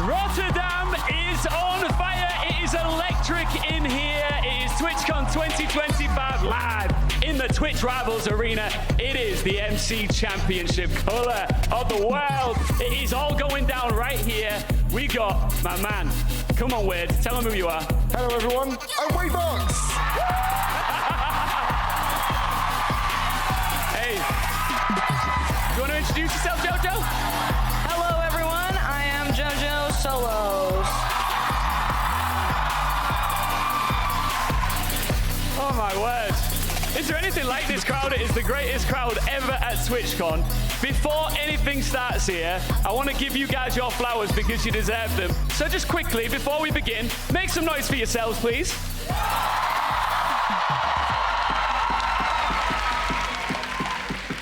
Rotterdam is on fire. It is electric in here. It is Twitchcon 2025 live in the Twitch Rivals Arena. It is the MC Championship color of the world. It is all going down right here. We got my man. Come on, Wade. Tell them who you are. Hello, everyone. I'm Wade Box. Hey. You want to introduce yourself, JoJo? Hello, everyone. I am JoJo Solos. Oh, my word. Is there anything like this crowd? It is the greatest crowd ever at TwitchCon. Before anything starts here, I want to give you guys your flowers because you deserve them. So just quickly, before we begin, make some noise for yourselves, please.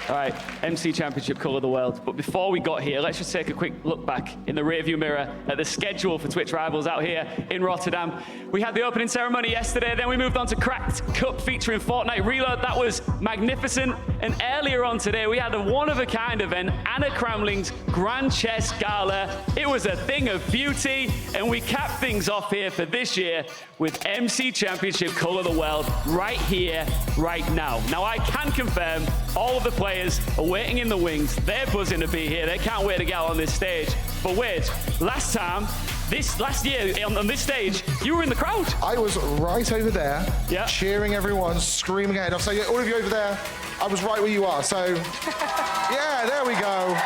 All right, MC Championship Colour of the World. But before we got here, let's just take a quick look back in the rearview mirror at the schedule for Twitch Rivals out here in Rotterdam. We had the opening ceremony yesterday, then we moved on to Cracked Cup featuring Fortnite Reload. That was magnificent. And earlier on today, we had a one-of-a-kind event, Anna Cramling's Grand Chess Gala. It was a thing of beauty, and we capped things off here for this year with MC Championship Colour of the World right here, right now. Now, I can confirm all of the players are waiting in the wings. They're buzzing to be here. They can't wait to get out on this stage. But wait, last year on this stage, you were in the crowd. I was right over there, yeah, cheering everyone, screaming ahead. So yeah, all of you over there, I was right where you are. So yeah, there we go.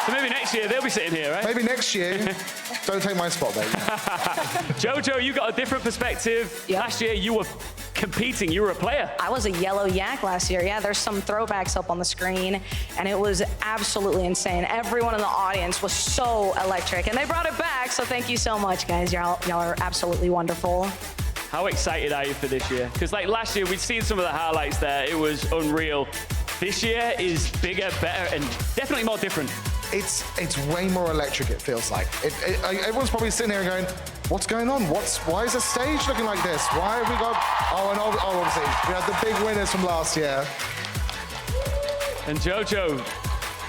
So maybe next year they'll be sitting here, right? Maybe next year. Don't take my spot, baby. JoJo, you got a different perspective. Yep. Last year you were competing, you were a player. I was a yellow yak last year. Yeah, there's some throwbacks up on the screen, and it was absolutely insane. Everyone in the audience was so electric, and they brought it back, so thank you so much, guys. Y'all are absolutely wonderful. How excited are you for this year? Because like last year, we'd seen some of the highlights there. It was unreal. This year is bigger, better, and definitely more different. It's way more electric, it feels like. Everyone's probably sitting here going, what's going on? Why is the stage looking like this? Why have we got, obviously, we had the big winners from last year. And JoJo,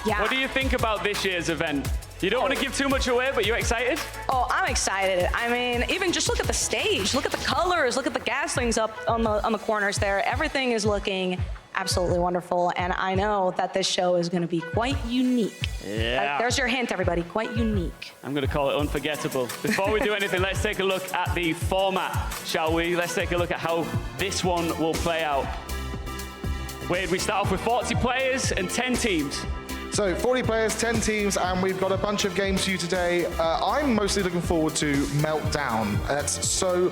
Yeah. what do you think about this year's event? You don't want to give too much away, but you're excited? Oh, I'm excited. I mean, even just look at the stage, look at the colors, look at the gaslings up on the corners there. Everything is looking absolutely wonderful, and I know that this show is going to be quite unique. Yeah. There's your hint, everybody, quite unique. I'm going to call it unforgettable. Before we do anything, let's take a look at the format, shall we? Let's take a look at how this one will play out. Wade, we start off with 40 players and 10 teams. So 40 players, 10 teams, and we've got a bunch of games for you today. I'm mostly looking forward to Meltdown. That's so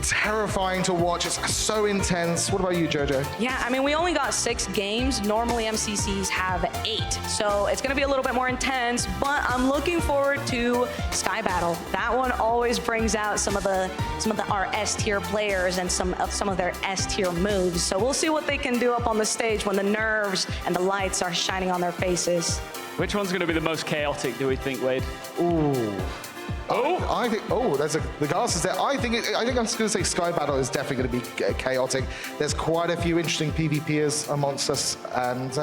terrifying to watch. It's so intense. What about you, JoJo? Yeah, I mean, we only got 6 games. Normally, MCCs have 8. So it's going to be a little bit more intense, but I'm looking forward to Sky Battle. That one always brings out some of our S-tier players and some of their S-tier moves. So we'll see what they can do up on the stage when the nerves and the lights are shining on their faces. Which one's going to be the most chaotic, do we think, Wade? Ooh. Oh, I think. Oh, the glass is there. I think I'm just going to say Sky Battle is definitely going to be chaotic. There's quite a few interesting PvPers amongst us, and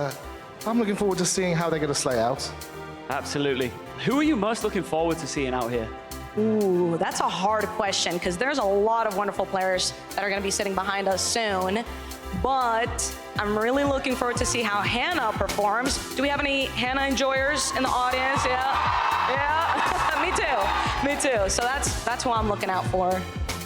I'm looking forward to seeing how they're going to slay out. absolutely. Who are you most looking forward to seeing out here? Ooh, that's a hard question because there's a lot of wonderful players that are going to be sitting behind us soon. But I'm really looking forward to see how Hannah performs. Do we have any Hannah enjoyers in the audience? Yeah. Me too. So that's what I'm looking out for.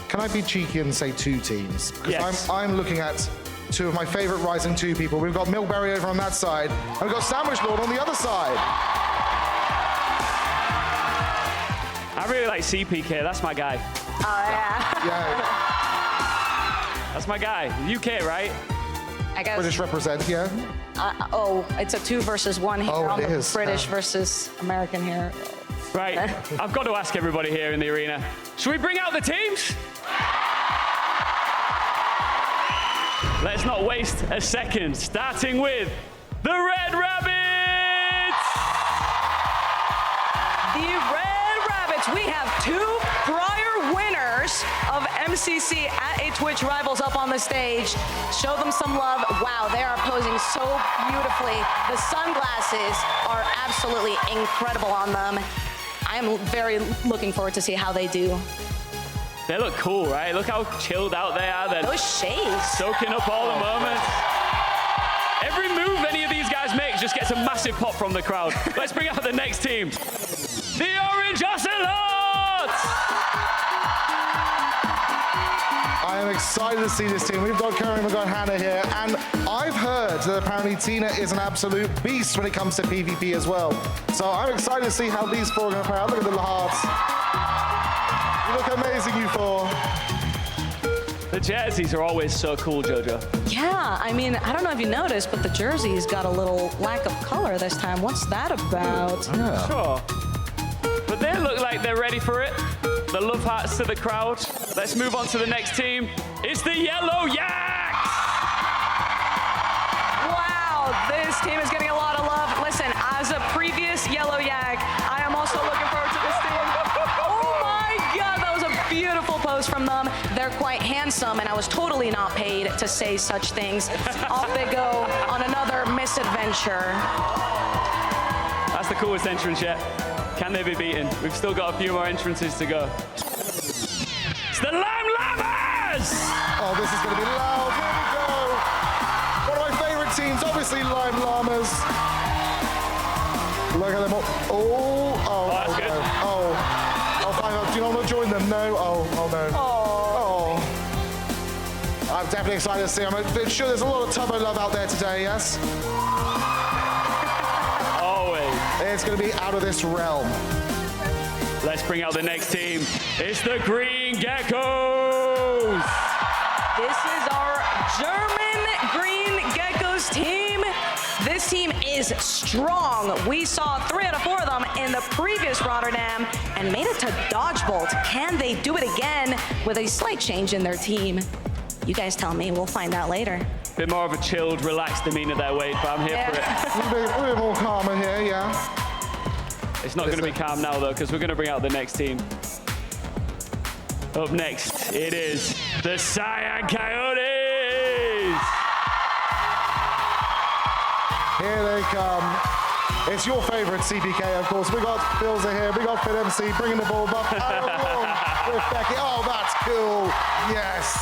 Can I be cheeky and say 2 teams? Because yes. I'm looking at 2 of my favorite Rising 2 people. We've got Milkberry over on that side, and we've got Sandwich Lord on the other side. I really like CPK. That's my guy. Oh, yeah. Yeah. That's my guy. UK, right? I guess. British represent, yeah. It's a 2 versus 1 here. Oh, on it the is. British versus American here. Right. I've got to ask everybody here in the arena. Should we bring out the teams? Let's not waste a second. Starting with the Red Rabbits. The Red Rabbits. We have 2 prior winners of MCC at a Twitch Rivals up on the stage. Show them some love. Wow, they are posing so beautifully. The sunglasses are absolutely incredible on them. I'm very looking forward to see how they do. They look cool, right? Look how chilled out they are. They're Those shades. soaking up all the moments. Every move any of these guys make just gets a massive pop from the crowd. Let's bring out the next team. The Orange Ocelots! I am excited to see this team. We've got Curry, we've got Hannah here, and I've heard that apparently Tina is an absolute beast when it comes to PvP as well. So I'm excited to see how these four are going to play out. Look at the little hearts. You look amazing, you four. The jerseys are always so cool, Jojo. Yeah, I mean, I don't know if you noticed, but the jersey's got a little lack of color this time. What's that about? Yeah. Sure. But they look like they're ready for it. The love hearts to the crowd. Let's move on to the next team. It's the Yellow Yaks! Wow, this team is getting a lot of love. Listen, as a previous Yellow Yak, I am also looking forward to this team. Oh my God, that was a beautiful post from them. They're quite handsome, and I was totally not paid to say such things. Off they go on another misadventure. That's the coolest entrance yet. Can they be beaten? We've still got a few more entrances to go. It's the Lime Llamas! Oh, this is going to be loud. Here we go. One of my favorite teams, obviously Lime Llamas. Look at them all. Oh, that's good. no. Oh, fine. Do you not want to join them? No. Oh, no. Oh. I'm definitely excited to see. I'm sure there's a lot of Tubbo love out there today, yes? It's going to be out of this realm. Let's bring out the next team. It's the Green Geckos! This is our German Green Geckos team. This team is strong. We saw 3 out of 4 of them in the previous Rotterdam and made it to Dodgebolt. Can they do it again with a slight change in their team? You guys tell me. We'll find out later. Bit more of a chilled, relaxed demeanor there, Wade, but I'm here for it. A bit more calmer here, yeah. It's not going to be calm now, though, because we're going to bring out the next team. Up next, it is the Cyan Coyotes! Here they come. It's your favorite CPK, of course. We got Philza here. We got Fit MC bringing the ball up. With Becky. Oh, that's cool. Yes.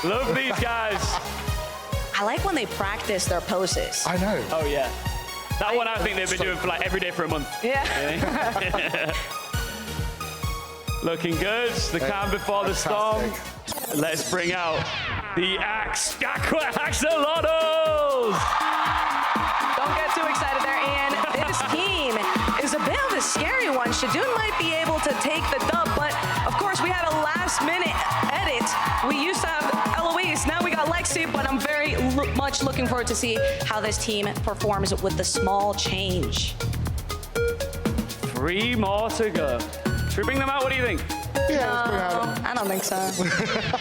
Love these guys. I like when they practice their poses. I know. Oh, yeah. That one I think they've been doing for like every day for a month. Yeah. Looking good. The calm before the storm. Let's bring out the Axolotls! Don't get too excited there, Ian. This team is a bit of a scary one. Shadun might be able to take the dub, but of course we had a last-minute edit. We used to have Eloise, now we got Lexi, but I'm very much looking forward to see how this team performs with the small change. 3 more to go. Should we bring them out? What do you think? Yeah, let's bring out. I don't think so.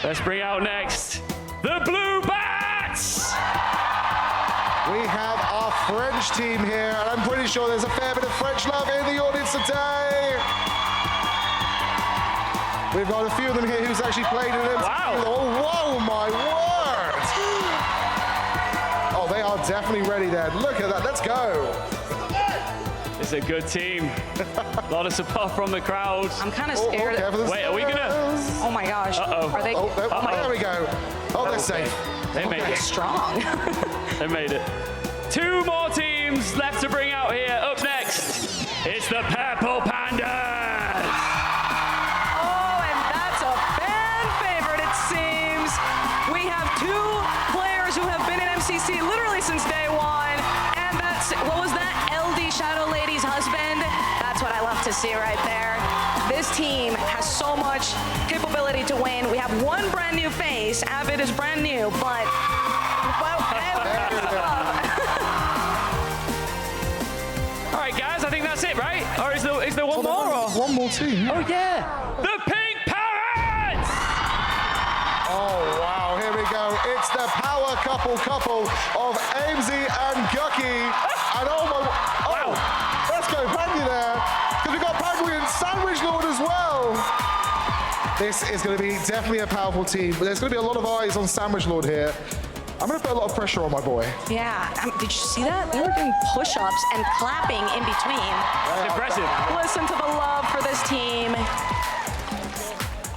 Let's bring out next the Blue Bats! We have our French team here, and I'm pretty sure there's a fair bit of French love in the audience today. We've got a few of them here who's actually played in it. Wow. Oh, whoa, my word. Oh, they are definitely ready there. Look at that. Let's go. It's a good team. A lot of support from the crowd. I'm kind of scared. Wait, are we gonna? Oh my gosh. Uh-oh. Are they? There we go. Oh, they're safe. They made it. Strong. They made it. 2 more teams left to bring out here. Up next, it's the Purple Pandas. Oh, and that's a fan favorite, it seems. We have 2 players who have been in MCC literally since day 1, and that's, what was that? LD Shadow Lady's husband. That's what I love to see right there. This team has so much capability to win. We have 1 brand new face. Avid is brand new, but All right, guys, I think that's it, right? Or is there one more? Or? One more team. Oh, yeah. The Pink Parrots! Oh, wow. Here we go. It's the power couple of Amesy and Gucky. And Wow. Let's go Pandy there. Because we've got Pandy and Sandwich Lord as well. This is going to be definitely a powerful team. But there's going to be a lot of eyes on Sandwich Lord here. I'm going to put a lot of pressure on my boy. Yeah, did you see that? They were doing push-ups and clapping in between. It's impressive. Listen to the love for this team.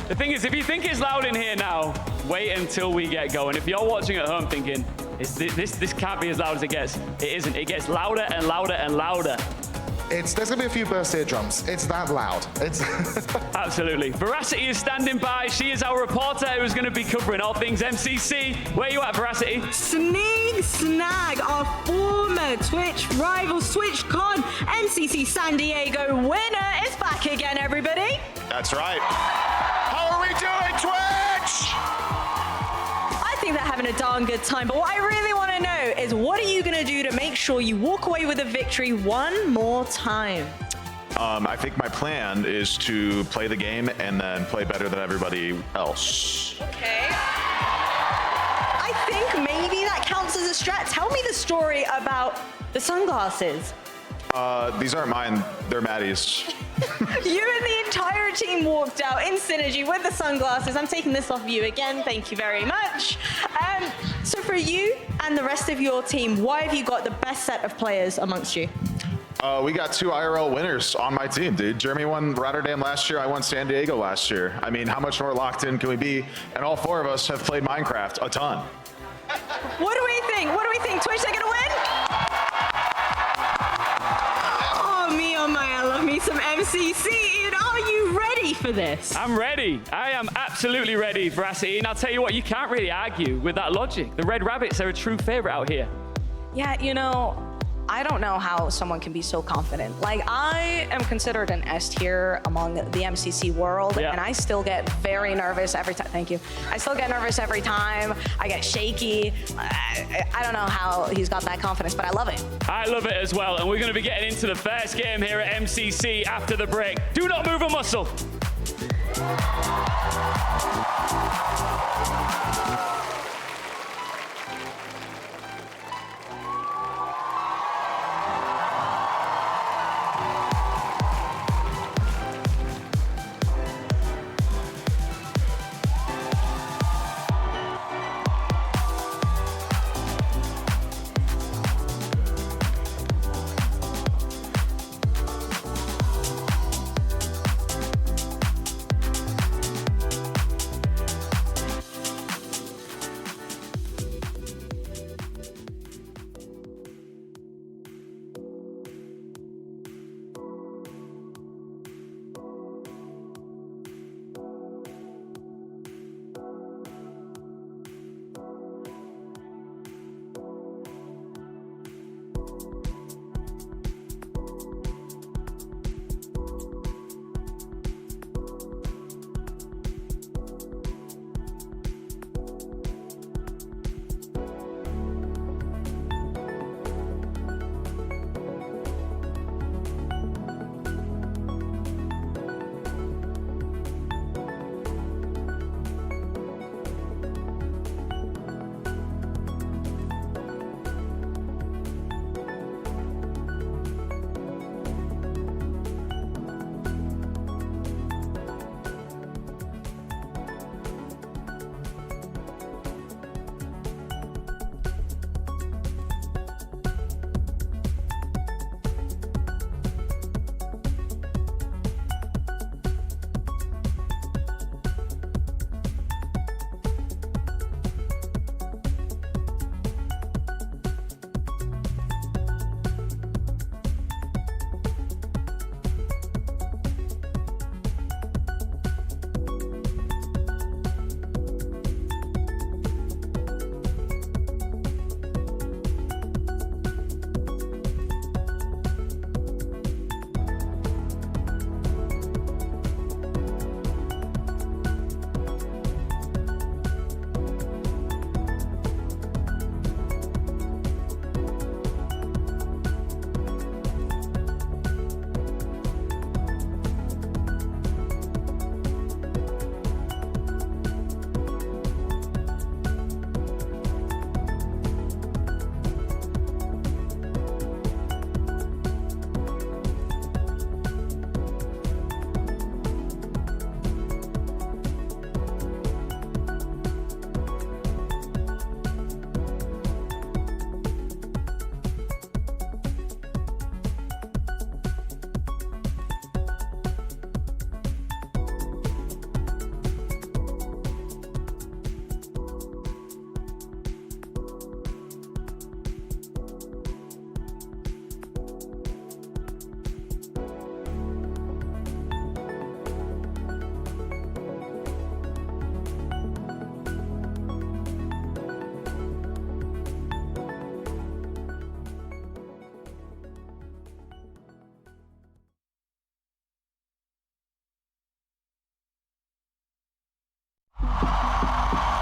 The thing is, if you think it's loud in here now, wait until we get going. If you're watching at home thinking, this can't be as loud as it gets, it isn't. It gets louder and louder and louder. There's going to be a few burst eardrums. It's that loud. It's Absolutely. Veracity is standing by. She is our reporter who's going to be covering all things MCC. Where you at, Veracity? Sneak Snag, our former Twitch rivals, Twitchcon MCC San Diego winner, is back again, everybody. That's right. How are we doing, Twitch? I think they're having a darn good time, but what I really want to know is what are you going to do to make sure you walk away with a victory one more time? I think my plan is to play the game and then play better than everybody else. Okay. I think maybe that counts as a strat. Tell me the story about the sunglasses. These aren't mine, they're Maddie's. You and the entire team walked out in synergy with the sunglasses. I'm taking this off you again. Thank you very much. So for you and the rest of your team, why have you got the best set of players amongst you? We got 2 IRL winners on my team, dude. Jeremy won Rotterdam last year, I won San Diego last year. I mean, how much more locked in can we be? And all 4 of us have played Minecraft a ton. What do we think? What do we think? Twitch, they're gonna win? Oh, me, oh my, I love me some MCC. And are you ready for this? I'm ready. I am absolutely ready, Veracity. And I'll tell you what, you can't really argue with that logic. The Red Rabbits are a true favorite out here. Yeah, you know, I don't know how someone can be so confident. Like, I am considered an S tier among the MCC world, Yeah. and I still get very nervous every time. Thank you. I still get nervous every time. I get shaky. I don't know how he's got that confidence, but I love it. I love it as well. And we're going to be getting into the first game here at MCC after the break. Do not move a muscle.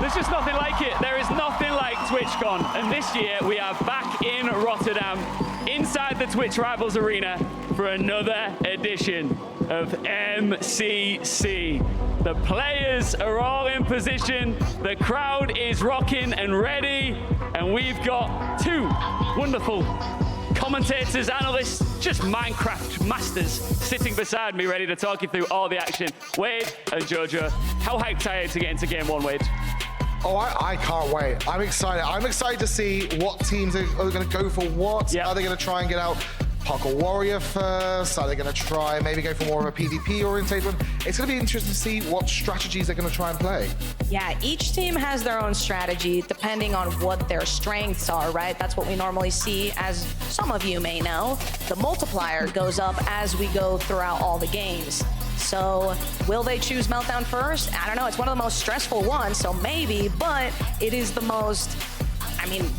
There's just nothing like it. There is nothing like Twitchcon. And this year, we are back in Rotterdam, inside the Twitch Rivals Arena, for another edition of MCC. The players are all in position. The crowd is rocking and ready. And we've got two wonderful commentators, analysts, just Minecraft masters sitting beside me, ready to talk you through all the action. Wade and Jojo, how hyped are you to get into game one, Wade? Oh, I can't wait. I'm excited. I'm excited to see what teams are going to go for what. Yeah. Are they going to try and get out Parkour Warrior first? Are they going to try maybe go for more of a PvP oriented one? It's going to be interesting to see what strategies they're going to try and play. Yeah, each team has their own strategy depending on what their strengths are, right? That's what we normally see, as some of you may know. The multiplier goes up as we go throughout all the games. So will they choose Meltdown first? I don't know. It's one of the most stressful ones, so maybe, but it is the most,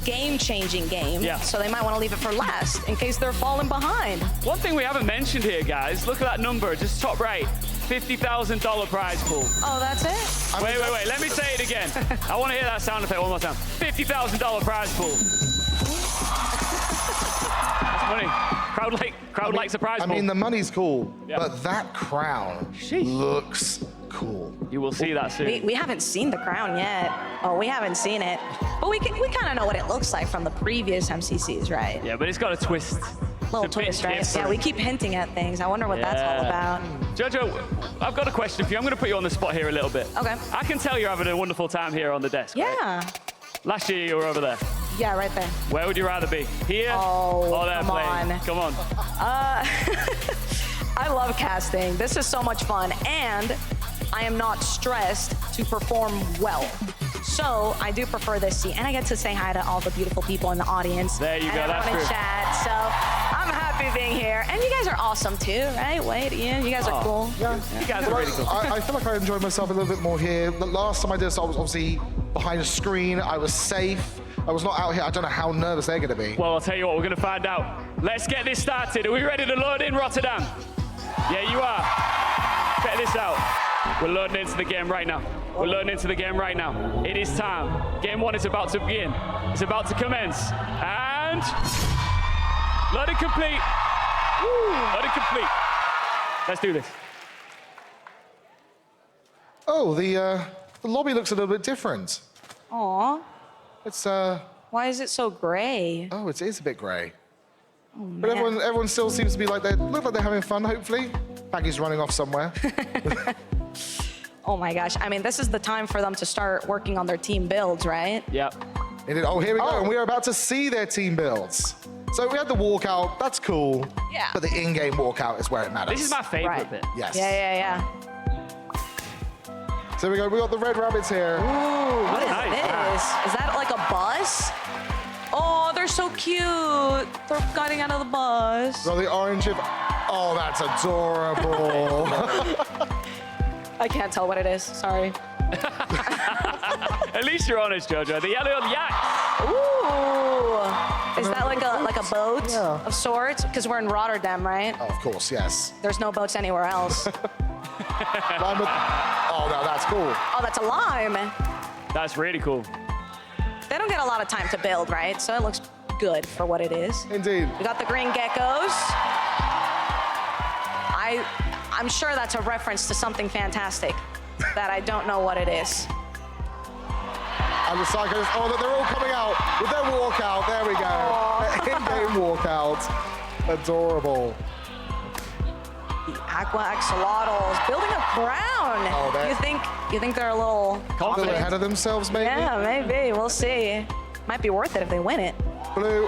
game-changing game. Yeah. So they might want to leave it for last in case they're falling behind. One thing we haven't mentioned here, guys, look at that number, just top right, $50,000 prize pool. Oh, that's it? Wait, let me say it again. I want to hear that sound effect one more time. $50,000 prize pool. That's money. Crowd likes a prize pool. I mean, the money's cool, Yeah. but that crown Sheesh. looks cool. You will see that soon. We haven't seen the crown yet. Oh, we haven't seen it. But we kind of know what it looks like from the previous MCCs, right? Yeah, but it's got a twist. Little It's a bit twist, right? different. Yeah, we keep hinting at things. I wonder what that's all Yeah. about. Jojo, I've got a question for you. I'm going to put you on the spot here a little bit. Okay. I can tell you're having a wonderful time here on the desk. Right? Yeah. Last year you were over there. Yeah, right there. Where would you rather be? Here Oh, or there come playing? on. Come on. I love casting. This is so much fun, and I am not stressed to perform well. So I do prefer this seat, and I get to say hi to all the beautiful people in the audience. There you and go, that's everyone in true. chat. So I'm happy being here, and you guys are awesome too, right? Wade, Ian, you guys are cool. Yeah. You guys are really cool. I feel like I enjoyed myself a little bit more here. The last time I did this, I was obviously behind a screen. I was safe. I was not out here. I don't know how nervous they're going to be. Well, I'll tell you what, we're going to find out. Let's get this started. Are we ready to load in Rotterdam? Yeah, you are. Check this out. We're loading into the game right now. We're loading into the game right now. It is time. Game one is about to begin. It's about to commence. And loading complete. Woo, loading complete. Let's do this. Oh, the lobby looks a little bit different. Aw, It's why is it so gray? oh, it is a bit grey. Oh, But man. everyone still seems to be like they're having fun. Hopefully, Baggy's running off somewhere. Oh my gosh. I mean, this is the time for them to start working on their team builds, right? Yep. Oh, here we go, Oh. and we are about to see their team builds. So we had the walkout. That's cool. Yeah. But the in-game walkout is where it matters. This is my favorite Right. bit. Yes. Yeah. So we got the red rabbits here. What is Nice. this? Is that like a bus? Oh, they're so cute. They're getting out of the bus. So the orange chip. Oh, that's adorable. I can't tell what it is. Sorry. At least you're honest, Jojo. The yellow yak. Ooh. Is that like a boat Yeah. of sorts? Because we're in Rotterdam, right? Oh, of course, yes. There's no boats anywhere else. Lime with- oh, no, that's cool. Oh, that's a lime. That's really cool. They don't get a lot of time to build, right? So it looks good for what it is. Indeed. We got the green geckos. I'm sure that's a reference to something fantastic that I don't know what it is. And the cyclists, oh, look, they're all coming out with their walkout. There we go. Their in-game walkout. Adorable. The aqua axolotls building a crown. Oh, that- You think they're a little A little confident? ahead of themselves, maybe? Yeah, maybe. We'll see. Might be worth it if they win it. Blue,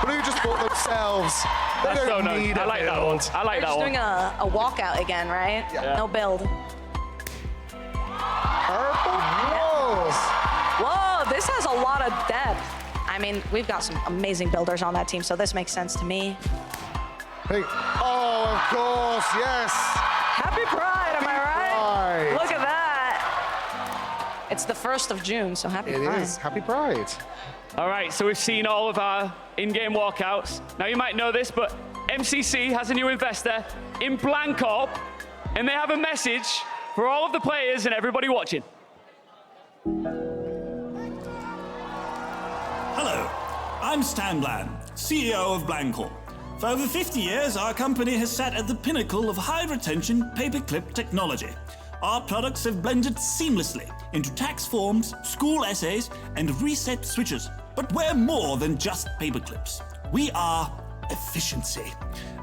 Blue just bought themselves. They That's so don't nice. need I a like that build. one. I like They're that just one. doing a walkout again, right? Yeah. No build. Purple Wolves. Whoa, this has a lot of depth. I mean, we've got some amazing builders on that team, so this makes sense to me. Pink. Oh, of course, yes. Happy Pride, am I right? Pride. Look at that. It's the 1st of June, so happy It Pride. is. Happy Pride. All right, so we've seen all of our in-game walkouts. Now you might know this, but MCC has a new investor in Blancorp, and they have a message for all of the players and everybody watching. I'm Stan Bland, CEO of Blancorp. For over 50 years, our company has sat at the pinnacle of high-retention paperclip technology. Our products have blended seamlessly into tax forms, school essays, and reset switches. But we're more than just paperclips. We are efficiency.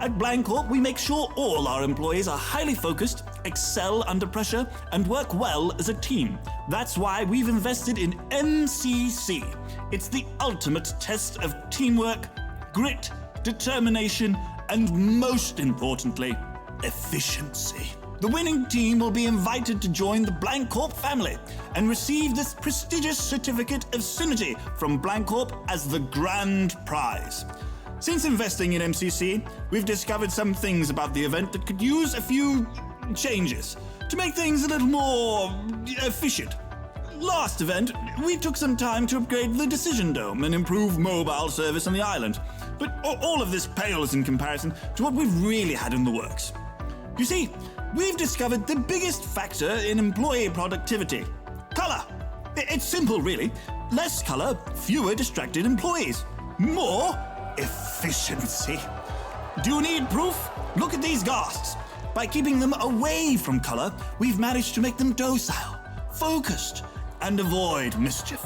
At Blancorp, we make sure all our employees are highly focused, excel under pressure, and work well as a team. That's why we've invested in MCC. It's the ultimate test of teamwork, grit, determination, and most importantly, efficiency. The winning team will be invited to join the Blancorp family and receive this prestigious certificate of synergy from Blancorp as the grand prize. Since investing in MCC, we've discovered some things about the event that could use a few changes to make things a little more efficient. Last event, we took some time to upgrade the Decision Dome and improve mobile service on the island. But all of this pales in comparison to what we've really had in the works. You see, we've discovered the biggest factor in employee productivity. Color. It's simple, really. Less color, fewer distracted employees. More efficiency. Do you need proof? Look at these ghasts. By keeping them away from color, we've managed to make them docile, focused, and avoid mischief.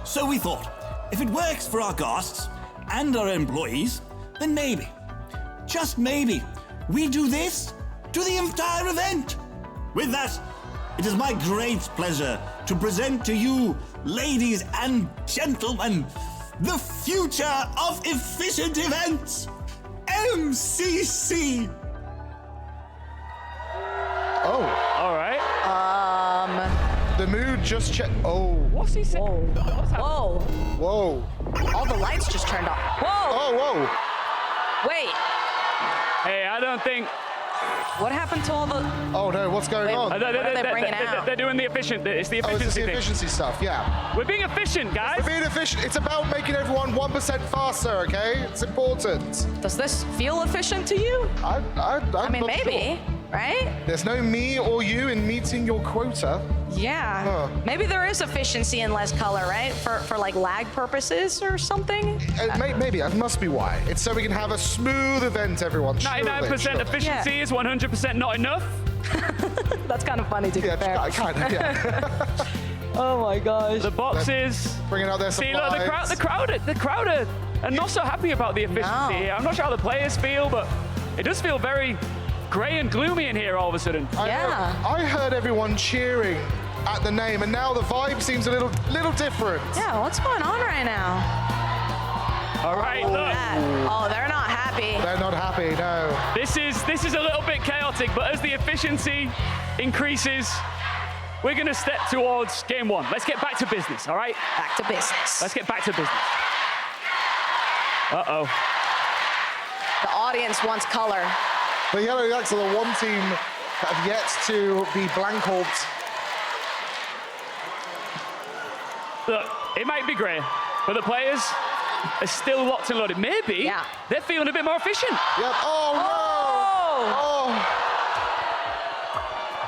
So we thought, if it works for our ghasts and our employees, then maybe, just maybe, we do this to the entire event. With that, it is my great pleasure to present to you, ladies and gentlemen, the future of efficient events, MCC. Oh, All right. the mood just checked. Oh, What's he saying? What's happening? Whoa. whoa. All the lights just turned off. Whoa. Oh, whoa. Wait. Hey, I don't think... What happened to all the... Oh no, what's going Wait, on? what are they bringing out? They're doing the efficient... It's the Oh, it's efficiency the thing. efficiency stuff, yeah. We're being efficient, guys. Being efficient, it's about making everyone 1% faster, okay? It's important. Does this feel efficient to you? I I mean, maybe, right? There's no me or you in meeting your quota. Yeah. Huh. Maybe there is efficiency in less color, right? For like lag purposes or something? Maybe, that must be why. It's so we can have a smooth event, everyone. 99% Surely. efficiency is 100% not enough. That's kind of funny to be Yeah, fair. kind of, yeah. Oh my gosh. The boxes. Bringing out their See, supplies. look, the crowd are not so happy about the efficiency No. here. I'm not sure how the players feel, but it does feel very grey and gloomy in here all of a sudden. Yeah. I heard everyone cheering at the name, and now the vibe seems a little different. Yeah, what's going on right now? All right, look. Oh, they're not happy. They're not happy, no. This is a little bit chaotic, but as the efficiency increases, we're going to step towards game one. Let's get back to business, all right? Back to business. Let's get back to business. Uh-oh. The audience wants color. The Yellow Yaks are the one team that have yet to be Blancorped. Look, it might be grey, but the players are still locked and loaded. Maybe Yeah. they're feeling a bit more efficient. Yep. Oh, no! Oh,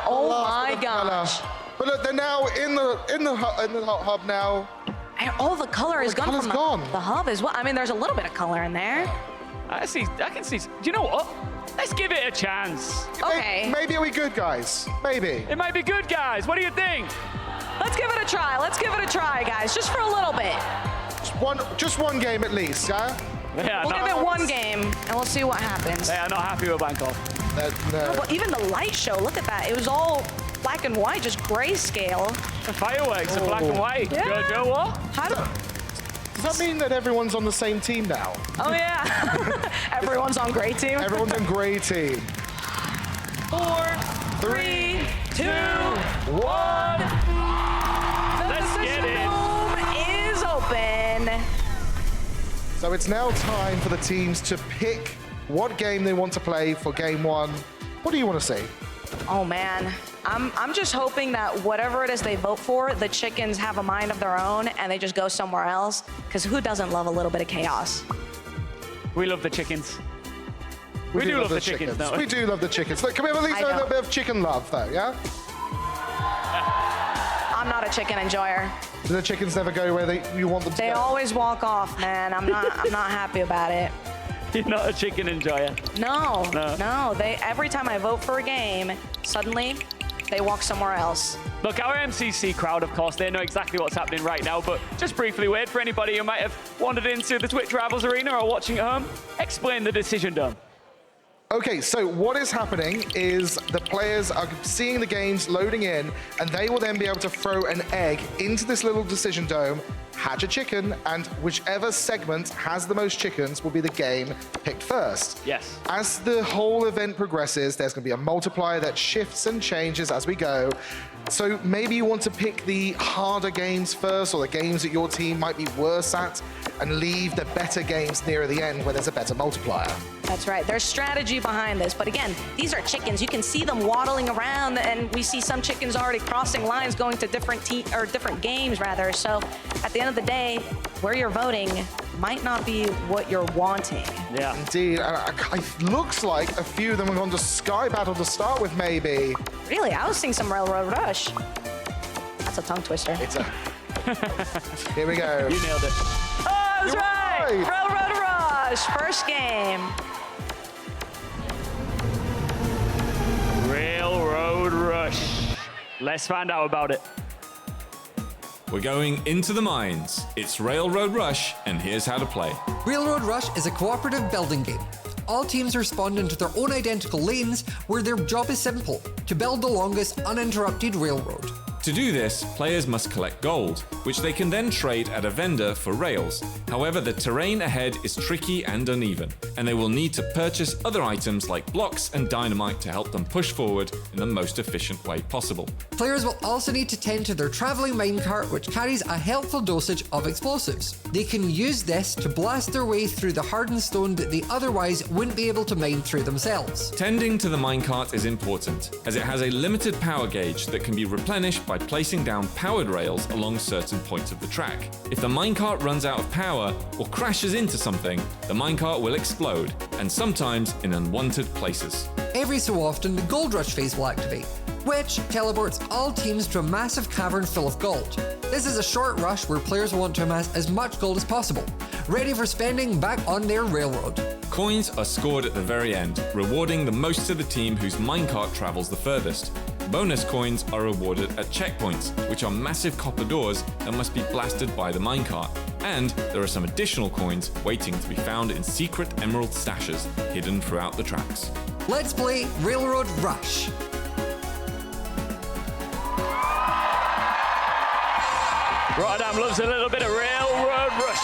Oh last my bit of colour. gosh. But look, they're now in the hub now. And all the color is the gone colour's from gone. the hub as well. I mean, there's a little bit of color in there. I can see. Do you know what? Let's give it a chance. Okay. Maybe are we good, guys? Maybe. It might be good, guys. What do you think? Let's give it a try. Let's give it a try, guys, just for a little bit. Just one game at least, yeah? Yeah, We'll give it one game, and we'll see what happens. They are not happy with Bangkok. No. Well, even the light show, look at that. It was all black and white, just grayscale. The fireworks are black and white. Yeah. Joe, what? How do... Does that mean that everyone's on the same team now? Oh, yeah. Everyone's on gray team. Everyone's on grey team. 4, 3, 2, 1. Let's get it. Room is open. So it's now time for the teams to pick what game they want to play for game one. What do you want to see? Oh, man. I'm just hoping that whatever it is they vote for, the chickens have a mind of their own and they just go somewhere else. Because who doesn't love a little bit of chaos? We love the chickens. We do love the chickens, don't we? We do love the chickens. Look, can we have at least I a little know. bit of chicken love, though, yeah? I'm not a chicken enjoyer. Do the chickens never go where you want them to They go? always walk off, man. I'm not happy about it. You're not a chicken enjoyer. No. They every time I vote for a game, suddenly they walk somewhere else. Look, our MCC crowd, of course, they know exactly what's happening right now, but just briefly, Wade, for anybody who might have wandered into the Twitch Rivals arena or watching at home, explain the decision dome. Okay, so what is happening is the players are seeing the games loading in, and they will then be able to throw an egg into this little decision dome, hatch a chicken, and whichever segment has the most chickens will be the game picked first. Yes. As the whole event progresses, there's going to be a multiplier that shifts and changes as we go. So maybe you want to pick the harder games first, or the games that your team might be worse at, and leave the better games nearer the end where there's a better multiplier. That's right. There's strategy behind this. But again, these are chickens. You can see them waddling around, and we see some chickens already crossing lines, going to different games, rather. So at the end of the day, where you're voting might not be what you're wanting. Yeah. Indeed. It looks like a few of them are going to Sky Battle to start with, maybe. Really? I was seeing some Railroad Rush. That's a tongue twister. It's a... Here we go. You nailed it. Oh, that's right. right. Railroad Rush. First game. Railroad Rush. Let's find out about it. We're going into the mines. It's Railroad Rush, and here's how to play. Railroad Rush is a cooperative building game. All teams respond into their own identical lanes where their job is simple, to build the longest uninterrupted railroad. To do this, players must collect gold, which they can then trade at a vendor for rails. However, the terrain ahead is tricky and uneven, and they will need to purchase other items like blocks and dynamite to help them push forward in the most efficient way possible. Players will also need to tend to their travelling minecart, which carries a helpful dosage of explosives. They can use this to blast their way through the hardened stone that they otherwise wouldn't be able to mine through themselves. Tending to the minecart is important, as it has a limited power gauge that can be replenished by placing down powered rails along certain points of the track. If the minecart runs out of power or crashes into something, the minecart will explode, and sometimes in unwanted places. Every so often, the Gold Rush phase will activate, which teleports all teams to a massive cavern full of gold. This is a short rush where players want to amass as much gold as possible, ready for spending back on their railroad. Coins are scored at the very end, rewarding the most to the team whose minecart travels the furthest. Bonus coins are awarded at checkpoints, which are massive copper doors that must be blasted by the minecart. And there are some additional coins waiting to be found in secret emerald stashes hidden throughout the tracks. Let's play Railroad Rush. Rotterdam loves a little bit of Railroad Rush.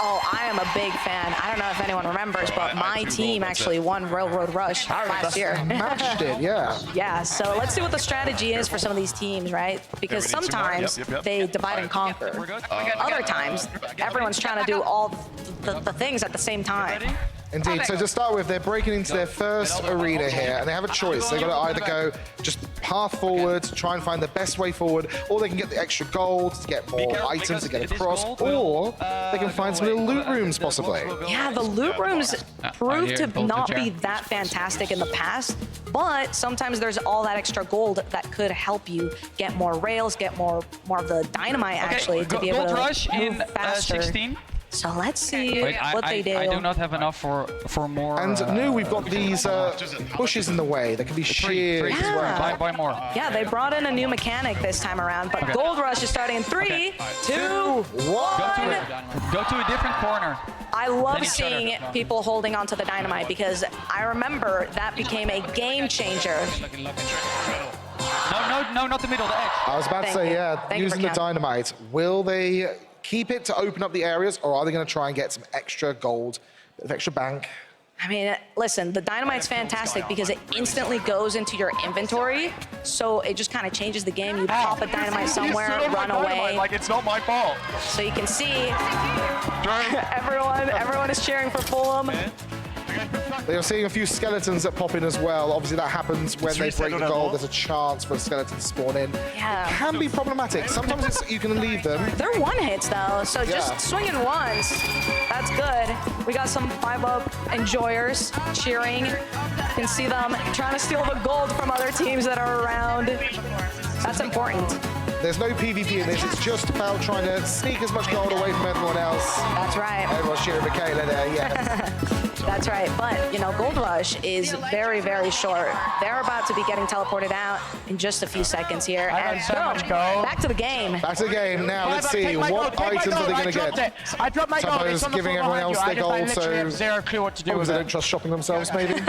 Oh, I am a big fan. I don't know if anyone remembers, but my team actually won Railroad Rush last year. Matched it, yeah. Yeah, so let's see what the strategy is for some of these teams, right? Because sometimes they divide and conquer. Other times, everyone's trying to do all the things at the same time. Indeed. So to start with, they're breaking into their first arena here, and they have a choice. They've got to either go just path forward, try and find the best way forward, or they can get the extra gold to get more items to get across, or they can find some little loot rooms, possibly. Yeah, the loot rooms proved to not be that fantastic in the past, but sometimes there's all that extra gold that could help you get more rails, get more of the dynamite, actually, to be able to rush move in faster. 16. So let's see what they do. I do not have enough for more. And new, we've got these bushes in the way that can be sheared as well. Buy more. Yeah, they brought in a new mechanic this time around, but Gold Rush is starting in 3, 2, 1. Go to a different corner. I love seeing people holding onto the dynamite because I remember that became a game changer. No, not the middle, the edge. I was about to say, yeah, using the dynamite. Will they keep it to open up the areas, or are they going to try and get some extra gold, bit of extra bank? I mean, listen, the dynamite's fantastic because it instantly goes into your inventory, so it just kind of changes the game. You pop a dynamite somewhere, run away. Like it's not my fault. So you can see everyone is cheering for Fulham. They are seeing a few skeletons that pop in as well. Obviously, that happens when they break the gold. There's a chance for a skeleton to spawn in. Yeah. Can be problematic. Sometimes you can leave them. They're one hits though, so just swinging once. That's good. We got some 5-up enjoyers cheering. You can see them trying to steal the gold from other teams that are around. That's important. There's no PvP in this. It's just about trying to sneak as much gold away from everyone else. That's right. Everyone's cheering Michaela there, yes. That's right. But, you know, Gold Rush is very, very short. They're about to be getting teleported out in just a few seconds here. And so much boom, gold. back to the game. Back to the game. Now, let's see. What items are they going to get? I dropped my gold. It's on the giving floor everyone behind else you. their I gold, literally have so... zero clue what to do with they it. don't trust shopping themselves, maybe?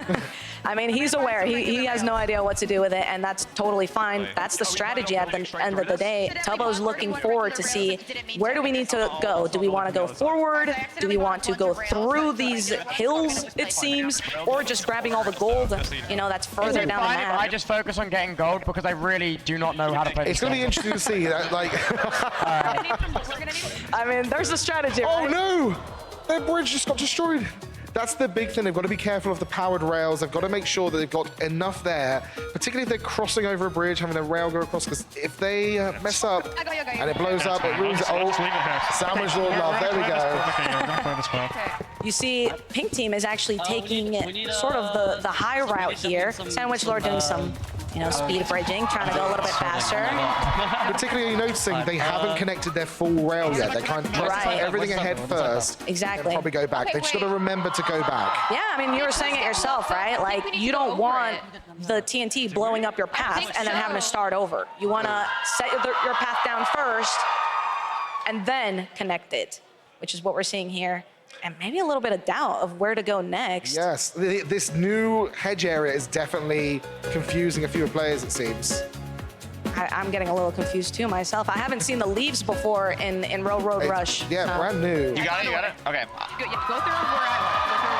I mean, he's aware. He has no idea what to do with it, and that's totally fine. That's the strategy at the end of the day. Tubbo's looking forward to see where do we need to go? Do we want to go forward? Do we want to go through these hills, it seems? Or just grabbing all the gold, you know, that's further down the map. I just focus on getting gold because I really do not know how to play this It's going to be game. interesting to see that, like... I mean, there's a strategy, Oh, right? no! Their bridge just got destroyed. That's the big thing. They've got to be careful of the powered rails. They've got to make sure that they've got enough there, particularly if they're crossing over a bridge, having a rail go across, because if they mess up and it blows up, it ruins it. Oh, Sandwich Lord Love. There we go. You see, Pink Team is actually taking sort of the high route here. Sandwich Lord doing some, you know, speed bridging, trying to go a little bit faster. Particularly noticing they haven't connected their full rail yet. They're kind of trying to put everything ahead first. Exactly. And probably go back. They've just got to remember to go back. Yeah, I mean, you were saying it yourself, right? Like, you don't want the TNT blowing up your path and then having to start over. You want to set your path down first and then connect it, which is what we're seeing here. And maybe a little bit of doubt of where to go next. Yes, this new hedge area is definitely confusing a few players, it seems. I'm getting a little confused too myself. I haven't seen the leaves before in Railroad Rush. Yeah, so. brand new. You got it? Okay. You have to go through where I went. Go through.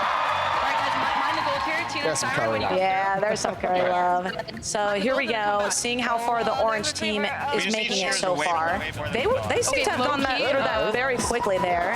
All right, guys, mind the gold here. There's some curry love. Yeah, there's some curry love. So here we go, seeing how far the orange team is making it so far. They seem to have gone through that very quickly there.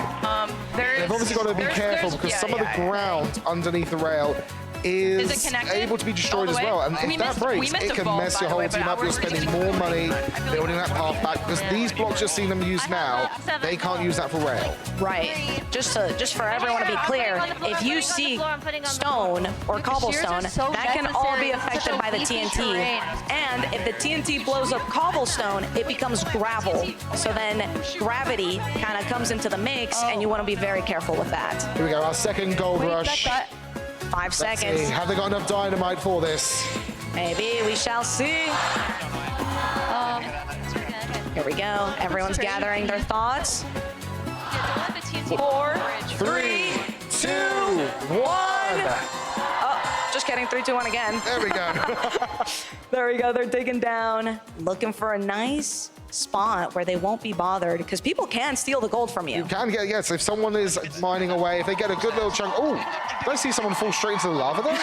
They've obviously got to be careful because some of the ground underneath the rail is able to be destroyed as well. And if that breaks, it can mess your whole team up. You're spending more money building that path back because these blocks you're seeing them use now, they can't use that for rail. Right. Just for everyone to be clear, if you see stone or cobblestone, that can all be affected by the TNT. And if the TNT blows up cobblestone, it becomes gravel. So then gravity kind of comes into the mix, and you want to be very careful with that. Here we go, our second gold rush. 5 seconds. Have they got enough dynamite for this? Maybe, we shall see. Here we go. Everyone's gathering their thoughts. 4, 3, 2, 1. Oh, just kidding. 3, 2, 1 again. There we go. There we go. They're digging down, looking for a nice spot where they won't be bothered, because people can steal the gold from you. You can get, yes, if someone is mining away, if they get a good little chunk. Oh, did I see someone fall straight into the lava there?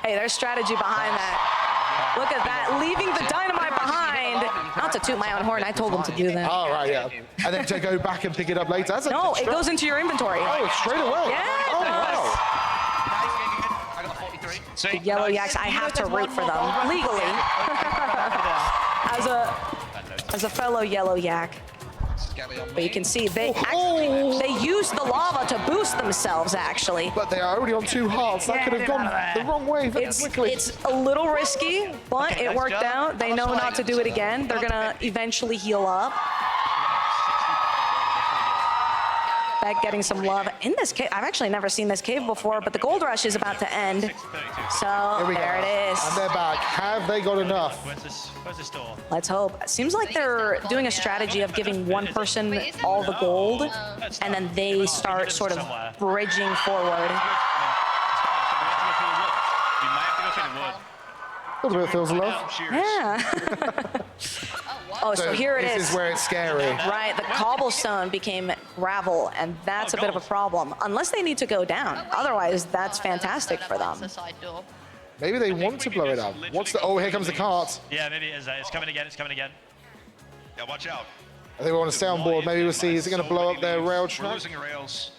Hey, there's strategy behind that. Look at that, leaving the dynamite behind. Not to toot my own horn, I told them to do that. Oh, right, yeah. And then to go back and pick it up later. That's No, it goes into your inventory. Oh, straight away. Yeah, Oh, wow. The yellow yaks, I have to root for them legally. As a fellow yellow yak. But you can see they use the lava to boost themselves, actually. But they are already on 2 hearts. That could have gone the wrong way very quickly. It's a little risky, but it worked out. They know not to do it again. They're gonna eventually heal up. Beck getting some love in this cave. I've actually never seen this cave before, but the gold rush is about to end. So there it is. And they're back. Have they got enough? Where's this door? Let's hope. It seems like they're doing a strategy of giving one person all the gold, and then they start sort of bridging forward. A little bit of Phil's love. Yeah. Oh, so here it is. This is where it's scary. Right, the cobblestone became gravel, and that's a bit of a problem. Unless they need to go down. Otherwise, that's fantastic for them. Maybe they want to blow it up. What's the? Oh, here comes the cart. Yeah, maybe it is. It's coming again. It's coming again. Yeah, watch out. I think we want to stay on board. Maybe we'll see. Is it going to blow up their rail track? We're losing rails.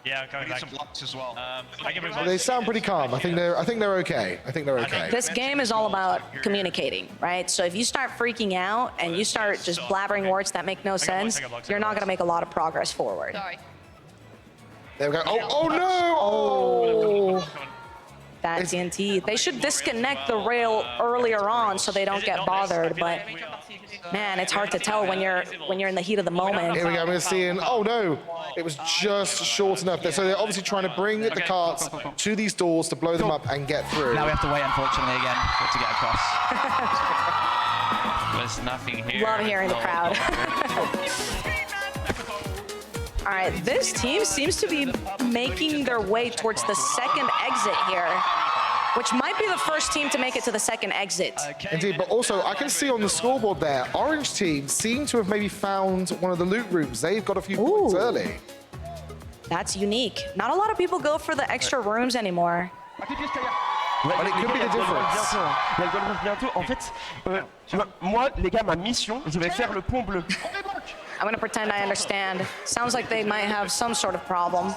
Yeah, I'm coming back. Some blocks as well. They sound pretty calm. I think they're okay. I think they're okay. This game is all about communicating, right? So if you start freaking out and you start just blabbering words that make no sense, you're not going to make a lot of progress forward. Sorry. There we go. Oh no! Oh. that TNT. They should disconnect the rail earlier on so they don't get bothered, but man, it's hard to tell when you're in the heat of the moment. Here we go, we're seeing, oh no, it was just short enough there. So they're obviously trying to bring the carts to these doors to blow them up and get through. Now we have to wait, unfortunately, again, for it to get across. There's nothing here. Love hearing the crowd. All right, this team seems to be making their way towards the second exit here, which might be the first team to make it to the second exit. Indeed, but also I can see on the scoreboard there, Orange team seem to have maybe found one of the loot rooms. They've got a few points early. That's unique. Not a lot of people go for the extra rooms anymore. But it could be the difference. Il y a le Gold Rush bientôt. En fait, moi, les gars, ma mission, je vais faire le pont bleu. I'm gonna pretend I understand. Sounds like they might have some sort of problem.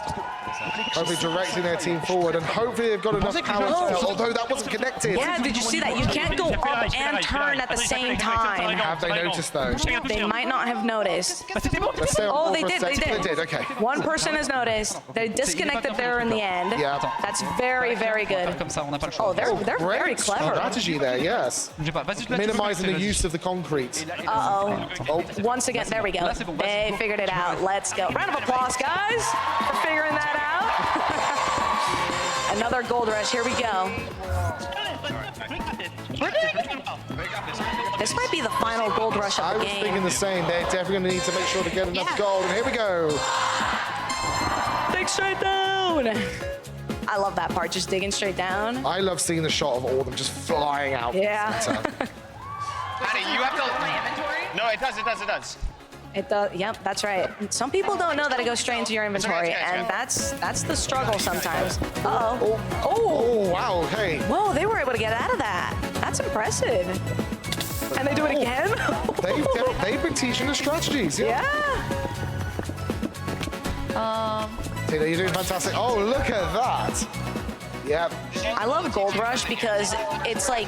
Hopefully directing their team forward, and hopefully they've got enough power to tell, although that wasn't connected. Yeah, did you see that? You can't go up and turn at the same time. Have they noticed though? They might not have noticed. Let's stay on Oh, board they for a did, they second. did. Okay. One person has noticed. They disconnected there in the end. Yeah. That's very, very good. Oh, they're very Great clever. strategy there, yes. Minimizing the use of the concrete. Uh-oh. Once again, there we go. They figured it out. Let's go. Round of applause, guys, for figuring that out. Another gold rush. Here we go. This might be the final gold rush of I the was game. thinking the same. They're definitely going to need to make sure to get enough gold. And here we go. Dig straight down. I love that part, just digging straight down. I love seeing the shot of all of them just flying out. Yeah. Maddie, you have to. No, it does. It does. Yep, that's right. Some people don't know that it goes straight into your inventory, and that's the struggle sometimes. Uh-oh. Oh, wow, okay. Whoa, they were able to get out of that. That's impressive. And they do it again? They've been teaching the strategies. Yeah. Tina, you're doing fantastic. Oh, look at that. Yep. I love Gold Rush because it's like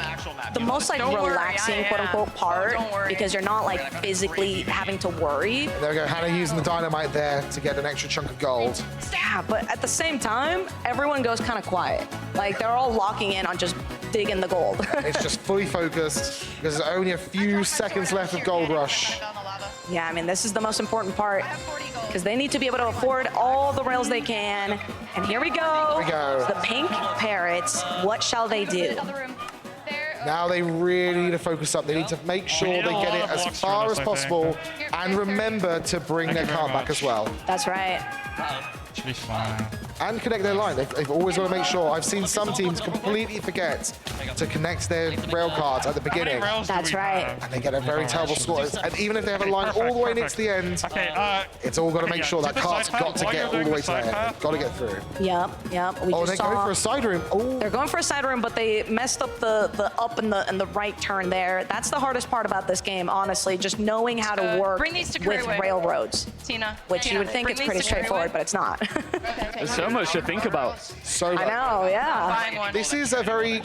the most like relaxing quote unquote part because you're not like physically having to worry. There we go, Hannah using the dynamite there to get an extra chunk of gold. Yeah, but at the same time, everyone goes kind of quiet. Like they're all locking in on just digging the gold. It's just fully focused because there's only a few seconds left of Gold Rush. Yeah, I mean, this is the most important part because they need to be able to afford all the rails they can. And here we go. Here we go. The pink parrots, what shall they do? Now they really need to focus up. They need to make sure they get it as far as possible and remember to bring their cart back as well. That's right. Should be fine. And connect their line. They've always got to make sure. I've seen some teams completely forget to connect their rail cards at the beginning. That's right. And they get a very terrible score. And even if they have a line all the way near to the end, it's all got to make sure that cart's got to get all the way to the end. They've got to get through. Yep. We Oh, just they're going saw for a side room. Oh. they're going for a side room, but they messed up the up and the right turn there. That's the hardest part about this game, honestly, just knowing how to work with railroads. Tina. Which you would think it's pretty straightforward, but it's not. There's so much to think about. So I know, yeah. this is a very...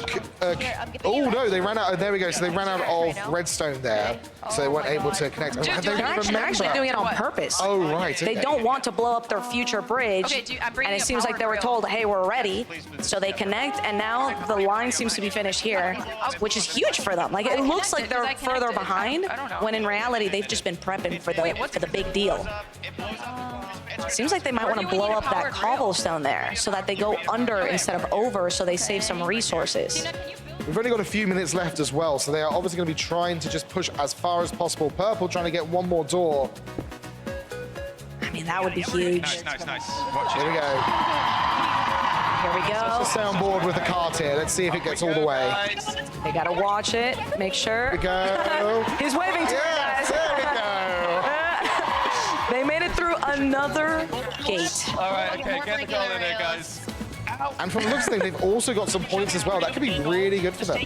oh, no, they ran out... there we go. So they ran out of redstone there. So they weren't able to connect. They're actually doing it on purpose. Oh, right. They don't want to blow up their future bridge. And it seems like they were told, hey, we're ready. So they connect, and now the line seems to be finished here, which is huge for them. Like, it looks like they're further behind, when in reality, they've just been prepping for the big deal. Seems like they might want to blow up that cobblestone there so that they go under instead of over so they save some resources. We've only got a few minutes left as well, so they are obviously going to be trying to just push as far as possible. Purple trying to get one more door. I mean, that would be huge. Nice. Here we go. Here we go. Let's just stay on board with the cart here. Let's see if it gets all the way. They got to watch it, make sure. Here we go. He's waving to you guys. There we go. They made it through another gate. All right, okay, get the goal in there, guys. And from the looks of things, they've also got some points as well. That could be really good for them.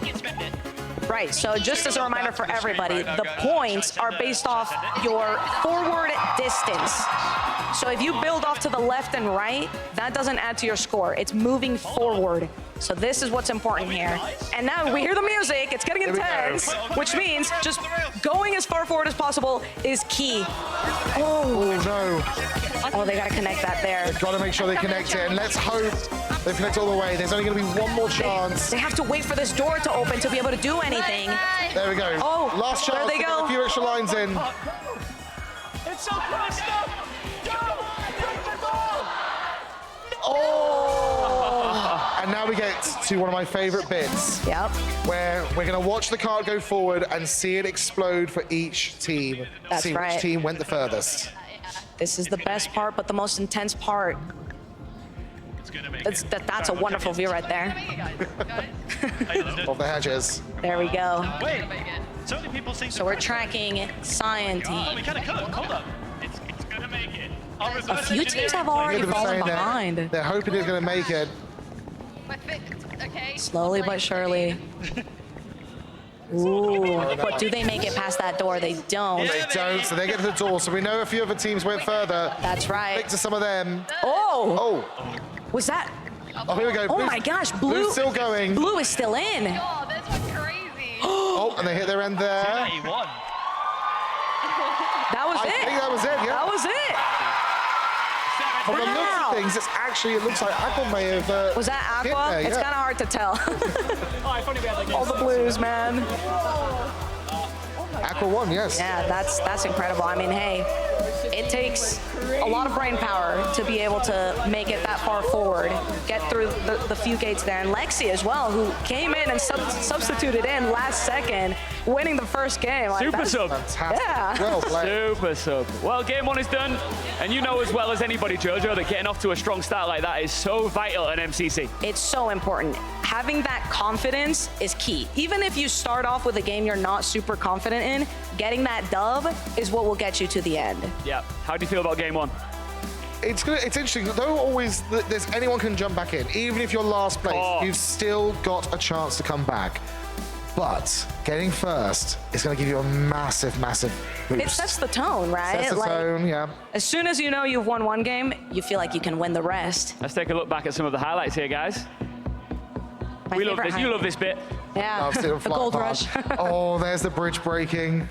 Right, so just as a reminder for everybody, the points are based off your forward distance. So if you build off to the left and right, that doesn't add to your score. It's moving forward. So this is what's important here. And now we hear the music, it's getting intense, which means just going as far forward as possible is key. Oh, no. Oh, they gotta connect that there. They've got to make sure they connect it, and let's hope They've connected all the way. There's only going to be one more chance. They have to wait for this door to open to be able to do anything. There we go. Oh, last there chance they to go. get a few extra lines in. It's so close. Stop. Oh! And now we get to one of my favorite bits. Yep. Where we're going to watch the card go forward and see it explode for each team. That's see right. which team went the furthest. This is the best part, but the most intense part. That's a wonderful view right there. Of the hedges. There we go. Wait, so many people seem So we're tracking Cyan Oh, we team. kind of could. Hold up. It's gonna make it. I'll A reverse few engineer. teams have I already hear them fallen saying that behind. they're hoping it's going to make it. Okay. Slowly but surely. Ooh, but do they make it past that door? They don't. They don't, so they get to the door. So we know a few other teams went further. That's right. Stick to some of them. Oh! Oh, Was that? oh, here we go. Oh Blue's- my gosh, Blue. Blue's still going. Blue is still in. Oh, this one's crazy. Oh, and they hit their end there. He won. That was I it. think that was it, yeah. That was it. From the looks Wow. of things, it looks like Aqua may have. Was that hit Aqua? there, It's yeah. kind of hard to tell. All the blues, man. Aqua won, yes. Yeah, that's incredible. I mean, hey, it takes a lot of brain power to be able to make it that far forward, get through the few gates there. And Lexi as well, who came in and substituted in last second, winning the first game. Like, Super that's- sub. Fantastic. Yeah. Well played. Super sub. Well, game one is done. And you know as well as anybody, Jojo, that getting off to a strong start like that is so vital at MCC. It's so important. Having that confidence is key. Even if you start off with a game you're not super confident in, getting that dub is what will get you to the end. Yeah. How do you feel about game one? It's good. It's interesting. Though always, there's anyone can jump back in. Even if you're last place, Oh. you've still got a chance to come back. But getting first is going to give you a massive, massive boost. It sets the tone, right? Sets the tone, yeah. As soon as you know you've won one game, you feel like you can win the rest. Let's take a look back at some of the highlights here, guys. My We love favorite this. You highlight. love this bit. Yeah, I've seen them the fly gold past. rush. Oh, there's the bridge breaking.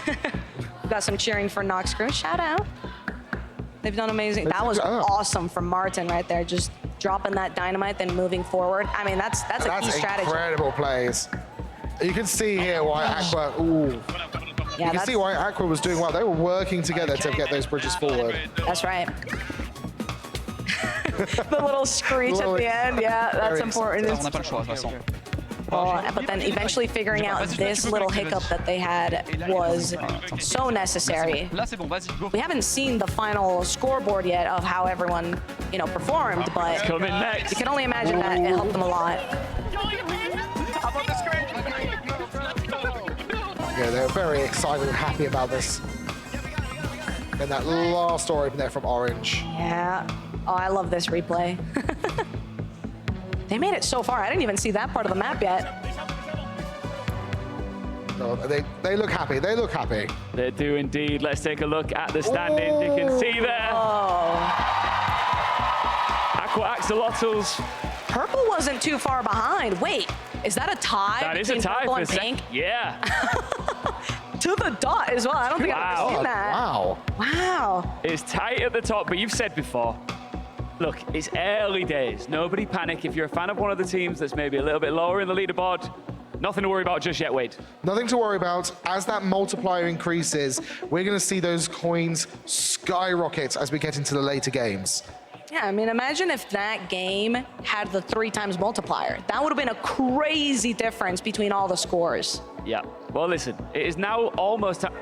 We've got some cheering for Noxcrew. Shout out. They've done amazing. That was Oh. awesome from Martin right there. Just dropping that dynamite, then moving forward. I mean, that's a key strategy. Incredible plays. You can see here why Aqua. Ooh. Yeah, You can that's, see why Aqua was doing well. They were working together to get those bridges forward. that's right. The little screech at the end. Yeah, that's Very important. On n'a pas le choix, de toute façon. But then eventually figuring out this little hiccup that they had was so necessary. Là, c'est bon, vas-y, go. We haven't seen the final scoreboard yet of how everyone, performed, but Coming next. you can only imagine that it helped them a lot. Yeah, they're very excited and happy about this. And that last door open there from Orange. Yeah. Oh, I love this replay. They made it so far. I didn't even see that part of the map yet. So they look happy. They look happy. They do indeed. Let's take a look at the standings. You can see there. Oh. Aqua Axolotls. Purple wasn't too far behind. Wait, is that a tie That is a between tie purple for and pink? Yeah. To the dot as well. I don't think I've ever seen that. Wow. Wow. It's tight at the top, but you've said before, look, it's early days. Nobody panic. If you're a fan of one of the teams that's maybe a little bit lower in the leaderboard, nothing to worry about just yet, Wade. Nothing to worry about. As that multiplier increases, we're going to see those coins skyrocket as we get into the later games. Yeah, I mean, imagine if that game had the 3 times multiplier. That would have been a crazy difference between all the scores. Yeah. Well, listen, it is now almost time.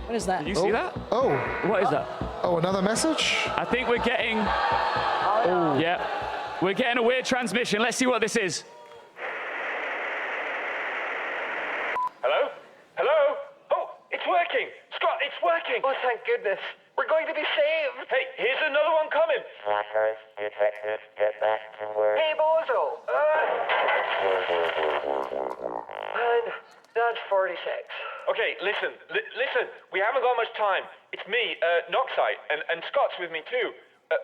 What is that? Did you see that? Oh. What is that? Oh, another message? I think we're getting. Oh, yeah. We're getting a weird transmission. Let's see what this is. Hello? Hello? Oh, it's working! Scott, it's working! Oh, thank goodness. We're going to be saved! Hey, here's another one coming! Hey, Bozo! That's 46. Okay, listen, listen. We haven't got much time. It's me, Noxite, and Scott's with me too.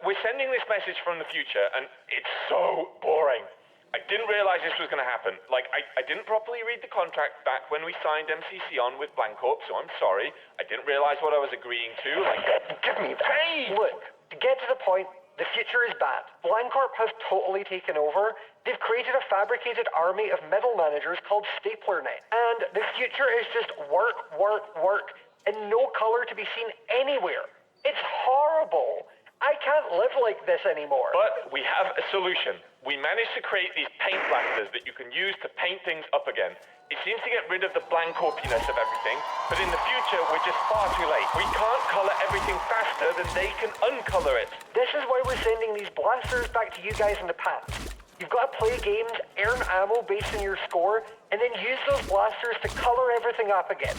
We're sending this message from the future, and it's so boring. I didn't realize this was going to happen. Like, I didn't properly read the contract back when we signed MCC on with Blancorp, so I'm sorry. I didn't realize what I was agreeing to. Like, give me paid! Look, To get to the point, the future is bad. Blancorp has totally taken over. They've created a fabricated army of middle managers called StaplerNet. And the future is just work, work, work, and no color to be seen anywhere. It's horrible. I can't live like this anymore. But we have a solution. We managed to create these paint blasters that you can use to paint things up again. It seems to get rid of the Blancorpiness of everything, but in the future, we're just far too late. We can't color everything faster than they can uncolor it. This is why we're sending these blasters back to you guys in the past. You've got to play games, earn ammo based on your score, and then use those blasters to color everything up again.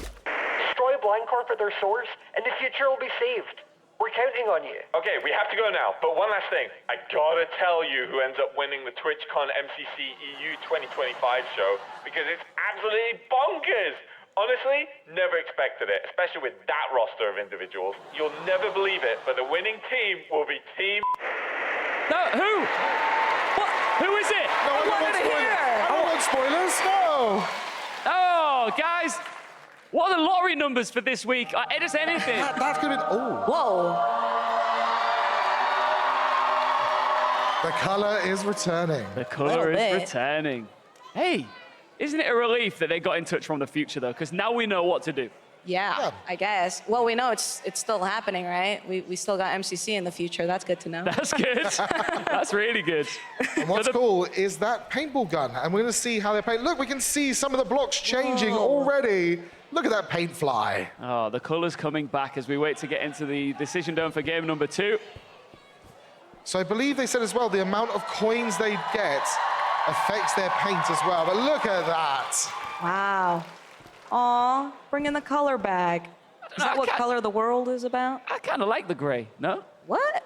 Destroy Blancorp at their source, and the future will be saved. We're counting on you. Okay, we have to go now, but one last thing. I gotta tell you who ends up winning the Twitchcon MCC EU 2025 show, because it's absolutely bonkers! Honestly, never expected it, especially with that roster of individuals. You'll never believe it, but the winning team will be Team... No, who? What? Who is it? No, I wanted to hear. I don't want spoilers, no! Oh, guys, what are the lottery numbers for this week? It is anything. That's gonna be... Oh. Whoa. The color is returning. The color is returning. Hey, isn't it a relief that they got in touch from the future, though? Because now we know what to do. Yeah, I guess. Well, we know it's still happening, right? We still got MCC in the future. That's good to know. That's good. That's really good. And what's cool is that paintball gun, and we're gonna see how they paint. Look, we can see some of the blocks changing already. Look at that paint fly. Oh, the colors coming back as we wait to get into the decision dome for game number 2. So I believe they said as well, the amount of coins they get affects their paint as well. But look at that. Wow. Aw, bring in the color back. Is that what Color the World is about? I kind of like the gray, no? What?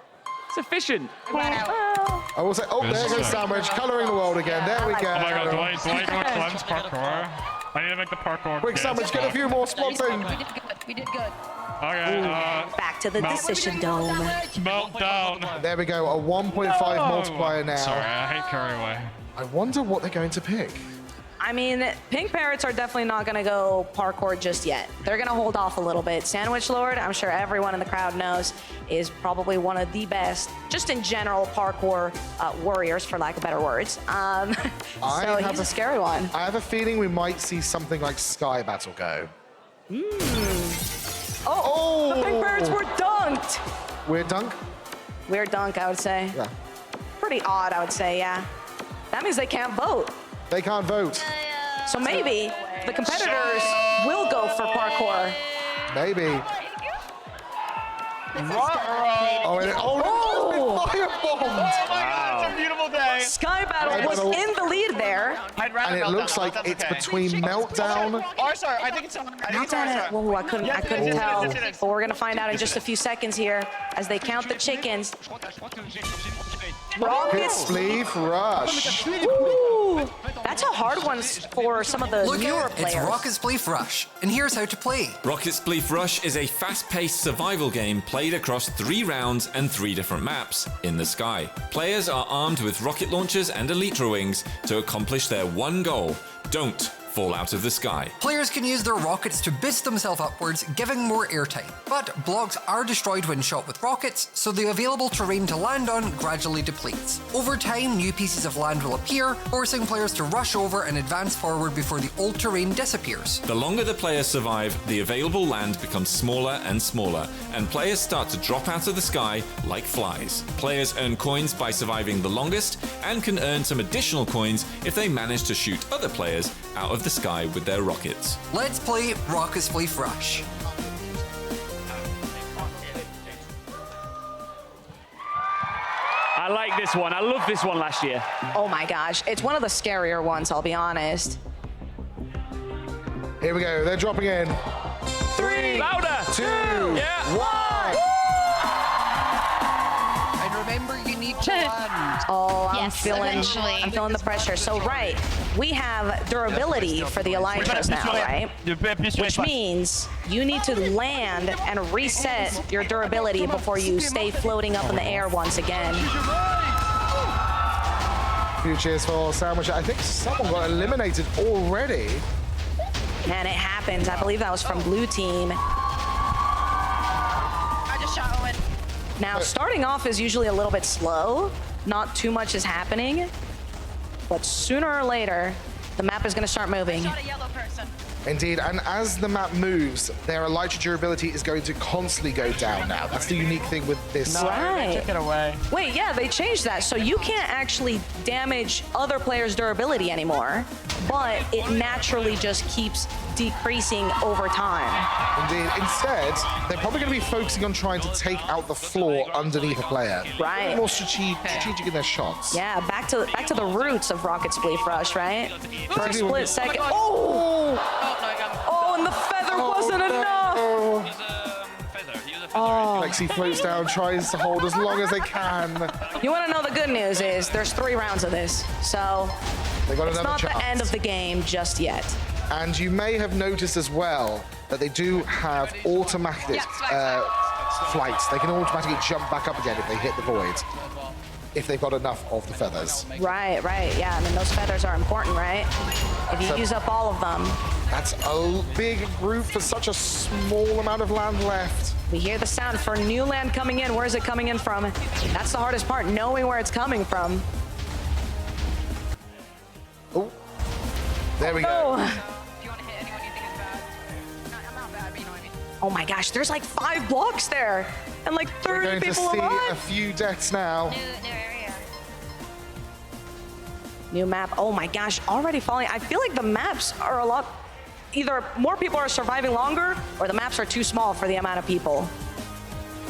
It's efficient. I will say, oh, there goes Sandwich, coloring the world again. There we go. Oh my god, do I go cleanse parkour? I need to make the parkour. Quick Sandwich, get a few more spots in. We did good. Okay, back to the decision dome. Melt down. There we go, a 1.5 multiplier now. Sorry, I hate carry away. I wonder what they're going to pick. I mean, Pink Parrots are definitely not going to go parkour just yet. They're going to hold off a little bit. Sandwich Lord, I'm sure everyone in the crowd knows, is probably one of the best, just in general, parkour warriors, for lack of better words. So he's a scary one. I have a feeling we might see something like Sky Battle go. Oh, the Pink Parrots were dunked. Weird dunk? Weird dunk, I would say. Yeah. Pretty odd, I would say, yeah. That means they can't vote. They can't vote. So maybe the competitors will go for parkour. Maybe. Oh, and firebombed. Oh my god, it's a beautiful day. Sky Battle was in the lead there. And it looks like it's between Meltdown. Oh, sorry, I think it's Meltdown. Whoa, I couldn't tell. But we're gonna find out in just a few seconds here as they count the chickens. Rockets. Spleef Rush. Ooh, that's a hard one for some of the newer players. It's Rocket Spleef Rush, and here's how to play. Rocket Spleef Rush is a fast-paced survival game played across 3 rounds and 3 different maps in the sky. Players are armed with rocket launchers and elytra wings to accomplish their one goal: don't fall out of the sky. Players can use their rockets to boost themselves upwards, giving more airtime. But blocks are destroyed when shot with rockets, so the available terrain to land on gradually depletes. Over time, new pieces of land will appear, forcing players to rush over and advance forward before the old terrain disappears. The longer the players survive, the available land becomes smaller and smaller, and players start to drop out of the sky like flies. Players earn coins by surviving the longest, and can earn some additional coins if they manage to shoot other players out of the sky with their rockets. Let's play Rocket Spleef Rush. I like this one. I love this one last year. Oh my gosh, it's one of the scarier ones, I'll be honest. Here we go, they're dropping in. 3, louder, 2, yeah. 1. And remember, you need to land. Oh, I'm Yes, feeling eventually. the pressure. So right, we have durability for the Elytras now, right? Which means you need to land and reset your durability before you stay floating up in the air once again. Few cheers for Sandwich. I think someone got eliminated already. And it happens. I believe that was from Blue Team. I just shot Owen. Now, starting off is usually a little bit slow. Not too much is happening. But sooner or later, the map is going to start moving. Indeed, and as the map moves, their elytra durability is going to constantly go down now. That's the unique thing with this. No, they took it away. Wait, yeah, they changed that. So you can't actually damage other players' durability anymore, but it naturally just keeps decreasing over time. Indeed. Instead, they're probably going to be focusing on trying to take out the floor underneath a player. Right. More strategic in their shots. Yeah, back to the roots of Rocket Spleef Rush, right? For a split second. Oh! Oh, and the feather wasn't enough! Oh. Lexi floats down, tries to hold as long as they can. You want to know the good news is there's 3 rounds of this, so They got it's another not chance. the end of the game just yet. And you may have noticed as well that they do have automatic flights. They can automatically jump back up again if they hit the void, if they've got enough of the feathers. Right, yeah. I mean, those feathers are important, right? If you use up all of them. That's a big group for such a small amount of land left. We hear the sound for new land coming in. Where is it coming in from? That's the hardest part, knowing where it's coming from. Oh, there we go. Oh my gosh, there's like 5 blocks there, and like 30 people We're going to see alive. a few deaths now. New map. Oh my gosh, already falling. I feel like the maps are a lot. Either more people are surviving longer, or the maps are too small for the amount of people.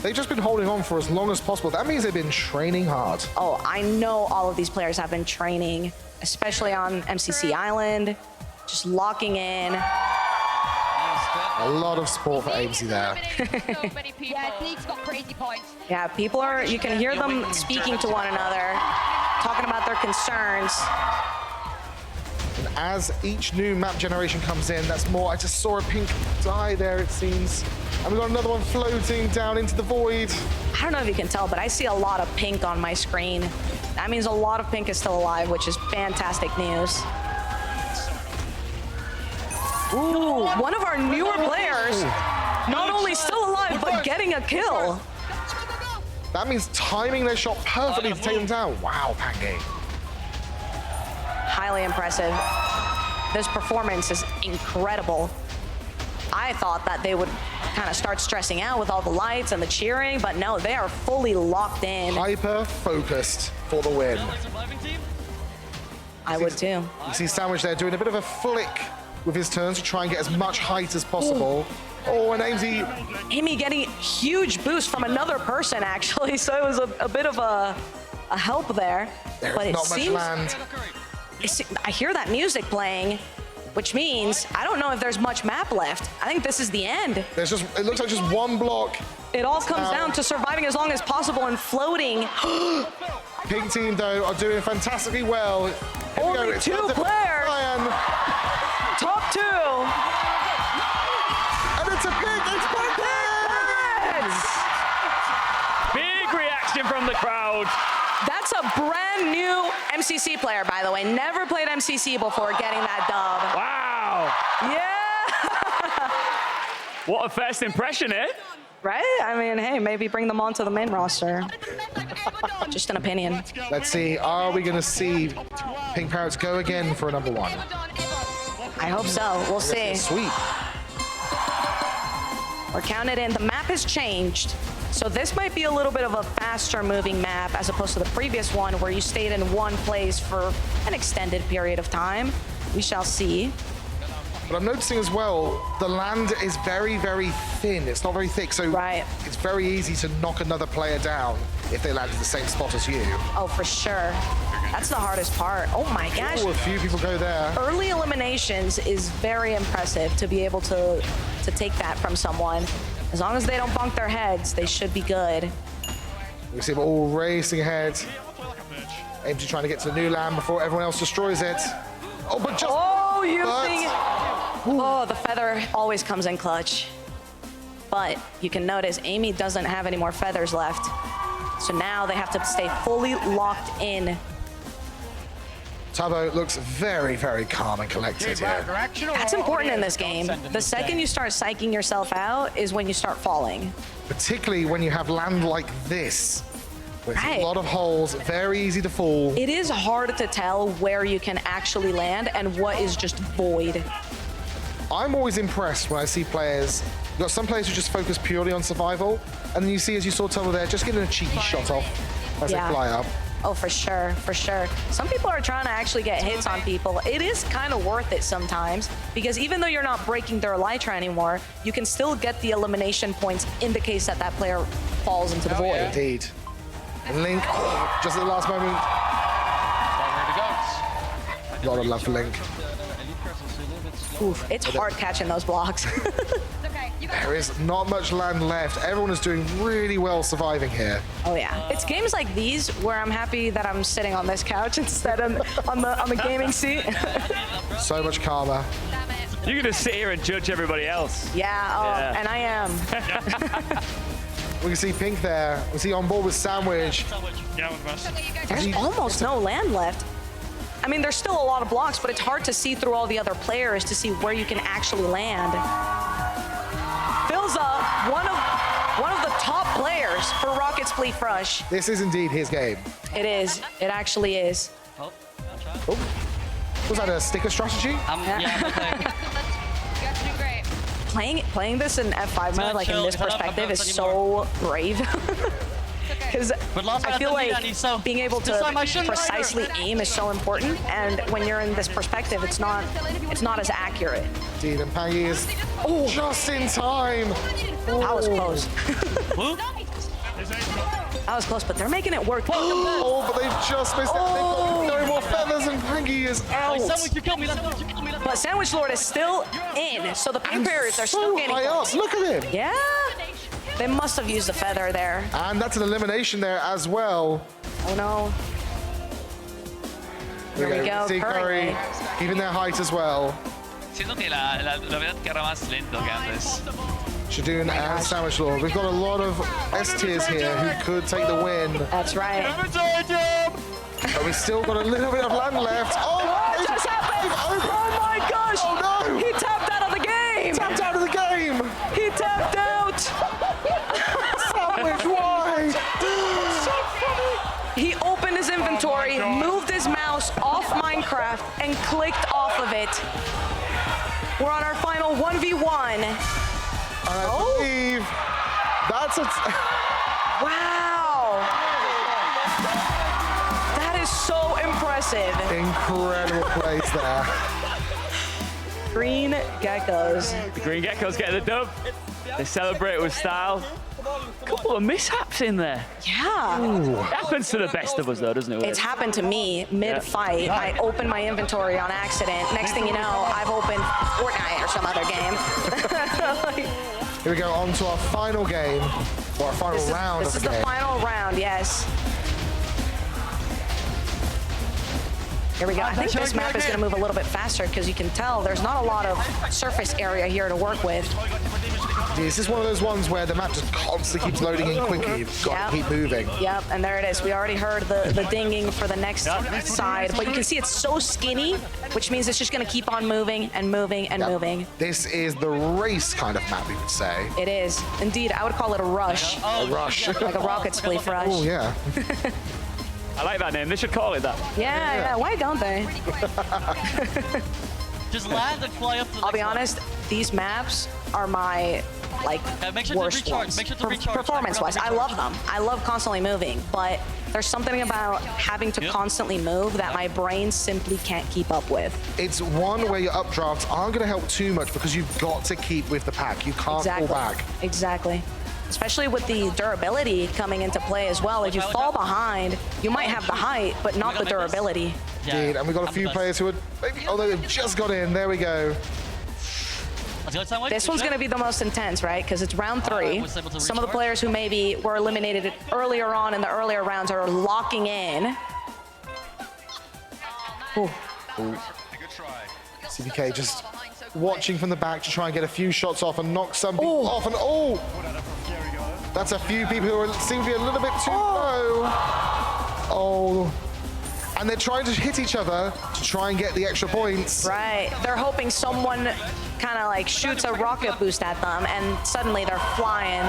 They've just been holding on for as long as possible. That means they've been training hard. Oh, I know all of these players have been training, especially on MCC Island, just locking in. A lot of support for AMC there. Yeah, League's got crazy points. Yeah, people are, you can hear them speaking to one another, talking about their concerns. And as each new map generation comes in, that's more. I just saw a pink die there, it seems. And we've got another one floating down into the void. I don't know if you can tell, but I see a lot of pink on my screen. That means a lot of pink is still alive, which is fantastic news. Ooh, one of our newer players, not only still alive, but getting a kill. That means timing their shot perfectly to take them down. Wow, Pange. Highly impressive. This performance is incredible. I thought that they would kind of start stressing out with all the lights and the cheering, but no, they are fully locked in. Hyper-focused for the win. I would too. You see Sandwich there doing a bit of a flick with his turns to try and get as much height as possible. Oh, and Amy getting huge boost from another person, actually, so it was a bit of a help there. There's but not much land. I hear that music playing, which means I don't know if there's much map left. I think this is the end. There's just, it looks like just one block. It all comes down to surviving as long as possible and floating. Pink team, though, are doing fantastically well. Here we go. Only It's 2 up to players. Ryan. Top 2. And it's a pink. It's pink. Big reaction from the crowd. That's a brand new MCC player, by the way. Never played MCC before getting that dub. Wow. Yeah. What a first impression, eh? Right? I mean, hey, maybe bring them onto the main roster. Just an opinion. Let's see. Are we going to see Pink Parrots go again for a number 1? I hope so. We'll see. Sweet. We're counted in. The map has changed. So this might be a little bit of a faster moving map as opposed to the previous one where you stayed in one place for an extended period of time. We shall see. But I'm noticing as well, the land is very, very thin. It's not very thick, so it's very easy to knock another player down if they land in the same spot as you. Oh, for sure. That's the hardest part. Oh my gosh. Oh, a few people go there. Early eliminations is very impressive to be able to take that from someone. As long as they don't bonk their heads, they should be good. We see them all racing ahead. Empty trying to get to the new land before everyone else destroys it. Oh, but just... Oh, you think... Oh, the feather always comes in clutch. But you can notice Amy doesn't have any more feathers left. So now they have to stay fully locked in. Tubbo looks very, very calm and collected here. That's important in this game. The second you start psyching yourself out is when you start falling. Particularly when you have land like this. With a lot of holes, very easy to fall. It is hard to tell where you can actually land and what is just void. I'm always impressed when I see players. You've got some players who just focus purely on survival, and then you see, as you saw Tubbo there, just getting a cheeky shot off as they fly up. Oh, for sure, for sure. Some people are trying to actually get hits on people. It is kind of worth it sometimes, because even though you're not breaking their elytra anymore, you can still get the elimination points in the case that that player falls into the void. Indeed. And Link, just at the last moment. A lot of love for Link. Oof, it's hard catching those blocks. There is not much land left. Everyone is doing really well surviving here. Oh yeah, it's games like these where I'm happy that I'm sitting on this couch instead of on the gaming seat. So much calmer. You're gonna sit here and judge everybody else. Yeah, and I am. We can see Pink there. We see on board with Sandwich. There's almost no land left. I mean, there's still a lot of blocks, but it's hard to see through all the other players to see where you can actually land. Filza, one of the top players for Rocket's Fleet Rush. This is indeed his game. It is. It actually is. Oh. Was that a sticker strategy? Playing this in F5 mode, like in this perspective, is so brave. Because I feel like being able to precisely aim is so important, and when you're in this perspective, it's not as accurate. Indeed, and Pangy is just in time. That was close. That was close, but they're making it work. Oh, but they've just missed it. They've got no more feathers, and Pangy is out. But Sandwich Lord is still in, so the pink barriers are still getting high up. Look at him. Yeah. They must have used the feather there. And that's an elimination there as well. Oh no. Here we go. See Curry keeping their height as well. Siento que la verdad que era más lento que antes. Shadoon and Sandwich Lord. We've got a lot of S tiers here who could take the win. That's right. But we've still got a little bit of land left. Oh, what just happened? Oh my gosh! Oh no! He tapped out of the game! Tapped out of the game! He tapped out! Sandwich, why? So funny. He opened his inventory, moved his mouse off Minecraft, and clicked off of it. We're on our final 1v1. I believe that's a... Wow! That is so impressive. Incredible plays there. Green Geckos. The Green Geckos get the dub. They celebrate with style. A couple of mishaps in there. Yeah. It happens to the best of us, though, doesn't it? It's happened to me mid-fight. Yeah. I opened my inventory on accident. Next thing you know, I've opened Fortnite or some other game. Here we go, on to our final game, or our final round of the game. This is the final round, yes. Here we go. I think this map is going to move a little bit faster because you can tell there's not a lot of surface area here to work with. This is one of those ones where the map just constantly keeps loading in quickly. You've got to keep moving. Yep, and there it is. We already heard the dinging for the next side, but you can see it's so skinny, which means it's just going to keep on moving and moving and moving. This is the race kind of map, we would say. It is. Indeed, I would call it a rush. A rush. Like a Rocket's Fleet Rush. Oh, yeah. I like that name. They should call it that. Yeah. Why don't they? Just land and fly up to the I'll be honest, these maps are my worst ones. Performance-wise, I love them. I love constantly moving, but there's something about having to constantly move that my brain simply can't keep up with. It's one where your updrafts aren't going to help too much because you've got to keep with the pack. You can't pull back. Exactly. Especially with the durability coming into play as well. If you fall behind, you might have the height, but not the durability. Indeed, and we've got a few players who are maybe, although they've just got in. There we go. This one's going to be the most intense, right? Because it's round 3. Some of the players who maybe were eliminated earlier on in the earlier rounds are locking in. Ooh. CBK just watching from the back to try and get a few shots off and knock some people off. And that's a few people who seem to be a little bit too low. And they're trying to hit each other to try and get the extra points. Right. They're hoping someone kind of like shoots a rocket boost at them and suddenly they're flying.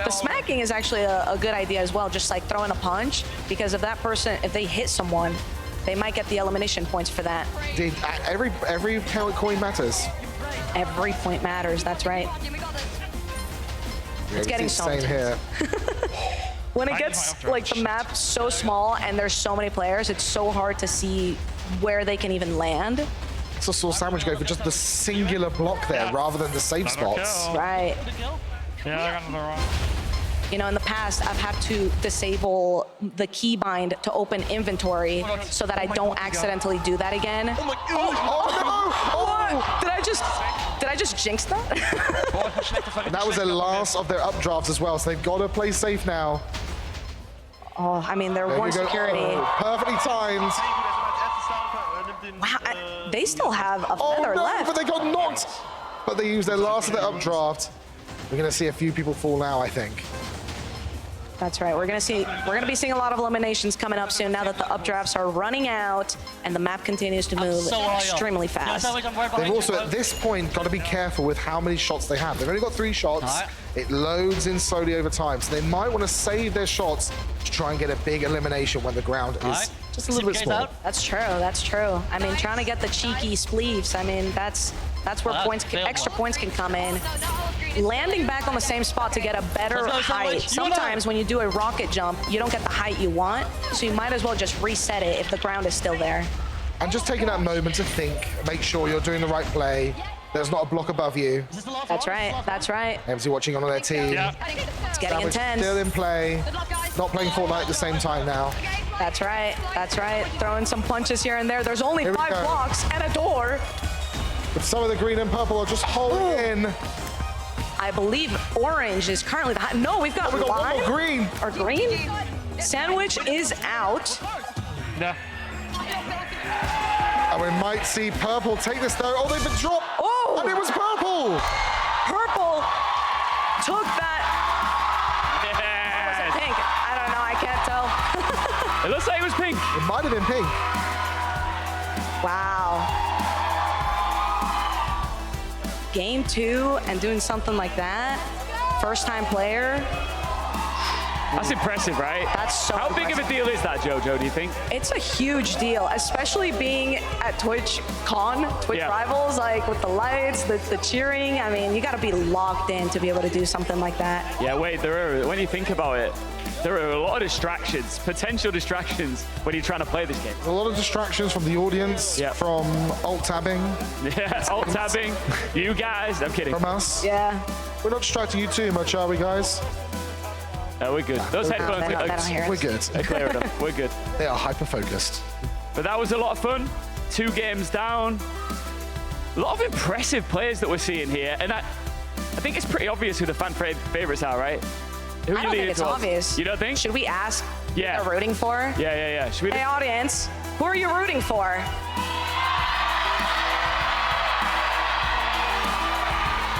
The smacking is actually a good idea as well, just like throwing a punch, because if that person, if they hit someone, they might get the elimination points for that. Dude, every coin matters. Every point matters, that's right. It's getting so insane here. When it gets like the map so small and there's so many players, it's so hard to see where they can even land. So saw Sandwich go for just the singular block there rather than the safe spots. Right. You know, in the past, I've had to disable the keybind to open inventory so that I don't accidentally do that again. Oh no! What? Did I just jinx that? And that was the last of their updrafts as well, so they've got to play safe now. Oh, I mean, they're one security. Oh, perfectly timed. Wow, they still have a feather left. But they got knocked. But they used their last of their updraft. We're going to see a few people fall now, I think. That's right. We're gonna be seeing a lot of eliminations coming up soon now that the updrafts are running out and the map continues to move extremely fast. They've also, at this point, got to be careful with how many shots they have. They've only got 3 shots. It loads in slowly over time, so they might want to save their shots to try and get a big elimination when the ground is just a little bit small. That's true. That's true. I mean, trying to get the cheeky spleefs. I mean, that's where extra points can come in. Landing back on the same spot to get a better height. Sometimes when you do a rocket jump, you don't get the height you want, so you might as well just reset it if the ground is still there. And just taking that moment to think, make sure you're doing the right play. There's not a block above you. That's right. That's right. MC watching on their team. It's getting intense. Still in play. Not playing Fortnite at the same time now. That's right. That's right. Throwing some punches here and there. There's only 5 blocks and a door. But some of the green and purple are just holding in. I believe orange is currently the high. No, we've got one lime. more green. Or green? Sandwich is out. Yeah. And we might see purple take this though. Oh, they've been dropped. Oh! And it was purple. Purple took that. Or was it pink? I don't know. I can't tell. It looks like it was pink. It might have been pink. Wow. Game 2 and doing something like that. First time player. That's impressive, right? That's so How big of a deal is that, Jojo, do you think? It's a huge deal, especially being at Twitchcon, Twitch Rivals, like with the lights, the cheering. I mean, you got to be locked in to be able to do something like that. Yeah, wait, when you think about it, there are a lot of distractions, potential distractions when you're trying to play this game. A lot of distractions from the audience, from alt-tabbing. Yeah, alt-tabbing. You guys, I'm kidding. From us. Yeah. We're not distracting you too much, are we, guys? No, we're good. Those headphones We're good. They're clear enough. We're good. They are hyper-focused. But that was a lot of fun. 2 games down. A lot of impressive players that we're seeing here. And I think it's pretty obvious who the fan favorites are, right? Who I don't think it's obvious. You don't think? Should we ask who they're rooting for? Yeah. Should we Hey, audience, who are you rooting for?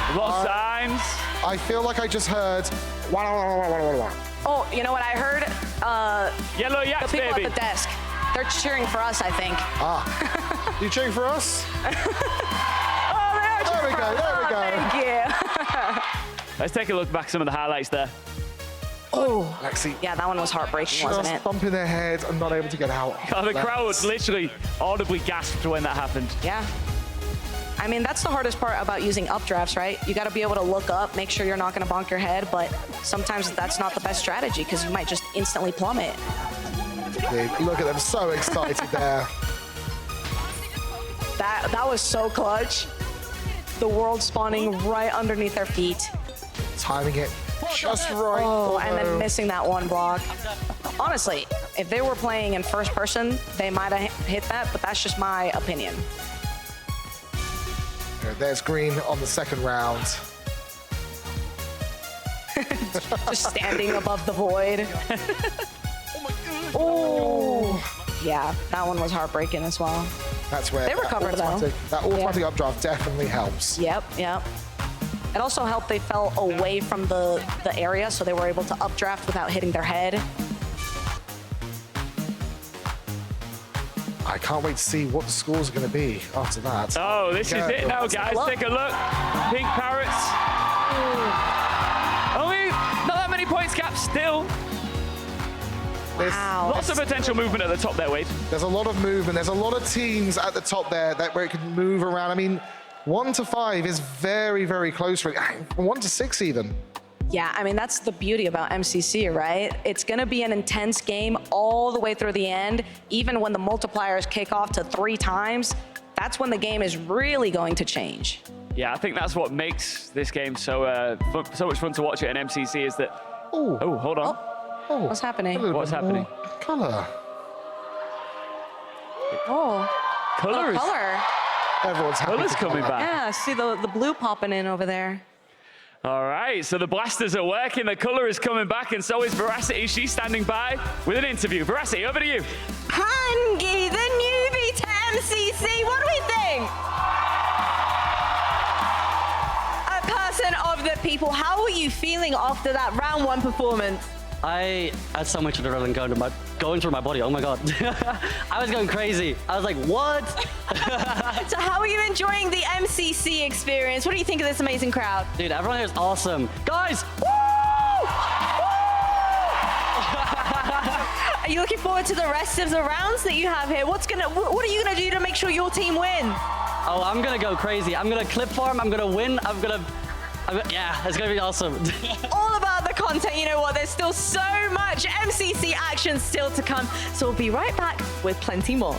A lot of signs. I feel like I just heard. Oh, you know what I heard? Yellow Yaks, the people baby. at the desk. They're cheering for us, I think. You cheering for us? Oh, there we go. There we go. Thank you. Let's take a look back at some of the highlights there. Oh, Lexi. Yeah, that one was heartbreaking, wasn't Just it? bumping their head and not able to get out. Oh, the crowd literally audibly gasped when that happened. Yeah. I mean, that's the hardest part about using updrafts, right? You got to be able to look up, make sure you're not going to bonk your head, but sometimes that's not the best strategy because you might just instantly plummet. Look at them, so excited there. That was so clutch. The world spawning right underneath their feet. Timing it just right. Oh, and then missing that one block. Honestly, if they were playing in first person, they might have hit that, but that's just my opinion. There's green on the second round. Just standing above the void. Oh, yeah, that one was heartbreaking as well. That's where they recovered though. That automatic updraft definitely helps. Yep. It also helped they fell away from the area, so they were able to updraft without hitting their head. I can't wait to see what the scores are going to be after that. Oh, this is it now, guys. Take a look. Pink Parrots. Only not that many points gap still. Wow. Lots of potential movement at the top there, Wade. There's a lot of movement. There's a lot of teams at the top there where it can move around. I mean, 1 to 5 is very, very close. 1 to 6 even. Yeah, I mean, that's the beauty about MCC, right? It's going to be an intense game all the way through the end. Even when the multipliers kick off to 3 times, that's when the game is really going to change. Yeah, I think that's what makes this game so much fun to watch at an MCC is that... Oh, hold on. Oh, what's happening? What's happening? Color. Oh. Color. Color. Everyone's happy. Color's coming back. Yeah, see the blue popping in over there. All right, so the blasters are working, the color is coming back, and so is Veracity. She's standing by with an interview. Veracity, over to you. Hangi, the newbie to MCC, what do we think? A person of the people, how are you feeling after that round 1 performance? I had so much adrenaline going through my body. Oh my God. I was going crazy. I was like, what? So how are you enjoying the MCC experience? What do you think of this amazing crowd? Dude, everyone here is awesome. Guys, woo! Are you looking forward to the rest of the rounds that you have here? What are you gonna do to make sure your team wins? Oh, I'm gonna go crazy. I'm gonna clip farm, I'm gonna win, yeah, it's gonna be awesome. All about the content. You know what? There's still so much MCC action still to come. So we'll be right back with plenty more.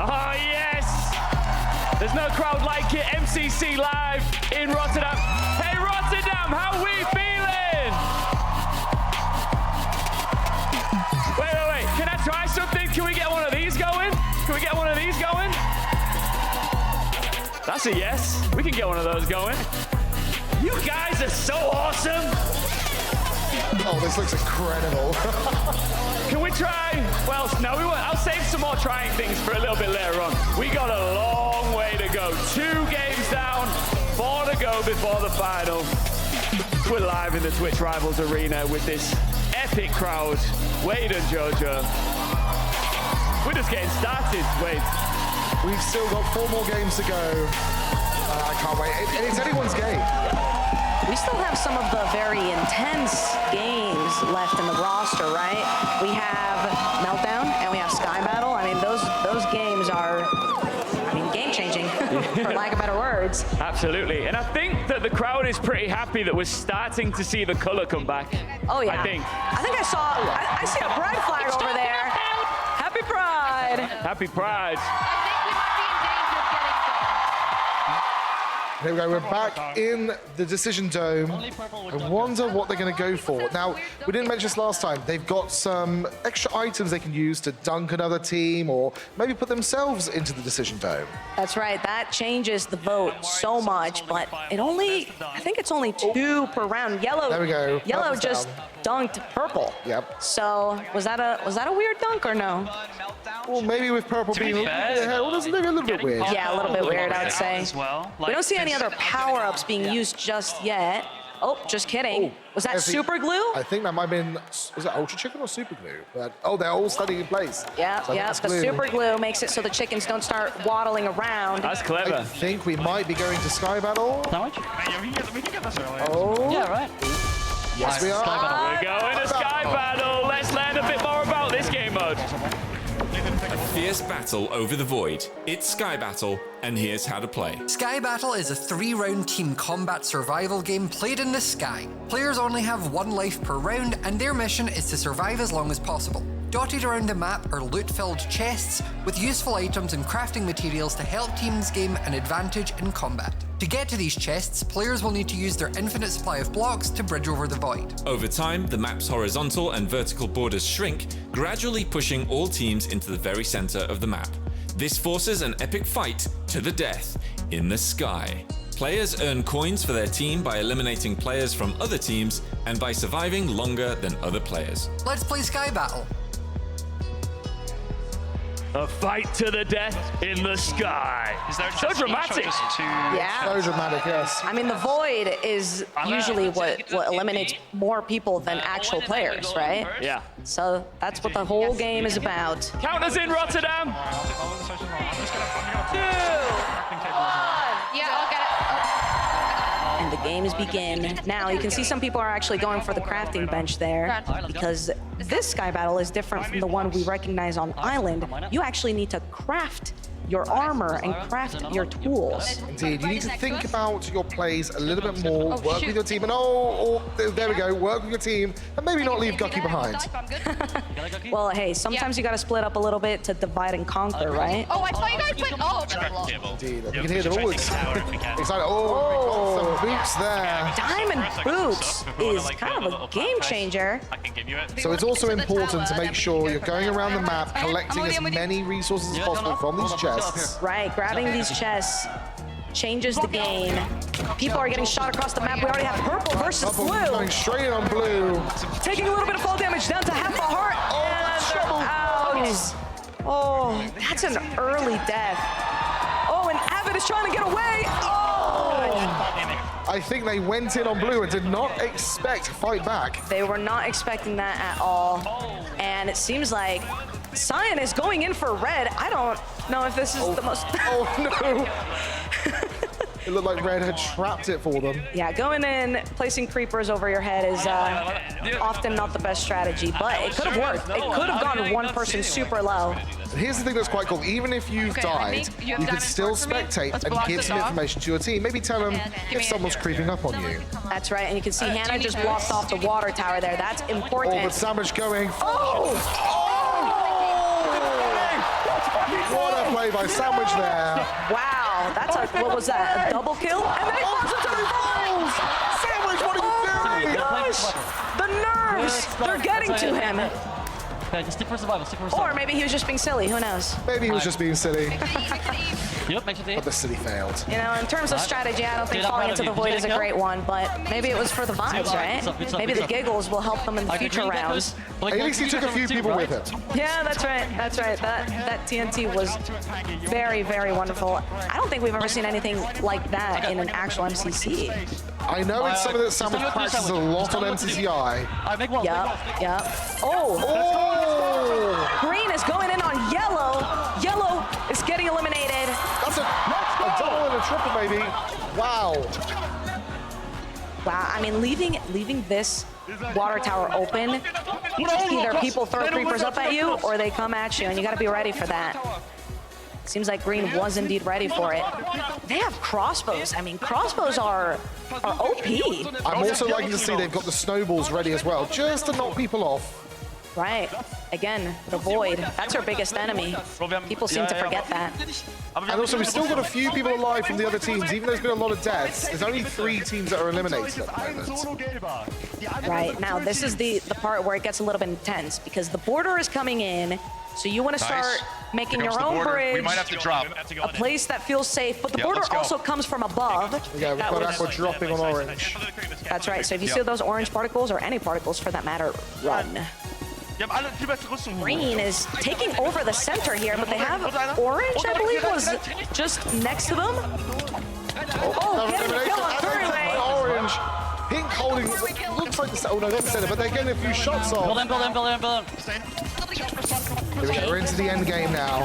Oh, yes! There's no crowd like it. MCC live in Rotterdam. Hey, Rotterdam, how we feeling? Wait. Can I try something? Can we get one of these going? That's a yes. We can get one of those going. You guys are so awesome. Oh, this looks incredible. Can we try? Well, no, we won't. I'll save some more trying things for a little bit later on. We got a long way to go. 2 games down, 4 to go before the final. We're live in the Twitch Rivals Arena with this epic crowd. Wade and Jojo. We're just getting started, Wade. We've still got 4 more games to go. I can't wait. And it's anyone's game. We still have some of the very intense games left in the roster, right? We have Meltdown and we have Sky Battle. I mean, those games are, game-changing, for lack of better words. Absolutely. And I think that the crowd is pretty happy that we're starting to see the color come back. Oh, yeah. I think I see a pride flag over there. Happy Pride. Happy Pride. Here we go, we're back in the Decision Dome. I wonder what they're going to go for. Now, we didn't mention this last time. They've got some extra items they can use to dunk another team or maybe put themselves into the Decision Dome. That's right. That changes the vote so much, but I think it's only 2 per round. Yellow. There we go. Yellow Purple's just down. dunked purple. Yep. So was that a weird dunk or no? Well, maybe with purple being maybe a little bit weird. Yeah, a little bit weird, I would say. We don't see any other power-ups being used just yet. Oh, just kidding. Was that super glue? I think that might have been, was it Ultra Chicken or super glue? But, they're all standing in place. Yeah, So yeah, the super glue makes it so the chickens don't start waddling around. That's clever. I think we might be going to Sky Battle. We can get this early. Oh. Yeah, right. Yes, we are. We're going to Sky Battle. Let's learn a bit more about this game mode. A fierce battle over the void. It's Sky Battle, and here's how to play. Sky Battle is a 3-round team combat survival game played in the sky. Players only have 1 life per round, and their mission is to survive as long as possible. Dotted around the map are loot-filled chests with useful items and crafting materials to help teams gain an advantage in combat. To get to these chests, players will need to use their infinite supply of blocks to bridge over the void. Over time, the map's horizontal and vertical borders shrink, gradually pushing all teams into the very center of the map. This forces an epic fight to the death in the sky. Players earn coins for their team by eliminating players from other teams and by surviving longer than other players. Let's play Sky Battle. A fight to the death in the sky. So dramatic. Yeah. So dramatic, yes. I mean, the void is usually what eliminates more people than actual players, right? Yeah. So that's what the whole game is about. Count us in, Rotterdam. 2, 1. Yeah, I'll get it. And the games begin. Now, you can see some people are actually going for the crafting bench there because this Sky Battle is different from the one we recognize on Island. You actually need to craft your armor and craft your tools. Indeed, you need to think about your plays a little bit more, work with your team, and there we go, work with your team, and maybe not leave Gucky behind. Well, hey, sometimes you gotta split up a little bit to divide and conquer, right? Oh, I thought you guys went. Oh, Indeed, you can hear them all excited. Oh, we got some boots there. Diamond boots is kind of a game changer. So it's also important to make sure you're going around the map, collecting as many resources as possible from these chests. Right, grabbing these chests changes the game. People are getting shot across the map. We already have purple versus blue. Going straight in on blue. Taking a little bit of fall damage down to half a heart. And they're out. Oh, that's an early death. Oh, and Avid is trying to get away. Oh! I think they went in on blue and did not expect to fight back. They were not expecting that at all. And it seems like Cyan is going in for red. I don't know if this is the most... Oh, no. It looked like Red had trapped it for them. Yeah, going in, placing creepers over your head is often not the best strategy, but it could have worked. It could have gone one person super low. Here's the thing that's quite cool. Even if you've died, you can still spectate and give some information to your team. Maybe tell them if someone's creeping up on you. That's right, and you can see Hannah just blocked off the water tower there. That's important. Oh, but Sandwich going. Oh! What a play by Sandwich there. Wow, that's a, what was that, a double kill? And then he falls into the balls! Sandwich, what are you doing? Oh my gosh! The nerves, they're getting to him. Okay, just stick for survival, Or maybe he was just being silly, who knows? Maybe he was just being silly. Yep, make sure But the city failed. You know, in terms of strategy, I don't think falling into the void is a great one, but maybe it was for the vibes, right? Maybe the giggles will help them in the future rounds. At least he took a few people with him. Yeah, that's right. That's right. That TNT was very, very wonderful. I don't think we've ever seen anything like that in an actual MCC. I know it's something that Sandwich practices a lot on MCCI. Make one. Yep. Oh. Green is going in on yellow. Yellow is getting eliminated. That's a double and a triple, maybe. Wow. Wow, I mean, leaving this water tower open, either people throw creepers up at you or they come at you, and you got to be ready for that. Seems like Green was indeed ready for it. They have crossbows. I mean, crossbows are OP. I'm also liking to see they've got the snowballs ready as well, just to knock people off. Right. Again, the void. That's our biggest enemy. People seem to forget that. And also, we've still got a few people alive from the other teams. Even though there's been a lot of deaths, there's only 3 teams that are eliminated at the moment. Right. Now, this is the part where it gets a little bit intense, because the border is coming in, so you want to start making your own bridge. We might have to drop. A place that feels safe, but the border also comes from above. Yeah, we've got Aqua dropping on orange. That's right. So if you see those orange particles, or any particles for that matter, run. Green is taking over the center here, but they have orange, I believe, was just next to them. Getting the kill on three-way. Orange. Pink holding, looks like the, oh no, that's the center, but they're getting a few shots off. Build him. Here we go, we're into the end game now.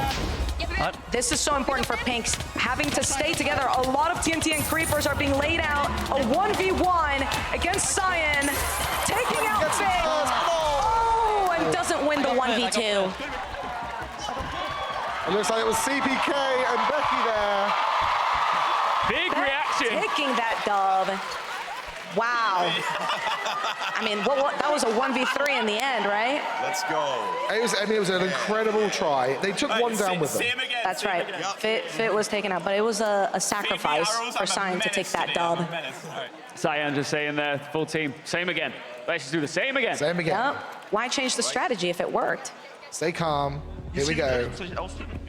This is so important for Pinks, having to stay together. A lot of TNT and creepers are being laid out. A 1v1 against Cyan, taking out Fig. Oh, and doesn't win the 1v2. It looks like it was CPK and Becky there. Big reaction. Taking that dub. Wow. I mean, that was a 1v3 in the end, right? Let's go. It was an incredible try. They took one down with them. That's right. Fit was taken out, but it was a sacrifice for Cyan to take that dub. Cyan just saying there, full team, same again. Let's just do the same again. Same again. Yep. Why change the strategy if it worked? Stay calm. Here we go.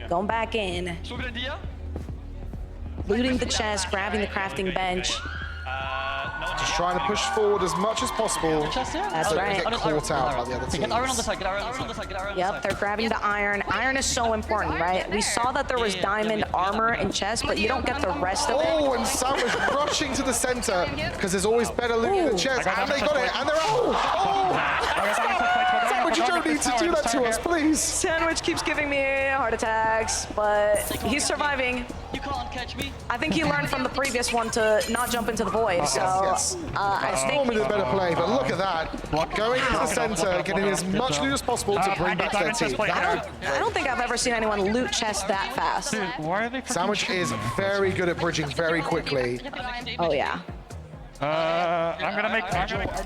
Going back in. Looting the chest, grabbing the crafting bench. Just trying to push forward as much as possible. That's right. Get caught out by the other teams. Get iron on the side, get iron on the side. Yep, they're grabbing the iron. Iron is so important, right? We saw that there was diamond armor in chest, but you don't get the rest of it. Oh, and Sam was rushing to the center because there's always better loot in the chest. And they got it, and they're Sandwich, you don't need to do that to us, please. Sandwich keeps giving me heart attacks, but he's surviving. You can't catch me. I think he learned from the previous one to not jump into the void, so I think Normally a better play, but look at that. Going into the center, getting as much loot as possible to bring back their team. I don't think I've ever seen anyone loot chest that fast. Sandwich is very good at bridging very quickly. Oh, yeah. I'm gonna make.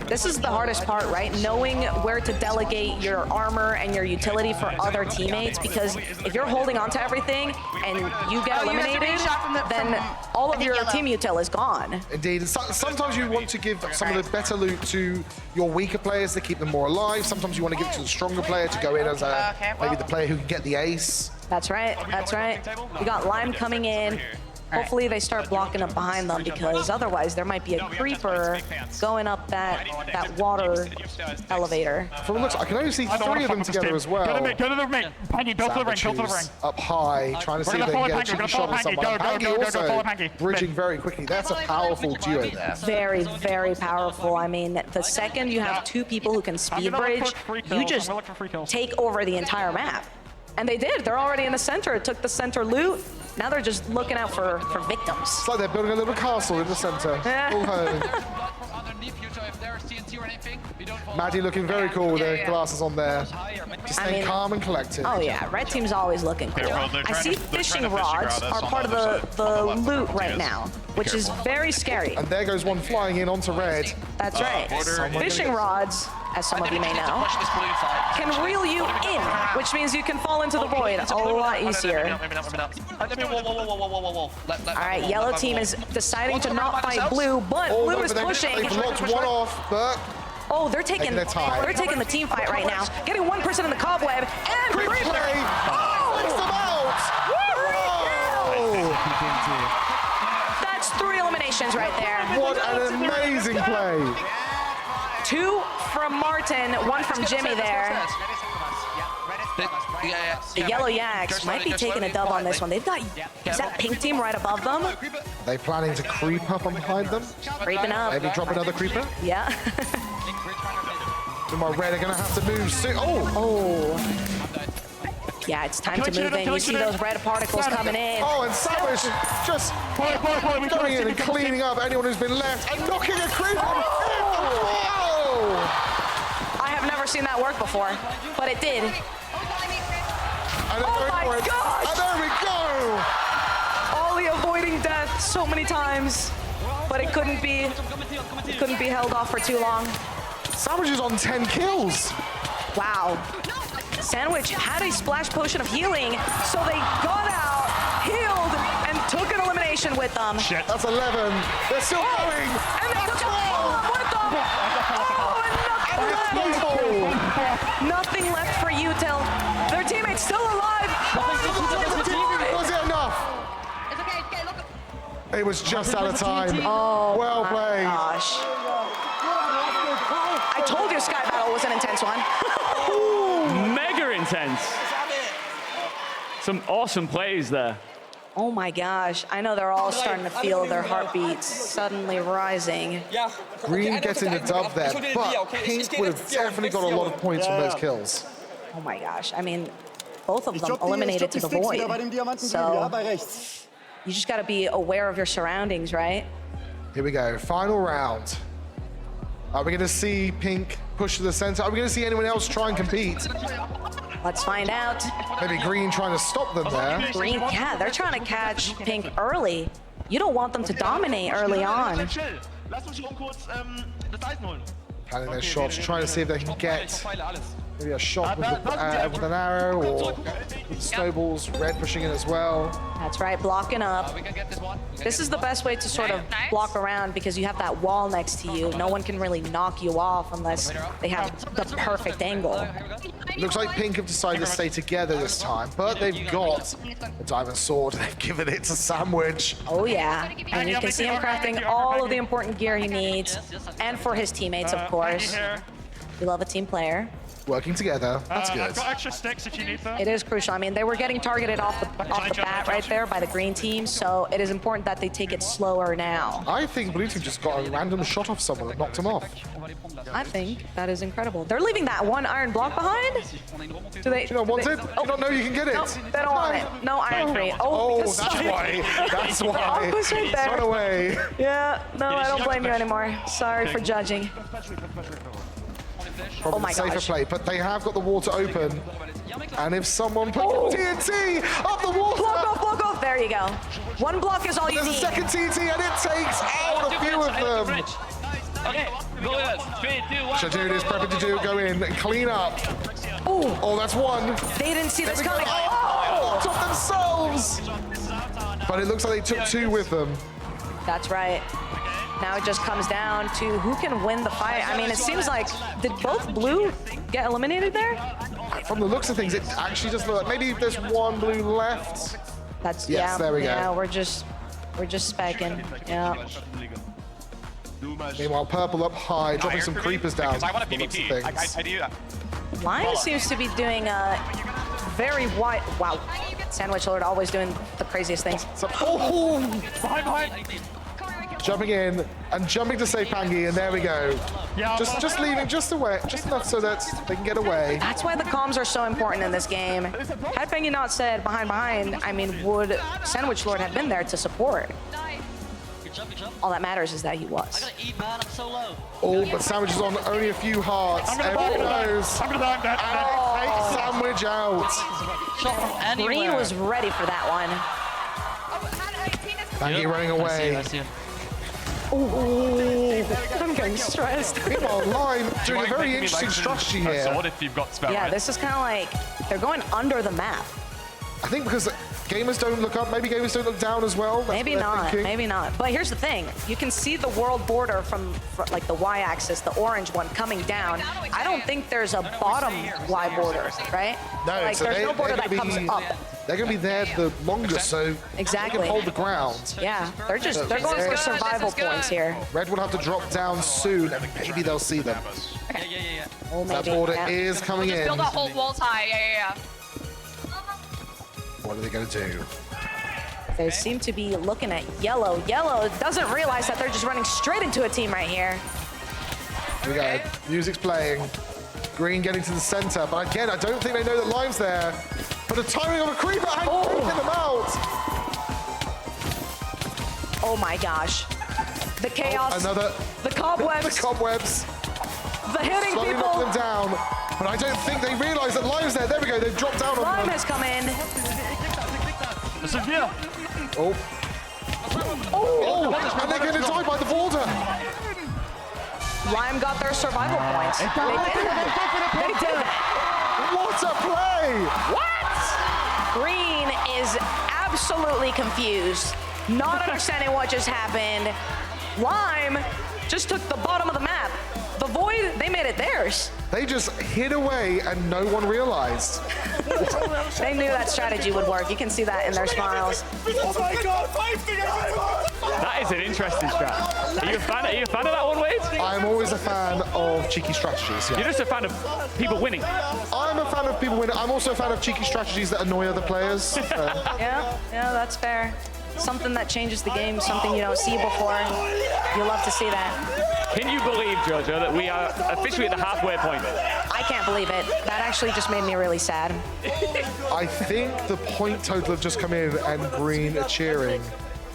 This is the hardest part, right? Knowing where to delegate your armor and your utility for other teammates, because if you're holding on to everything and you get eliminated, then all of your team util is gone. Indeed. Sometimes you want to give some of the better loot to your weaker players to keep them more alive. Sometimes you want to give it to the stronger player to go in as maybe the player who can get the ace. That's right. That's right. We got Lime coming in. Hopefully they start blocking up behind them, because otherwise there might be a creeper going up that water elevator. From what looks, I can only see 3 of them together as well. Go to the ring. Pangy, go for the ring. Go for the ring. Up high, trying to see if they can get a cheeky shot on someone. Pangy also bridging very quickly. That's a powerful duo there. Very, very powerful. I mean, the second you have 2 people who can speed bridge, you just take over the entire map. And they did. They're already in the center. It took the center loot. Now they're just looking out for victims. It's like they're building a little castle in the center. All home. Maddie looking very cool with their glasses on there. Just staying calm and collected. Oh yeah, red team's always looking cool. I see fishing rods are part of the loot right now, which is very scary. And there goes one flying in onto red. That's right. Fishing rods, as some of you may know, can reel you in, which means you can fall into the void a lot easier. All right, yellow team is deciding to not fight blue, but blue is pushing. They've locked one off, but oh, they're taking the team fight right now. Getting 1% in the cobweb and Creeper. Oh, takes them out. That's 3 eliminations right there. What an amazing play. 2 from Martin, 1 from Jimmy there. The Yellow Yaks might be taking a dub on this one. They've got, is that pink team right above them? Are they planning to creep up and behind them? Creeping up. Maybe drop another creeper? Yeah. Tomorrow Red are going to have to move soon. Yeah, it's time to move in. You see those red particles coming in. Oh, and Savage just going in and cleaning up anyone who's been left and knocking a creeper. I have never seen that work before, but it did. Oh my gosh! And there we go! Ollie avoiding death so many times, but it couldn't be held off for too long. Savage is on 10 kills. Wow. Sandwich had a splash potion of healing, so they got out, healed, and took an elimination with them. Shit. That's 11. They're still going. And they took a with them. Nothing left for Util. Their teammate's still alive. Was it enough? It's okay, look. It was just out of time. Oh, well played. Gosh. I told you Sky Battle was an intense one. Mega intense. Some awesome plays there. Oh my gosh. I know they're all starting to feel their heartbeats suddenly rising. Green getting the dub there, but Pink would have definitely got a lot of points from those kills. Oh my gosh. I mean, both of them eliminated to the void. So you just got to be aware of your surroundings, right? Here we go. Final round. Are we going to see Pink push to the center? Are we going to see anyone else try and compete? Let's find out. Maybe Green trying to stop them there. Green, yeah, they're trying to catch Pink early. You don't want them to dominate early on. Planning their shots, trying to see if they can get maybe a shot with an arrow or with snowballs. Red pushing in as well. That's right, blocking up. This is the best way to sort of block around because you have that wall next to you. No one can really knock you off unless they have the perfect angle. Looks like Pink have decided to stay together this time, but they've got a diamond sword. They've given it to Sandwich. Oh yeah, and you can see him crafting all of the important gear he needs, and for his teammates, of course. We love a team player. Working together, that's good. I've got extra sticks if you need them. It is crucial. I mean, they were getting targeted off the bat right there by the green team, so it is important that they take it slower now. I think blue team just got a random shot off someone and knocked him off. I think that is incredible. They're leaving that one iron block behind? Do they? You don't want it? You don't know you can get it? No, they don't want it. No iron free. Oh, that's why. That's why. Right there. Run away. Yeah, no, I don't blame you anymore. Sorry for judging. Probably Oh my safer gosh. play, but they have got the water open. And if someone put TNT up the water. Block off. There you go. One block is all you There's need. a second TNT and it takes out a few of them. Okay, go in. 3, 2, 1. Shadood is prepping to go in and clean up. Oh, that's one. They didn't see this There we coming. go. Oh, took themselves. But it looks like they took two with them. That's right. Now it just comes down to who can win the fight. I mean, it seems like, did both blue get eliminated there? From the looks of things, it actually just looks like maybe there's one blue left. That's, Yes, yeah, there we go. Yeah, we're just specking. Yeah. Meanwhile, purple up high, dropping some creepers down. I want a from the looks of PvP. things. I do that. Lime seems to be doing a very wide, wow. Sandwich Lord always doing the craziest things. So, behind. Jumping in and jumping to save Pangy, and there we go. Just leaving just enough so that they can get away. That's why the comms are so important in this game. Had Pengy not said behind, I mean, would Sandwich Lord have been there to support? All that matters is that he was. Oh, but Sandwich is on only a few hearts. Everyone knows. And take Sandwich out. Green was ready for that one. Pangy running away. Ooh, I'm getting stressed. Meanwhile, Lime doing a very interesting strategy here. If you've got spell, Yeah, right? this is kind of like, they're going under the map. I think because gamers don't look up, maybe gamers don't look down as well. That's Maybe what they're not, thinking. maybe not. But here's the thing. You can see the world border from like the Y-axis, the orange one coming down. I don't think there's a bottom Y border, right? No, like so there's no border that comes up. They're going to be there the longest, so Exactly. they can hold the ground. Yeah, they're going for survival points here. Red will have to drop down soon, and maybe they'll see them. Oh, That maybe. border Yeah. is coming in. Build that whole walls high. Yeah. What are they going to do? They seem to be looking at yellow. Yellow doesn't realize that they're just running straight into a team right here. Here we go. Music's playing. Green getting to the center, but again, I don't think they know that Lime's there. But the timing of a creeper and creeping them out. Oh my gosh. The chaos. The cobwebs. The cobwebs. The hitting Slowly people. knock them down. But I don't think they realize that Lime's there. There we go. They've dropped down on Lime them. has come in. Oh. Oh, and they're going to die by the border. Lime got their survival points. They did that. What a play! What? Green is absolutely confused, not understanding what just happened. Lime just took the bottom of the map. The void, they made it theirs. They just hid away and no one realized. They knew that strategy would work. You can see that in their smiles. Oh my God! That is an interesting strat. Are you a fan of that one, Wade? I'm always a fan of cheeky strategies. Yeah. You're just a fan of people winning. I'm a fan of people winning. I'm also a fan of cheeky strategies that annoy other players. Yeah, that's fair. Something that changes the game, something you don't see before. You love to see that. Can you believe, Jojo, that we are officially at the halfway point? I can't believe it. That actually just made me really sad. I think the point total have just come in and Green are cheering.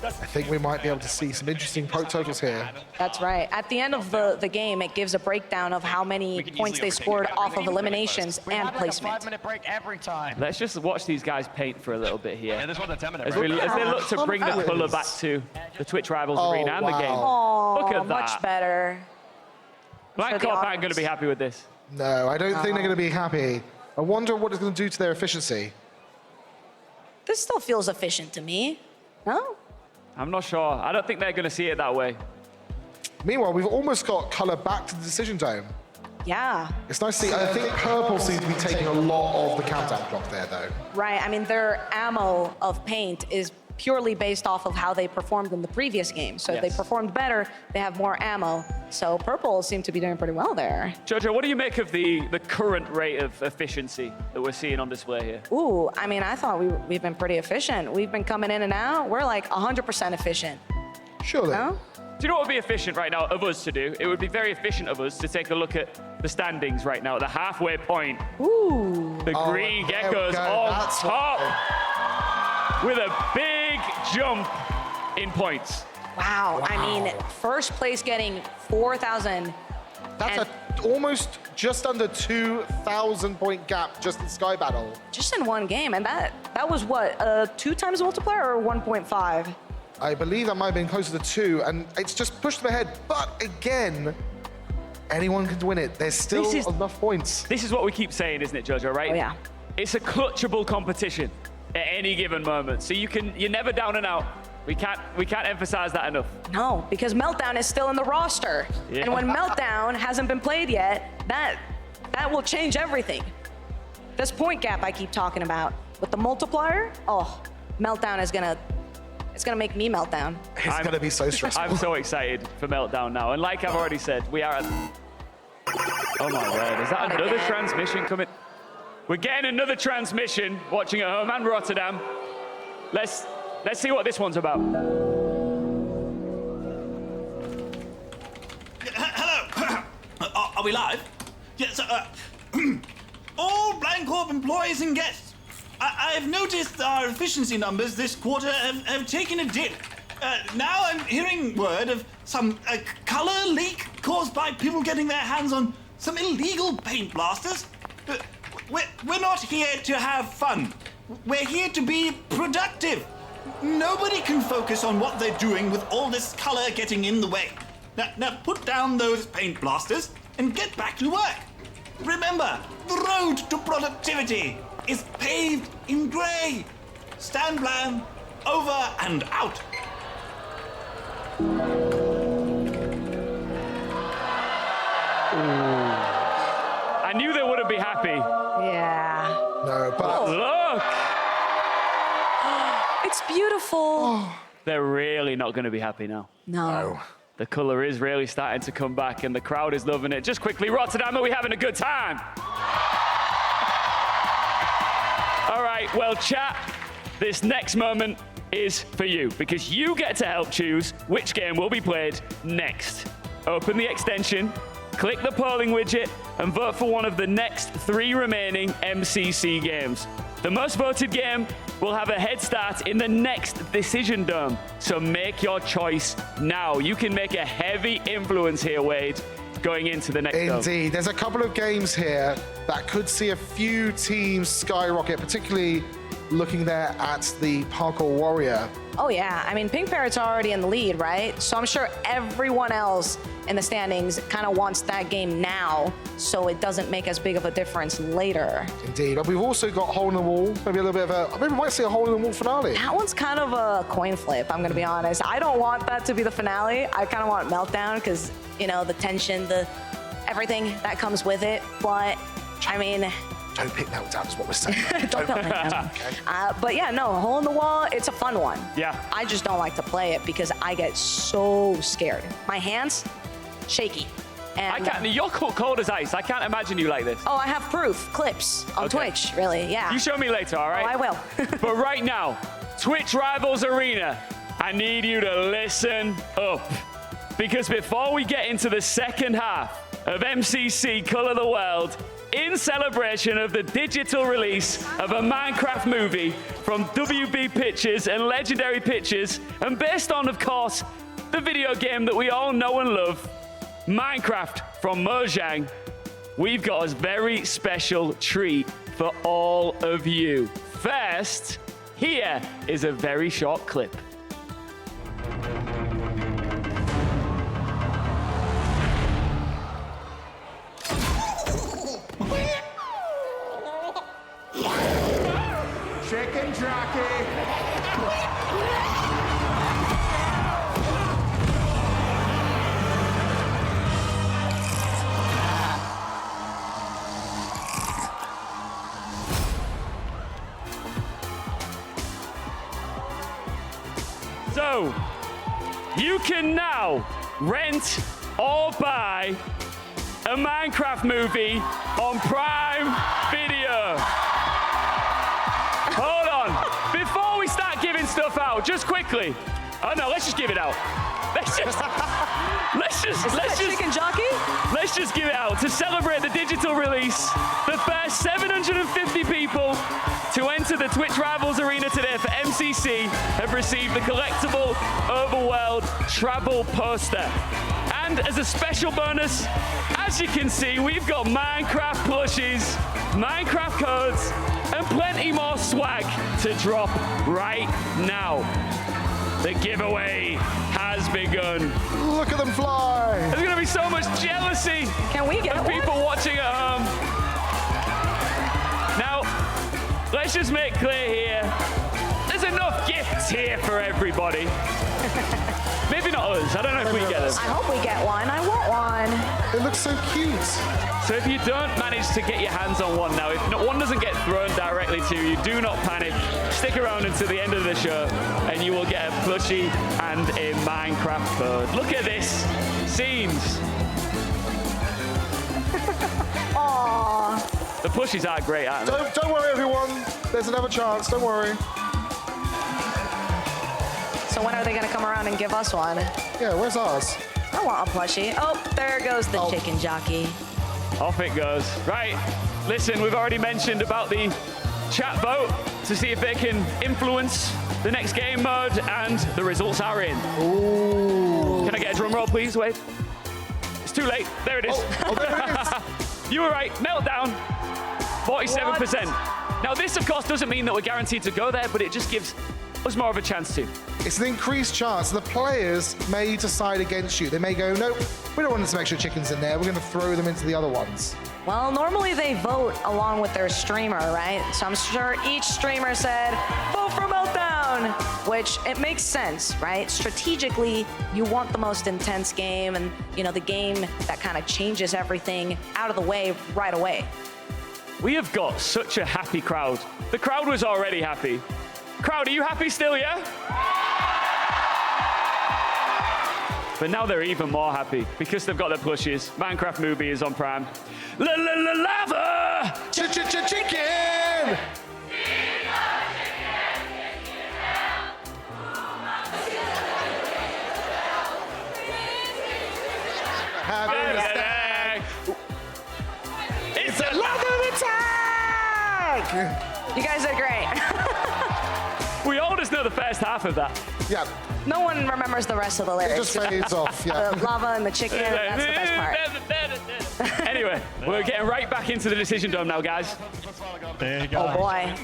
I think we might be able to see some interesting point totals here. That's right. At the end of the game, it gives a breakdown of how many points they scored off of eliminations and placement. 5-minute break every time. Let's just watch these guys paint for a little bit here. Yeah, this one's a 10-minute As break. they look to bring the colour back to the Twitch Rivals arena and the game. Oh, Look at that. much better. Black Corp aren't going to be happy with this. No, I don't think they're going to be happy. I wonder what it's going to do to their efficiency. This still feels efficient to me. No? I'm not sure. I don't think they're going to see it that way. Meanwhile, we've almost got colour back to the decision dome. Yeah. It's nice to see. I think purple seems to be taking a lot of the countdown clock there, though. Right. I mean, their ammo of paint is purely based off of how they performed in the previous game. So if they performed better, they have more ammo. So purple seem to be doing pretty well there. Jojo, what do you make of the current rate of efficiency that we're seeing on display here? Ooh, I mean, I thought we've been pretty efficient. We've been coming in and out. We're like 100% efficient. Surely. No? Do you know what would be efficient right now of us to do? It would be very efficient of us to take a look at the standings right now at the halfway point. Ooh. The Green Geckos on top with a big jump in points. Wow. I mean, first place getting 4,000. That's almost just under 2,000 point gap just in Sky Battle. Just in one game. And that was what, 2 times multiplier or 1.5? I believe that might have been closer to 2, and it's just pushed them ahead. But again, anyone can win it. There's still enough points. This is what we keep saying, isn't it, Jojo, right? Oh, yeah. It's a clutchable competition at any given moment. So you're never down and out. We can't emphasize that enough. No, because Meltdown is still in the roster. Yeah. And when Meltdown hasn't been played yet, that will change everything. This point gap I keep talking about with the multiplier, Meltdown is gonna make me melt down. It's gonna be so stressful. I'm so excited for Meltdown now. And like I've already said, we are at... Oh my word, is that another transmission coming? We're getting another transmission, watching at home and Rotterdam. Let's see what this one's about. Hello. Are we live? Yes. All Blancorp employees and guests. I've noticed our efficiency numbers this quarter have taken a dip. Now I'm hearing word of some color leak caused by people getting their hands on some illegal paint blasters. We're not here to have fun. We're here to be productive. Nobody can focus on what they're doing with all this color getting in the way. Now put down those paint blasters and get back to work. Remember, the road to productivity is paved in grey. Stand Blan, over and out. I knew they wouldn't be happy. Yeah. No, but... Look! It's beautiful. They're really not going to be happy now. No. The colour is really starting to come back and the crowd is loving it. Just quickly, Rotterdam, are we having a good time? All right, well, chat, this next moment is for you because you get to help choose which game will be played next. Open the extension, click the polling widget, and vote for one of the next 3 remaining MCC games. The most voted game will have a head start in the next Decision Dome. So make your choice now. You can make a heavy influence here, Wade, going into the next dome. Indeed. There's a couple of games here that could see a few teams skyrocket, particularly looking there at the Parkour Warrior. Oh yeah, I mean, Pink Parrot's already in the lead, right? So I'm sure everyone else in the standings kind of wants that game now, so it doesn't make as big of a difference later. Indeed, but we've also got Hole in the Wall, maybe a little bit of a, maybe we might see a Hole in the Wall finale. That one's kind of a coin flip, I'm gonna be honest. I don't want that to be the finale. I kind of want Meltdown, because, you know, the tension, everything that comes with it, but I mean, don't pick Meltdown is what we're saying. Don't pick Meltdown. Okay. But yeah, no, Hole in the Wall, it's a fun one. Yeah. I just don't like to play it because I get so scared. My hands, shaky. And, I can't, you're cold as ice. I can't imagine you like this. Oh, I have proof, clips on Twitch, really, yeah. You show me later, all right? Oh, I will. But right now, Twitch Rivals Arena, I need you to listen up. Because before we get into the second half of MCC Color the World, in celebration of the digital release of a Minecraft movie from WB Pictures and Legendary Pictures, and based on, of course, the video game that we all know and love, Minecraft from Mojang, we've got a very special treat for all of you. First, here is a very short clip. Chicken jockey. So, you can now rent or buy a Minecraft movie on Prime Video. Hold on. Before we start giving stuff out, just quickly. Oh no, let's just give it out. Let's just give it out to celebrate the digital release. The first 750 people to enter the Twitch Rivals Arena today for MCC have received the collectible Overworld travel poster. And as a special bonus, as you can see, we've got Minecraft plushies, Minecraft codes, and plenty more swag to drop right now. The giveaway has begun. Look at them fly. There's going to be so much jealousy. Can we get of people watching at home? Now, let's just make clear here, there's enough gifts here for everybody. Maybe not us. I don't know if we get them. I hope we get one. I want one. It looks so cute. So if you don't manage to get your hands on one now, if one doesn't get thrown directly to you, do not panic. Stick around until the end of the show and you will get a plushie and a Minecraft code. Look at this. Scenes. Aww. The plushies are great, aren't they? Don't worry, everyone. There's another chance. Don't worry. So when are they going to come around and give us one? Yeah, where's ours? I want a plushie. Oh, there goes the chicken jockey. Off it goes. Right, listen, we've already mentioned about the chat vote to see if they can influence the next game mode, and the results are in. Ooh. Can I get a drum roll, please, Wade? It's too late. There it is. Oh, there it is. You were right. Meltdown, 47%. Now, this, of course, doesn't mean that we're guaranteed to go there, but it just gives us more of a chance to. It's an increased chance. The players may decide against you. They may go, nope, we don't want some extra chickens in there. We're going to throw them into the other ones. Well, normally they vote along with their streamer, right? So I'm sure each streamer said, vote for Meltdown, which it makes sense, right? Strategically, you want the most intense game and, you know, the game that kind of changes everything out of the way right away. We have got such a happy crowd. The crowd was already happy. Crowd, are you happy still, yeah? But now they're even more happy because they've got their plushies. Minecraft movie is on Prime. Lava! Chicken! You guys did great. We all just know the first half of that. Yeah. No one remembers the rest of the It lyrics. just fades off, yeah. The lava and the chicken, that's the best part. Anyway, we're getting right back into the decision dome now, guys. Oh boy.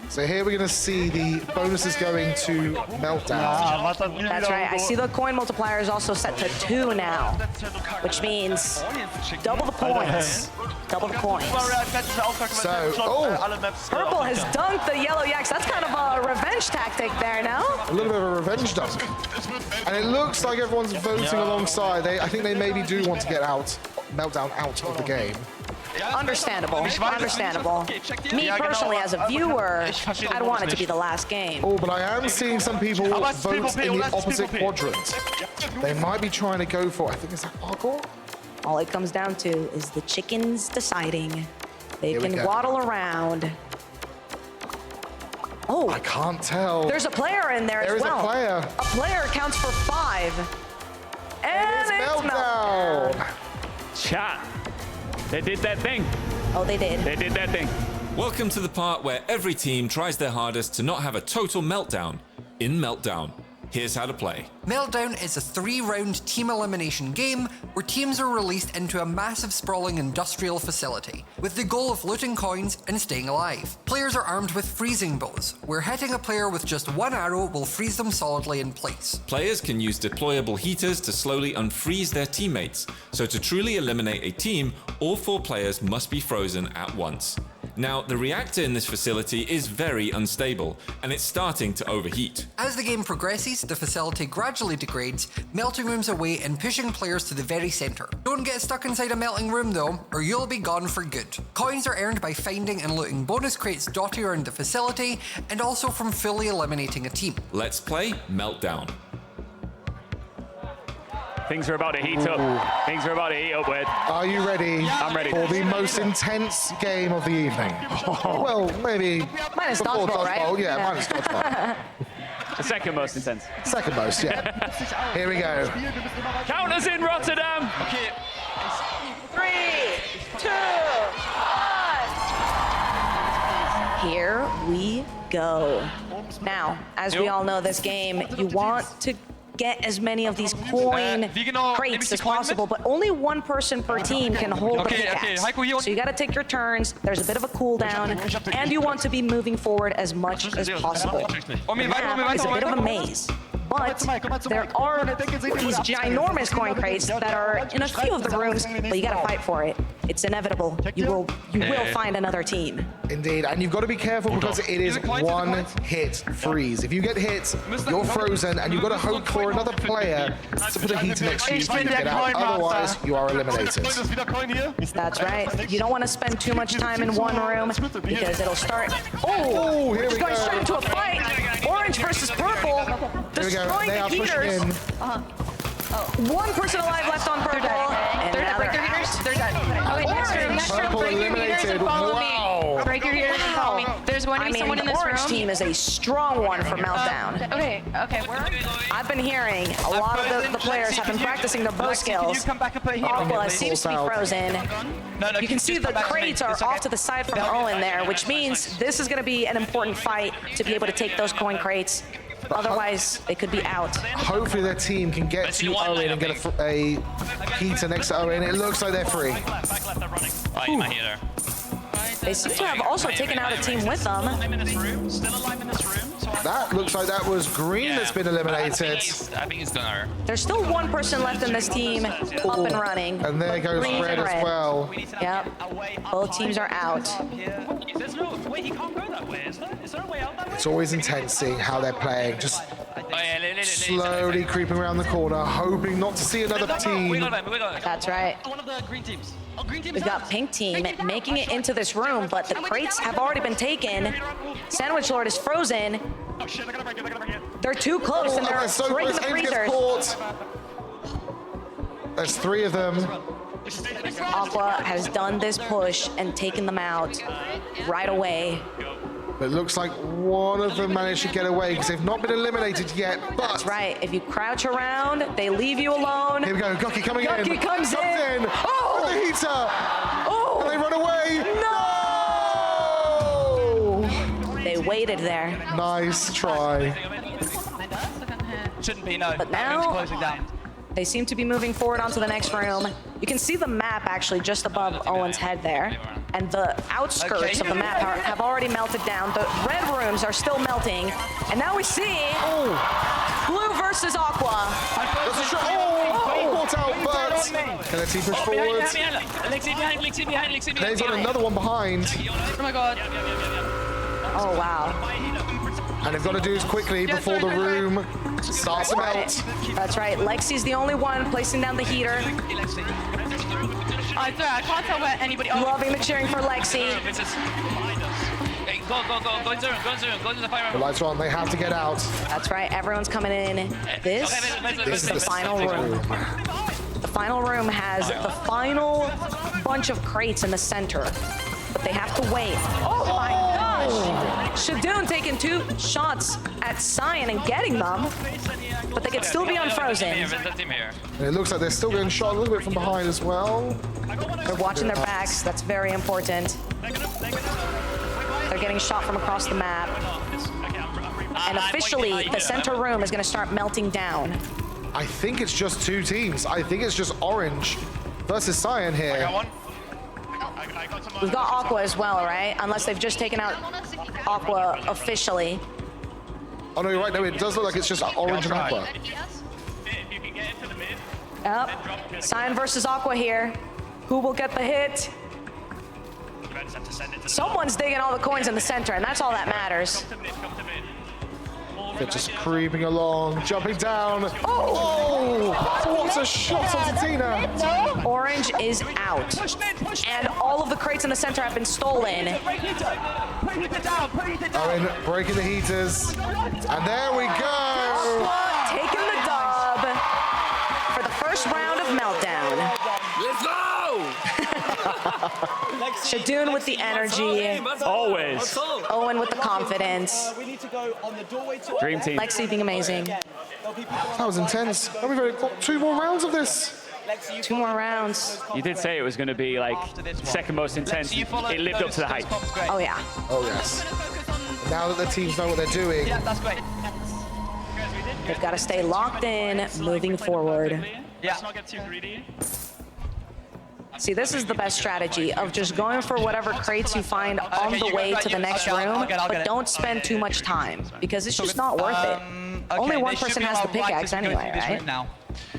So here we're going to see the bonuses going to Meltdown. That's right. I see the coin multiplier is also set to 2 now, which means double the points. Double the coins. So, Purple has dunked the yellow yaks. That's kind of a revenge tactic there, no? a little bit of a revenge dunk. And it looks like everyone's voting alongside. I think they maybe do want to get Meltdown out of the game. Understandable. Understandable. Me personally, as a viewer, I'd want it to be the last game. Oh, but I am seeing some people vote in the opposite quadrant. They might be trying to go for, I think it's parkour? All it comes down to is the chickens deciding. They Here we can go. waddle around. Oh, I can't tell. there's a player in there as well. There is a player. A player counts for 5. And it's Meltdown. Chat. They did their thing. Oh, they did. They did their thing. Welcome to the part where every team tries their hardest to not have a total meltdown in Meltdown. Here's how to play. Meltdown is a 3-round team elimination game where teams are released into a massive sprawling industrial facility with the goal of looting coins and staying alive. Players are armed with freezing bows, where hitting a player with just 1 arrow will freeze them solidly in place. Players can use deployable heaters to slowly unfreeze their teammates, so to truly eliminate a team, all 4 players must be frozen at once. Now, the reactor in this facility is very unstable, and it's starting to overheat. As the game progresses, the facility gradually degrades, melting rooms away and pushing players to the very centre. Don't get stuck inside a melting room though, or you'll be gone for good. Coins are earned by finding and looting bonus crates dotted around the facility, and also from fully eliminating a team. Let's play Meltdown. Things are about to heat up. Things are about to heat up, Wade. Are you ready? I'm ready. For the most intense game of the evening. Well, maybe Minus before dodgeball, right? dodgeball. Yeah, minus dodgeball. The second most intense. Second most, yeah. Here we go. Counters in Rotterdam. Okay. 3, 2, 1. Here we go. Now, as we all know, this game, you want to get as many of these coin crates as possible, but only 1 person per team can hold the pickaxe. So you got to take your turns. There's a bit of a cooldown, and you want to be moving forward as much as possible. The map is a bit of a maze, but there are these ginormous coin crates that are in a few of the rooms, but you got to fight for it. It's inevitable. You will find another team. Indeed, and you've got to be careful because it is 1-hit freeze. If you get hit, you're frozen, and you've got to hope for another player to put a heater next to you so you can get out. Otherwise, you are eliminated. That's right. You don't want to spend too much time in one room because it'll start. Oh, here we going go. straight into a fight. Orange versus purple. Here we go. Destroying They the are pushing heaters. in. 1 person alive left on purple. And They're now dead. Break they're your heaters. out. They're dead. Okay, next room. Next room. Purple Break your heaters eliminated. and follow Wow. me. Break your heaters and follow me. There's going to be someone in the this orange room. team is a strong one for Meltdown. Okay. Where? I've been hearing a lot of the players have been practicing their bow skills. Aqua seems to be frozen. You can see the crates are off to the side from Owen there, which means this is going to be an important fight to be able to take those coin crates. Otherwise, they could be out. Hopefully their team can get to Owen and get a heater next to Owen. It looks like they're free. My heater. They seem to have also taken out a team with them. That looks like that was green that's been eliminated. I think it's gonna. There's still 1 person left in this team up and running. And there goes Green red and as well. Yep. Both teams are out. It's always intense seeing how they're playing. Just slowly creeping around the corner, hoping not to see another team. That's right. We've got pink team making it into this room, but the crates have already been taken. Sandwich Lord is frozen. They're too close, and they're so straight to close. the Aim gets freezers. caught. There's 3 of them. Aqua has done this push and taken them out right away. But it looks like one of them managed to get away because they've not been eliminated yet. But That's right. If you crouch around, they leave you alone. Here we go. Goki coming in. Goki comes in. Oh! The heater. Oh! And they run away. No! waited there. Nice try. Shouldn't be, no. But now, closing down. they seem to be moving forward onto the next room. You can see the map actually just above Owen's head there. And the outskirts of the map have already melted down. The red rooms are still melting. And now we see blue versus aqua. Caught out, but can the team push forward? They've got another one behind. Oh my god. Oh, wow. And they've got to do this quickly before the room starts to melt. That's right. Lexi's the only one placing down the heater. I can't tell where anybody... Oh. Loving the cheering for Lexi. Go in the fire. The lights are on, they have to get out. That's right, everyone's coming in. This is the final room. The final room has the final bunch of crates in the center, but they have to wait. Oh my gosh! Shadoon taking 2 shots at Cyan and getting them, but they could still be unfrozen. And it looks like they're still getting shot a little bit from behind as well. They're watching their backs, that's very important. They're getting shot from across the map. And officially, the center room is going to start melting down. I think it's just 2 teams. I think it's just Orange versus Cyan here. We've got Aqua as well, right? Unless they've just taken out Aqua officially. Oh, no, you're right. No, it does look like it's just Orange and Aqua. Yep. Cyan versus Aqua here. Who will get the hit? Someone's digging all the coins in the center, and that's all that matters. They're just creeping along, jumping down. Oh, what a shot onto Tina. Orange is out. And all of the crates in the center have been stolen. Owen breaking the heaters. And there we go. Taking the dub for the first round of Meltdown. Let's go! Shadoon with the energy. Always. Owen with the confidence. Dream team. Lexi being amazing. That was intense. And we've got 2 more rounds of this. 2 more rounds. You did say it was going to be like second most intense. It lived up to the hype. Oh, yeah. Oh, yes. Now that the teams know what they're doing. Yeah, that's great. They've got to stay locked in, moving forward. Yeah. See, this is the best strategy of just going for whatever crates you find on the way to the next room, but don't spend too much time, because it's just not worth it. Only one person has the pickaxe anyway, right?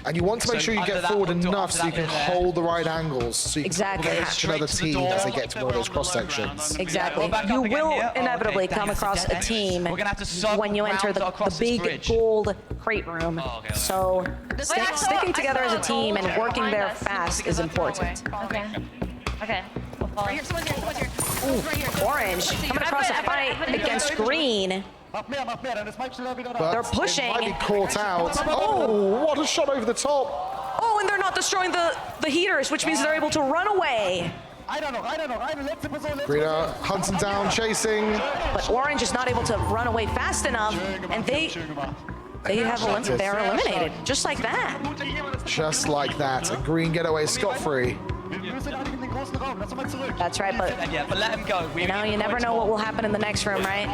And you want to make sure you get forward enough so you can hold the right angles, so you can catch another team as they get to one of those cross sections. Exactly. You will inevitably come across a team when you enter the big gold crate room. So sticking together as a team and working there fast is important. Okay. Okay. Ooh, Orange coming across a fight against Green. They're pushing. Might be caught out. Oh, what a shot over the top. Oh, and they're not destroying the heaters, which means they're able to run away. Green hunting down, chasing. But Orange is not able to run away fast enough, and they're eliminated, just like that. Just like that. A Green getaway scot-free. That's right, but let him go. You never know what will happen in the next room, right?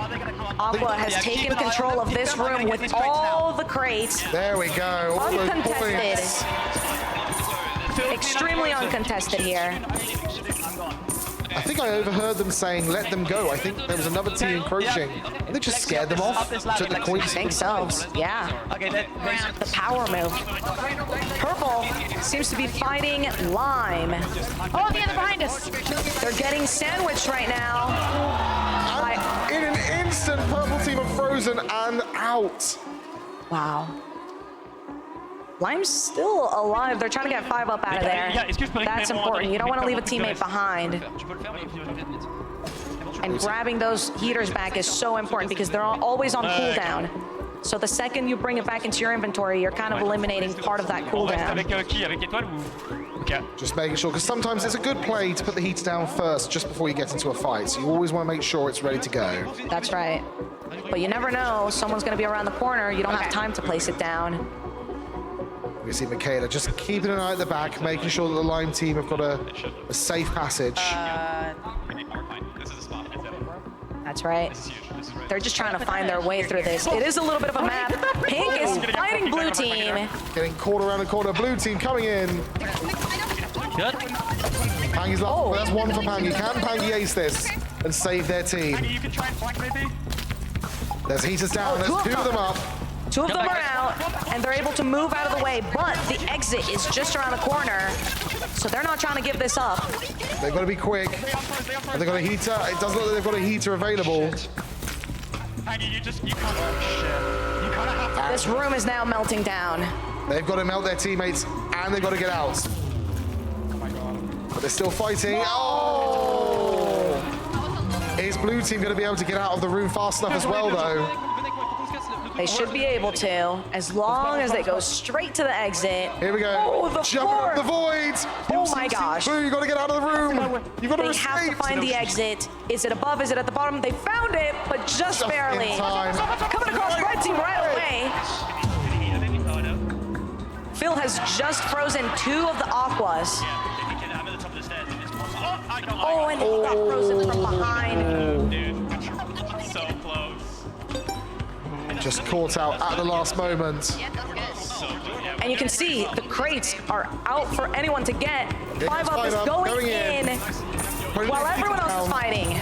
Aqua has taken control of this room with all the crates. There we go. Uncontested. Extremely uncontested here. I think I overheard them saying, let them go. I think there was another team encroaching. They just scared them off, took the coins. I think so, yeah. The power move. Purple seems to be fighting Lime. Oh, the other behind us. They're getting sandwiched right now. In an instant, Purple team are frozen and out. Wow. Lime's still alive. They're trying to get 5 up out of there. That's important. You don't want to leave a teammate behind. And grabbing those heaters back is so important because they're always on cooldown. So the second you bring it back into your inventory, you're kind of eliminating part of that cooldown. Just making sure, because sometimes it's a good play to put the heater down first just before you get into a fight. So you always want to make sure it's ready to go. That's right. But you never know. Someone's going to be around the corner. You don't have time to place it down. We see Michaela just keeping an eye at the back, making sure that the Lime team have got a safe passage. That's right. They're just trying to find their way through this. It is a little bit of a map. Pink is fighting blue team. Getting caught around the corner. Blue team coming in. Good. Pangy's left. That's one for Pangy. Can Pangy ace this and save their team? You can try and flank maybe. There's heaters down. There's two of them up. Two of them are out, and they're able to move out of the way, but the exit is just around the corner, so they're not trying to give this up. They've got to be quick. Have they got a heater? It doesn't look like they've got a heater available. Pangy, you can't. You kind of have to. This room is now melting down. They've got to melt their teammates, and they've got to get out. Oh my god. But they're still fighting. Oh! Is blue team going to be able to get out of the room fast enough as well, though? They should be able to, as long as they go straight to the exit. Here we go. Oh, the Jumping floor. up the void. Oh my gosh. Blue, you got to get out of the room. You got to They escape. have to find the exit. Is it above? Is it at the bottom? They found it, but just barely. in time. Coming across red team right away. Phil has just frozen 2 of the aquas. Oh, and he got frozen from behind. So close. Just caught out at the last moment. And you can see the crates are out for anyone to get. 5 up is going in while everyone else is fighting.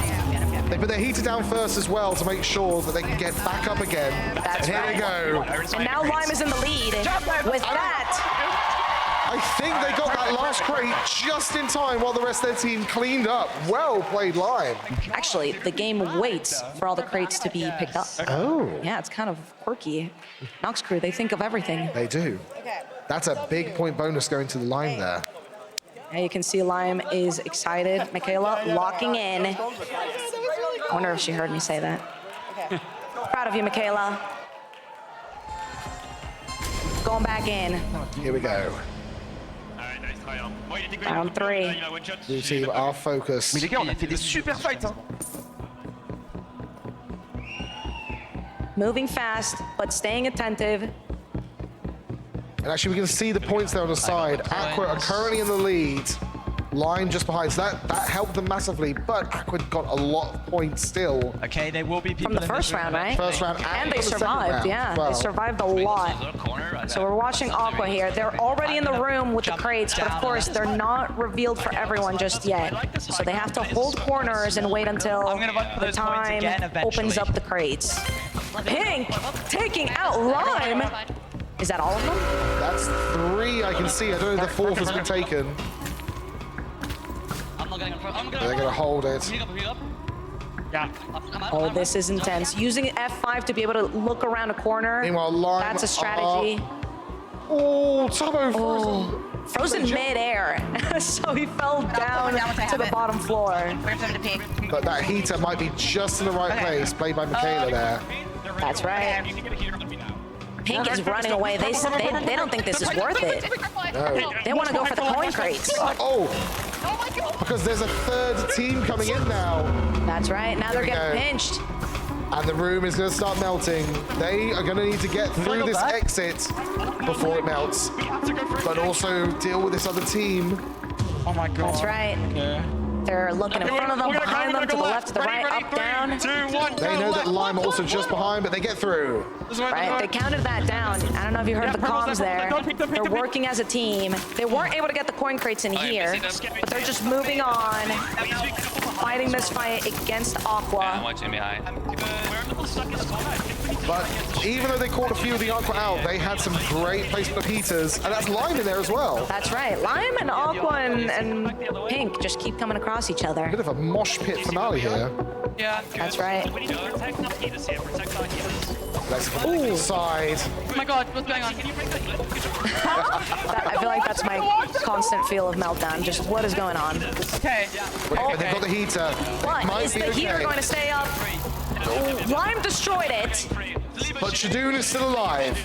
They put their heater down first as well to make sure that they can get back up again. That's and here right. we go. And now Lime is in the lead. With that, I think they got that last crate just in time while the rest of their team cleaned up. Well played, Lime. actually, the game waits for all the crates to be picked up. Oh. Yeah, it's kind of quirky. Nox Crew, they think of everything. They do. That's a big point bonus going to the Lime there. And you can see Lime is excited. Michaela locking in. I wonder if she heard me say that. Proud of you, Michaela. Going back in. Here we go. Round 3. Blue team are focused. Mais les gars, on a fait des super fights, hein. Moving fast, but staying attentive. And actually, we can see the points there on the side. Aqua are currently in the lead. Lime just behind. So that helped them massively, but Aqua got a lot of points still. Okay, there will be people From the first round, right? First round And they from the second survived, round yeah. as well. They survived a lot. So we're watching Aqua here. They're already in the room with the crates, but of course, they're not revealed for everyone just yet. So they have to hold corners and wait until the time opens up the crates. Pink taking out Lime. Is that all of them? That's 3 I can see. I don't know if the 4th has been taken. They're going to hold it. Yeah. Oh, this is intense. Using F5 to be able to look around a corner. Meanwhile, Lime That's a strategy. Oh, Tubbo frozen. Frozen mid-air. So he fell down to the bottom floor. But that heater might be just in the right place. Played by Michaela there. That's right. Pink is running away. They don't think this is worth it. No. They want to go for the coin crates. Oh! Because there's a 3rd team coming in now. That's right. Now they're getting pinched. And the room is going to start melting. They are going to need to get through this exit before it melts. But also deal with this other team. Oh my god. That's right. Yeah. They're looking in front of them, behind them, to the left, to the right, up, down. 2, 1, They know that Lime are also just behind, but they get through. Right, they counted that down. I don't know if you heard the comms there. They're working as a team. They weren't able to get the coin crates in here, but they're just moving on, fighting this fight against Aqua. I'm watching behind. But even though they caught a few of the Aqua out, they had some great placement of heaters, and that's Lime in there as well. That's right. Lime and Aqua and Pink just keep coming across each other. Bit of a mosh pit finale here. Yeah. That's right. Let's go side. Oh my god, what's going on? I feel like that's my constant feel of meltdown. Just what is going on? Okay. But they've got the heater. What? Might Is be the heater okay. going to stay up? Lime destroyed it. But Shadoon is still alive.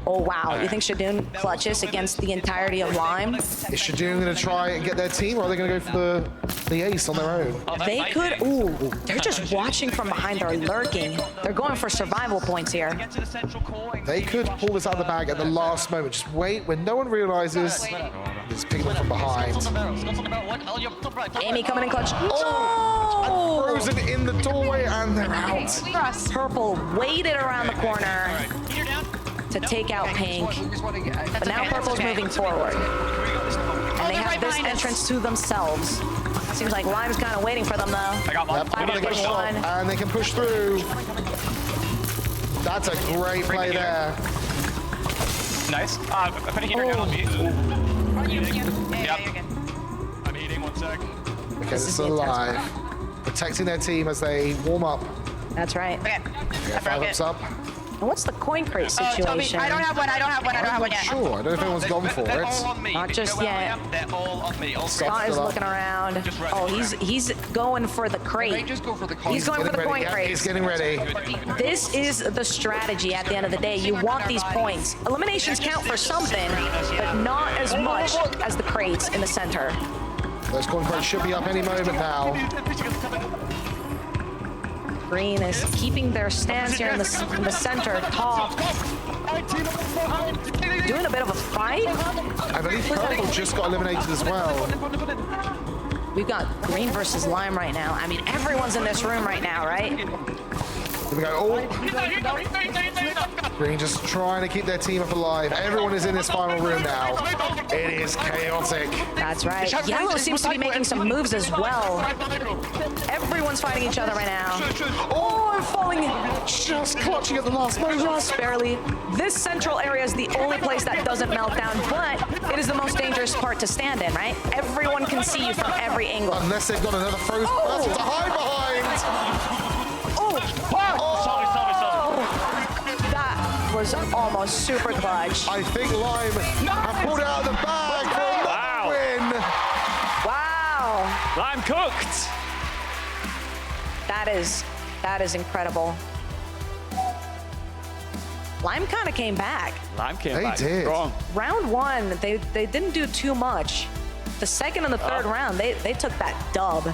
Oh, wow. You think Shadoon clutches against the entirety of Lime? Is Shadoon going to try and get their team, or are they going to go for the ace on their own? They could. Ooh, they're just watching from behind. They're lurking. They're going for survival points here. They could pull this out of the bag at the last moment. Just wait when no one realizes. He's picking them from behind. Amy coming in clutch. Oh! Frozen in the doorway, and they're out. Purple waited around the corner to take out Pink. But now Purple's moving forward. And they have this entrance to themselves. Seems like Lime's kind of waiting for them, though. I got one. Yep, they get shot, and they can push through. That's a great play there. Nice. I'm putting heater down on me. Yep. I'm heating, 1 sec. Okay, this is alive. Protecting their team as they warm up. That's right. Okay. Okay, 5 ups up. And what's the coin crate situation? Toby, I don't have one. I don't have one yet. Sure, I don't know if anyone's gone for They're it. all on me. Not just yet. They're all on me. All Scott is looking around. Oh, he's going for the crate. He's going for the coin crate. He's getting ready. This is the strategy at the end of the day. You want these points. Eliminations count for something, but not as much as the crates in the center. Those coin crates should be up any moment now. Green is keeping their stance here in the center, top. Doing a bit of a fight. I believe Purple just got eliminated as well. We've got Green versus Lime right now. I mean, everyone's in this room right now, right? Here we go. Oh. Green just trying to keep their team up alive. Everyone is in this final room now. It is chaotic. That's right. Yellow seems to be making some moves as well. Everyone's fighting each other right now. Oh, I'm falling. Just clutching at the last moment. Just barely. This central area is the only place that doesn't melt down, but it is the most dangerous part to stand in, right? Everyone can see you from every angle. Unless they've got another frozen person to hide behind. That was almost super clutch. I think Lime have pulled out of the bag for a win. Wow. Lime cooked. That is incredible. Lime kind of came back. Lime came back did. strong. Round one, they didn't do too much. The second and the third round, they took that dub.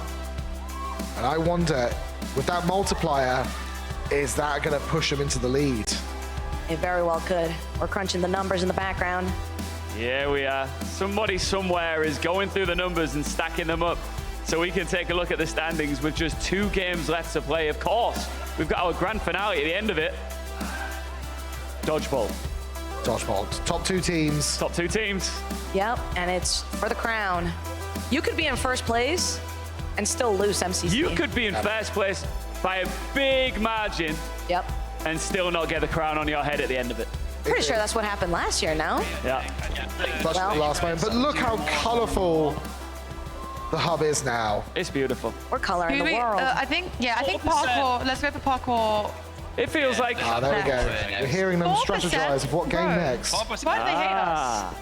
And I wonder, with that multiplier, is that going to push them into the lead? It very well could. We're crunching the numbers in the background. Yeah, we are. Somebody somewhere is going through the numbers and stacking them up so we can take a look at the standings with just 2 games left to play. Of course, we've got our grand finale at the end of it. Dodgeball. Dodgeball. Top 2 teams. Top 2 teams. Yep, and it's for the crown. You could be in first place and still lose MCC. You could be in first place by a big margin. Yep. And still not get the crown on your head at the end of it. Pretty sure that's what happened last year, no? Yeah. That's the last moment. But look how colorful the hub is now. It's beautiful. We're coloring the world. I think parkour. Let's go for parkour. It feels like... Ah, there we go. We're hearing them 4%, strategize of what game next. Why do they hate us?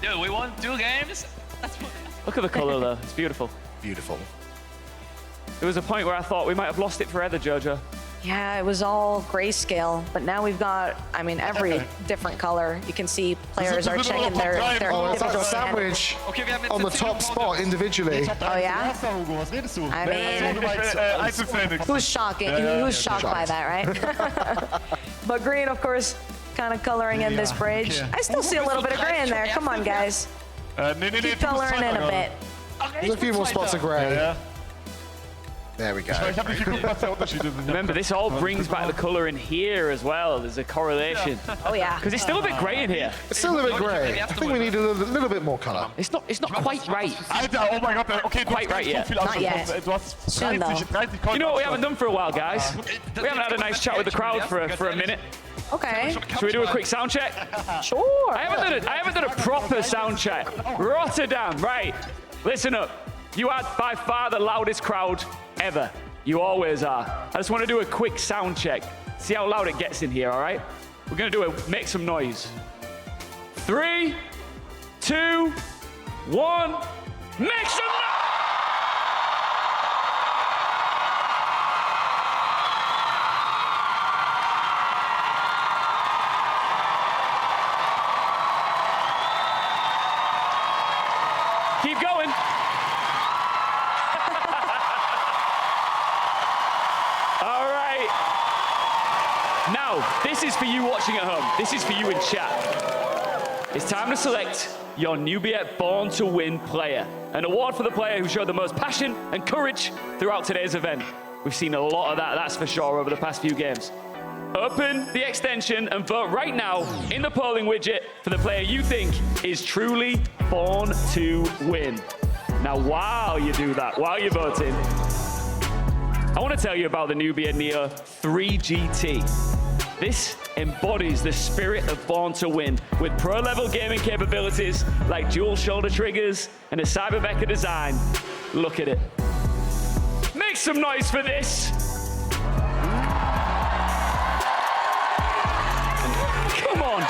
Dude, we won 2 games. Look at the color though. It's beautiful. Beautiful. There was a point where I thought we might have lost it forever, Jojo. Yeah, it was all grayscale, but now we've got, I mean, every different color. You can see players are checking their Oh, it's like a individual sandwich on the top spot individually. Oh, yeah? I mean, who's shocking? Who's shocked by that, right? But Green, of course, kind of coloring in this bridge. I still see a little bit of gray in there. Come on, guys. Keep coloring in a bit. There's a few more spots of gray. There we go. Remember, this all brings back the color in here as well. There's a correlation. Oh, yeah. Because it's still a bit gray in here. It's still a bit gray. I think we need a little bit more color. It's not quite right. Oh my god, okay, quite right yet. Not yet. Soon, though. You know what we haven't done for a while, guys? We haven't had a nice chat with the crowd for a minute. Okay. Should we do a quick sound check? Sure. I haven't done a proper sound check. Rotterdam, right. Listen up. You are by far the loudest crowd ever. You always are. I just want to do a quick sound check. See how loud it gets in here, all right? We're going to make some noise. 3, 2, 1, make some noise! Keep going. All right. Now, this is for you watching at home. This is for you in chat. It's time to select your Nubia Born to Win player. An award for the player who showed the most passion and courage throughout today's event. We've seen a lot of that, that's for sure, over the past few games. Open the extension and vote right now in the polling widget for the player you think is truly born to win. Now, while you do that, while you're voting, I want to tell you about the Nubia Neo 3 GT. This embodies the spirit of Born to Win with pro-level gaming capabilities like dual shoulder triggers and a cybermecha design. Look at it. Make some noise for this. Come on.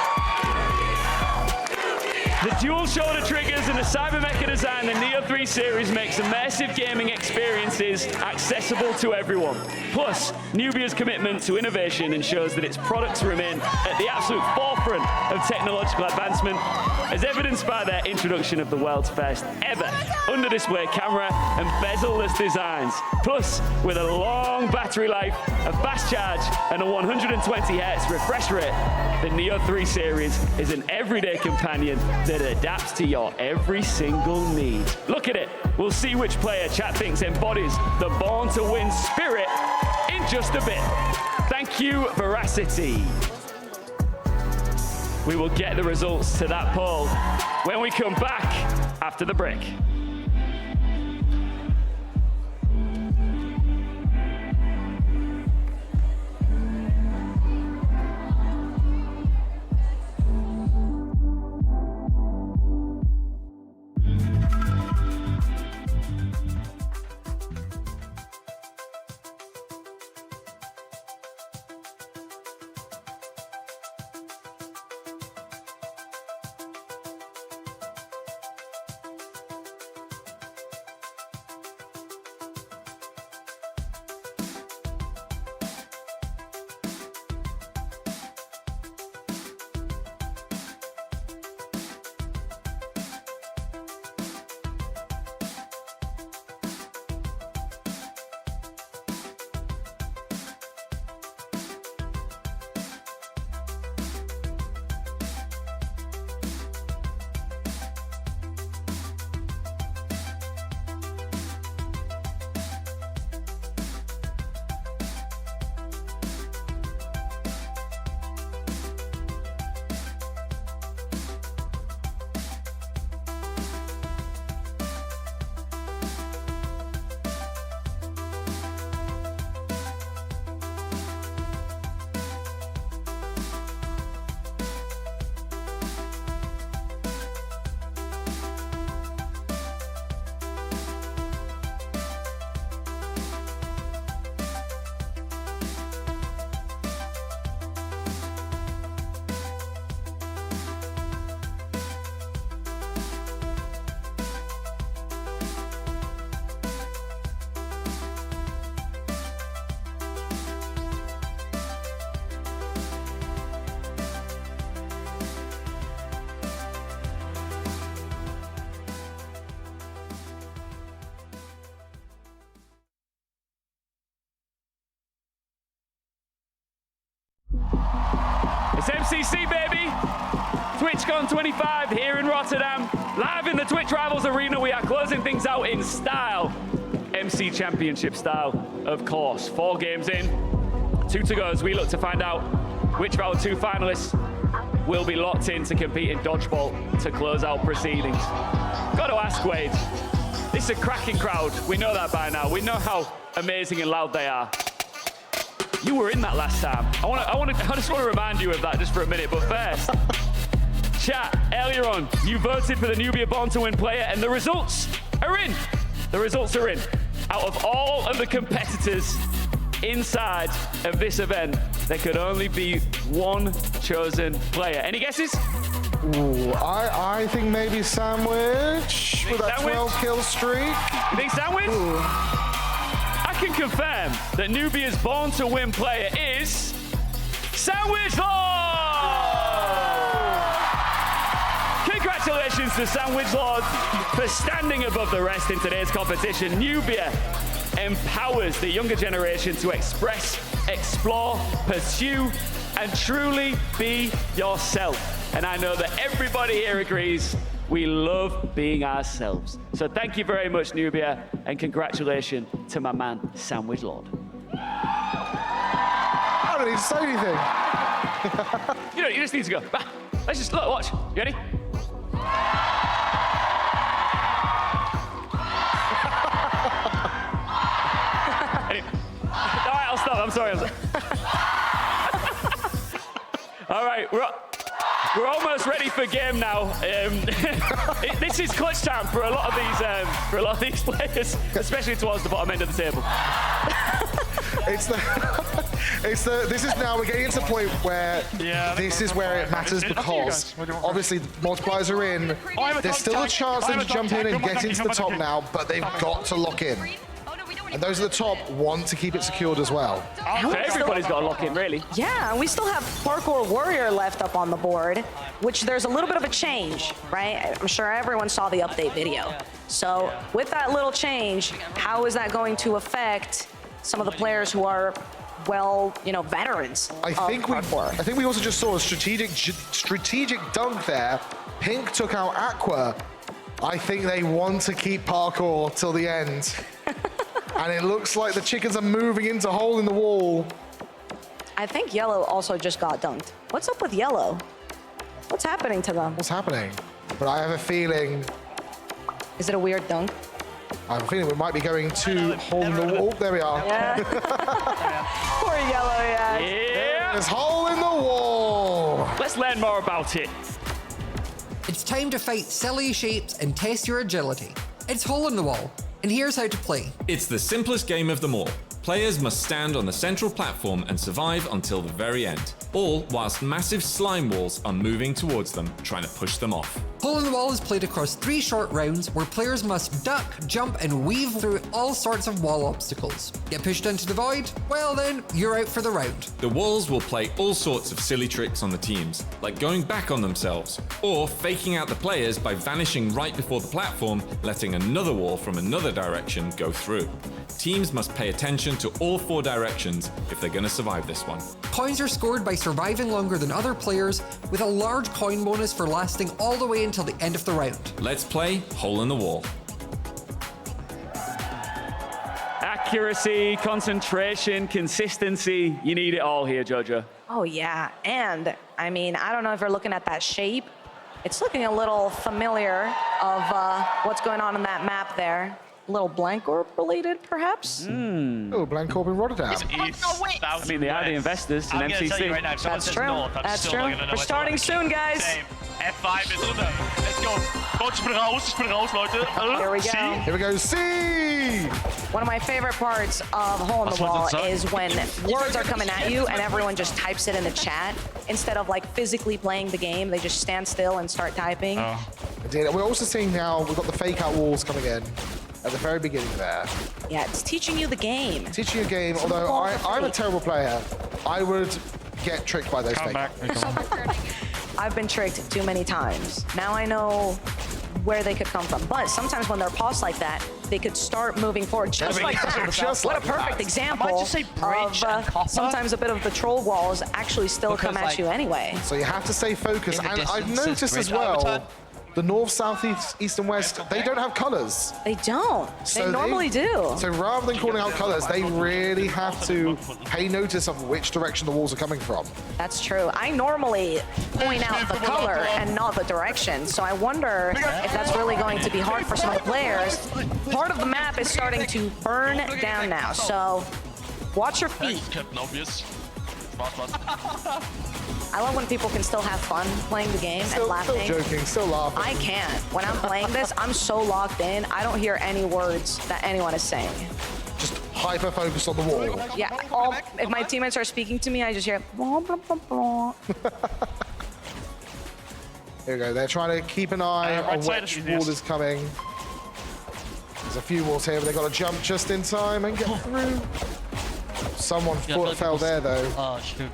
The dual shoulder triggers and the cybermecha design, the Neo 3 series makes immersive gaming experiences accessible to everyone. Plus, Nubia's commitment to innovation ensures that its products remain at the absolute forefront of technological advancement, as evidenced by their introduction of the world's first ever under-display camera and bezel-less designs. Plus, with a long battery life, a fast charge, and a 120 Hz refresh rate, the Neo 3 series is an everyday companion that adapts to your every single need. Look at it. We'll see which player chat thinks embodies the Born to Win spirit in just a bit. Thank you, Veracity. We will get the results to that poll when we come back after the break. It's MCC, baby! Twitchcon 25 here in Rotterdam. Live in the Twitch Rivals Arena, we are closing things out in style. MC Championship style, of course. 4 games in, 2 to go as we look to find out which of our 2 finalists will be locked in to compete in dodgeball to close out proceedings. Got to ask, Wade, this is a cracking crowd. We know that by now. We know how amazing and loud they are. You were in that last time. I just want to remind you of that just for a minute, but first, chat, earlier on, you voted for the Nubia Born to Win player, and the results are in. The results are in. Out of all of the competitors inside of this event, there could only be one chosen player. Any guesses? Ooh, I think maybe Sandwich with that 12 kill streak. You think Sandwich? Ooh. I can confirm that Nubia's Born to Win player is Sandwich Lord! Congratulations to Sandwich Lord for standing above the rest in today's competition. Nubia empowers the younger generation to express, explore, pursue, and truly be yourself. And I know that everybody here agrees we love being ourselves. So thank you very much, Nubia, and congratulations to my man, Sandwich Lord. I don't need to say anything. You just need to go. Let's just look, watch. You ready? All right, I'll stop. I'm sorry. All right, we're almost ready for game now. This is clutch time for a lot of these players, especially towards the bottom end of the table. This is now, we're getting into the point where this is where it matters because obviously multipliers are in. There's still a chance for them to jump in and get into the top now, but they've got to lock in. And those at the top want to keep it secured as well. So everybody's got to lock in, really. Yeah, and we still have Parkour Warrior left up on the board, which there's a little bit of a change, right? I'm sure everyone saw the update video. So with that little change, how is that going to affect some of the players who are, well, veterans? I think we also just saw a strategic dunk there. Pink took out Aqua. I think they want to keep Parkour till the end. And it looks like the chickens are moving into hole in the wall. I think Yellow also just got dunked. What's up with Yellow? What's happening to them? What's happening? But I have a feeling... Is it a weird dunk? I have a feeling we might be going to hole in the wall. Oh, there we are. Yeah. Poor Yellow, yeah. There's hole in the wall. Let's learn more about it. It's time to fight silly shapes and test your agility. It's hole in the wall. And here's how to play. It's the simplest game of them all. Players must stand on the central platform and survive until the very end, all whilst massive slime walls are moving towards them, trying to push them off. Hole in the Wall is played across 3 short rounds where players must duck, jump, and weave through all sorts of wall obstacles. Get pushed into the void? Well then, you're out for the round. The walls will play all sorts of silly tricks on the teams, like going back on themselves, or faking out the players by vanishing right before the platform, letting another wall from another direction go through. Teams must pay attention to all 4 directions if they're going to survive this one. Coins are scored by surviving longer than other players, with a large coin bonus for lasting all the way until the end of the round. Let's play Hole in the Wall. Accuracy, concentration, consistency, you need it all here, Jojo. Oh, yeah. And, I mean, I don't know if you're looking at that shape. It's looking a little familiar of what's going on in that map there. A little blank orb related, perhaps? Oh, blank orb in Rotterdam. I mean, they are the investors in I'm MCC. going to tell you right now, if someone That's says true. north, I'm That's still true. not gonna know We're where starting to soon, guys. Same. F5 is let's go. Ich bin raus, Leute. Here we go. Here we go, C! One of my favorite parts of Hole in the Wall is when words are coming at you and everyone just types it in the chat. Instead of like physically playing the game, they just stand still and start typing. We're also seeing now, we've got the fake out walls coming in at the very beginning there. Yeah, it's teaching you the game. Teaching you a game, although I'm a terrible player. I would get tricked by those fake out walls. I've been tricked too many times. Now I know where they could come from. But sometimes when they're paused like that, they could start moving forward just like that. Just what like a perfect that. example I might just say bridge and copper. Sometimes a bit of the troll walls actually still come at you anyway. So you have to stay focused. In the And I've distance, noticed bridge as well, overturn. the north, south, east, and west, they don't have colors. They don't. So They normally do. So rather than calling out colors, they really have to pay notice of which direction the walls are coming from. That's true. I normally point out the color and not the direction, so I wonder if that's really going to be hard for some of the players. Part of the map is starting to burn down now, so watch your feet. Captain Obvious. I love when people can still have fun playing the game and laughing. Still joking, still laughing. I can't. When I'm playing this, I'm so locked in, I don't hear any words that anyone is saying. Just hyper focus on the wall. Yeah, if my teammates are speaking to me, I just hear blah, blah, blah, blah. Here we go. They're trying to keep an eye on which wall is coming. There's a few walls here, but they've got to jump just in time and get through. Someone fell there, though. Oh, shoot.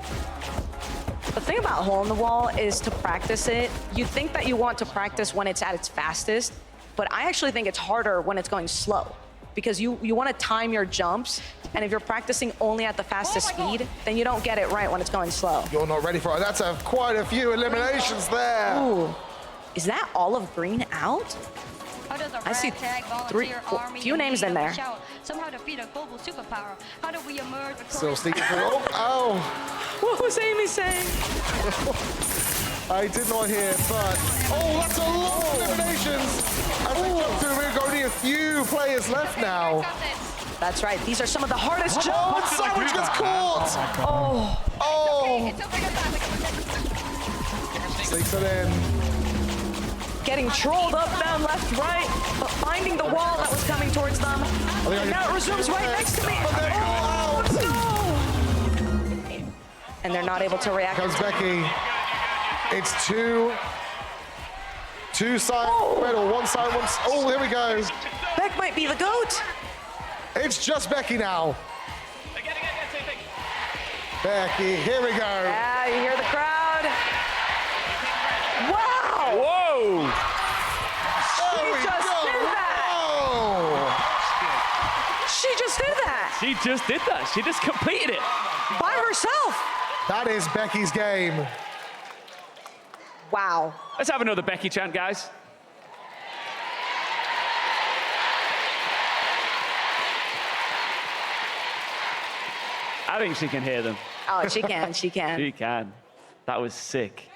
The thing about Hole in the Wall is to practice it. You think that you want to practice when it's at its fastest, but I actually think it's harder when it's going slow because you want to time your jumps And if you're practicing only at the fastest speed, then you don't get it right when it's going slow. You're not ready for it. That's quite a few eliminations there. Ooh. Is that all of green out? I see few names in there. Somehow defeat a global superpower. How do we emerge? Still sneaking through. Oh. What was Amy saying? I did not hear, but that's a lot of eliminations. As we jump through, we've got only a few players left now. That's right. These are some of the hardest jumps. Sandwich gets caught. Sneaks it in. Getting trolled up, down, left, right, but finding the wall that was coming towards them. And now it resumes right next to me. Oh, no! And they're not able to react. Comes Becky. It's two side medal, one side, one. Oh, here we go. Beck might be the GOAT. It's just Becky now. Becky, here we go. Yeah, you hear the crowd. Wow! Whoa! She just did that. She just did that. She just completed it. By herself. That is Becky's game. Wow. Let's have another Becky chant, guys. I think she can hear them. Oh, she can, she can. She can. That was sick.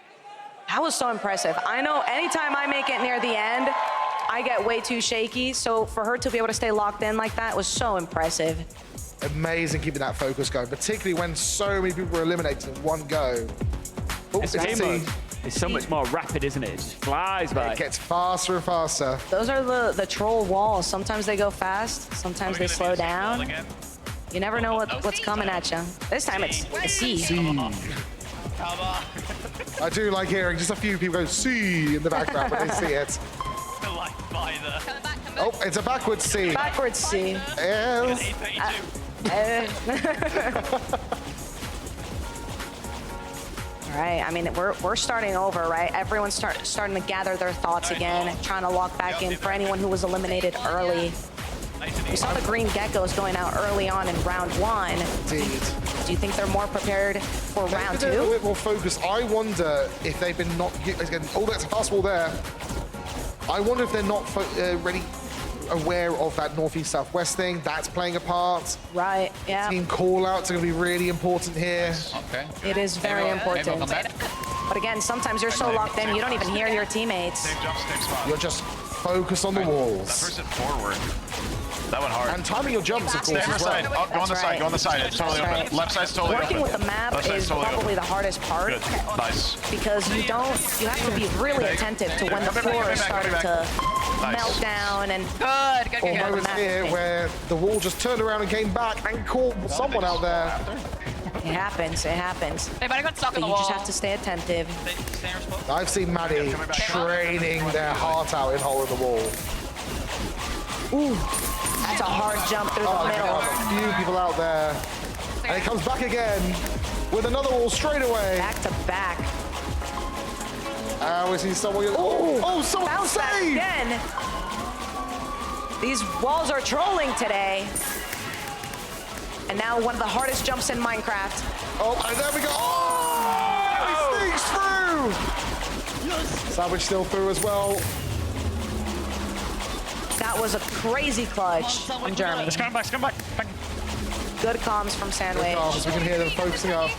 That was so impressive. I know anytime I make it near the end, I get way too shaky. So for her to be able to stay locked in like that was so impressive. Amazing keeping that focus going, particularly when so many people were eliminated in one go. This game mode is so much more rapid, isn't it? It just flies by. It gets faster and faster. Those are the troll walls. Sometimes they go fast, sometimes they slow down. You never know what's coming at you. This time it's a C. I do like hearing just a few people go C in the background when they see it. Oh, it's a backwards C. Backwards C. Yes. All right, I mean, we're starting over, right? Everyone's starting to gather their thoughts again, trying to lock back in for anyone who was eliminated early. We saw the green geckos going out early on in round one. Indeed. Do you think they're more prepared for round two? A little bit more focused. I wonder if they've been not again. Oh, that's a fastball there. I wonder if they're not really aware of that northeast-southwest thing. That's playing a part. Right, yeah. Team call-outs are going to be really important here. Okay. It is very important. But again, sometimes you're so locked in, you don't even hear your teammates. You're just focused on the walls. That person forward. That one hard. And timing your jumps, of course, as well. Oh, go on the side, go on the side. It's totally open. Left side's totally open. Working with the map is probably the hardest part. Good. Nice. Because you have to be really attentive to when the floor is starting to melt down and Or moments here where the wall just turned around and came back and caught someone out there. It happens, it happens. Everybody got stuck in the You wall. just have to stay attentive. I've seen Maddie training their heart out in hole in the wall. Ooh, that's a hard jump through the middle. A few people out there. And it comes back again with another wall straight away. Back to back. We see someone. Oh, someone bounce back saved! again. These walls are trolling today. And now one of the hardest jumps in Minecraft. Oh, and there we go. Oh! He sneaks through! Sandwich still through as well. That was a crazy clutch from Jeremy. Let's come back, Good comms from Sandwich. We can hear them focusing up.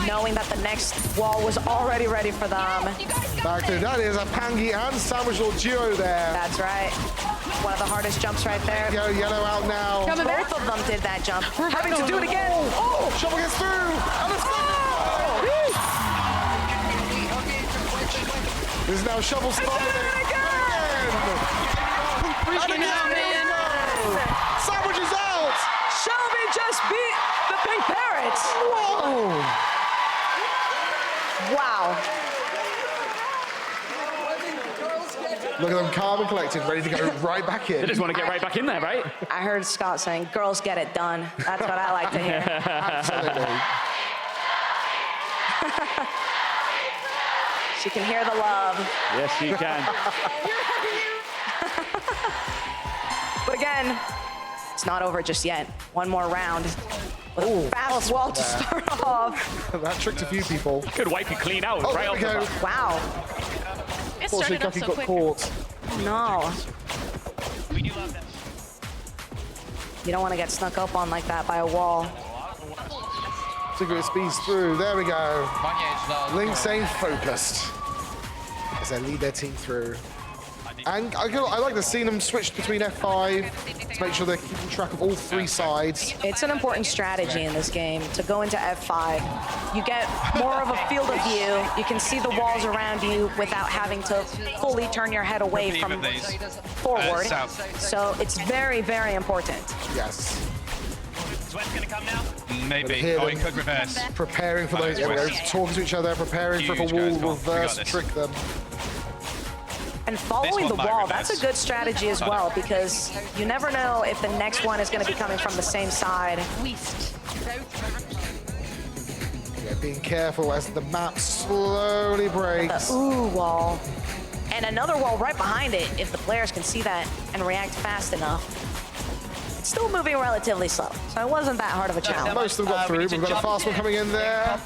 Knowing that the next wall was already ready for them. Back to that is a Pangy and Sandwich little duo there. That's right. One of the hardest jumps right there. Yellow out now. Both of them did that jump. We're having to do it again. Oh, Shovel gets through. And let's go. This is now Shovel spotting again. Sandwich is out. Shelby just beat the Pink Parrots. Whoa. Wow. Look at them calm and collected, ready to go right back in. They just want to get right back in there, right? I heard Scott saying, girls get it done. That's what I like to hear. Absolutely. She can hear the love. Yes, she can. But again, it's not over just yet. One more round. With a fast wall to start off. That tricked a few people. Could wipe it clean out right off the bat. Wow. It started off Ducky so got quick. caught. No. We do love this. You don't want to get snuck up on like that by a wall. Cigarette speeds through. There we go. Link staying focused as they lead their team through. And I like to see them switch between F5 to make sure they're keeping track of all three sides. It's an important strategy in this game to go into F5. You get more of a field of view. You can see the walls around you without having to fully turn your head away from forward. So it's very, very important. Yes. Sweat's gonna come now? Maybe. Oh, he could reverse. Preparing for those, talking to each other, preparing for if a wall reverse trick them. And following the wall, that's a good strategy as well, because you never know if the next one is going to be coming from the same side. Yeah, being careful as the map slowly breaks. The ooh wall. And another wall right behind it, if the players can see that and react fast enough. It's still moving relatively slow, so it wasn't that hard of a challenge. Most of them got through. We've got a fast one coming in there.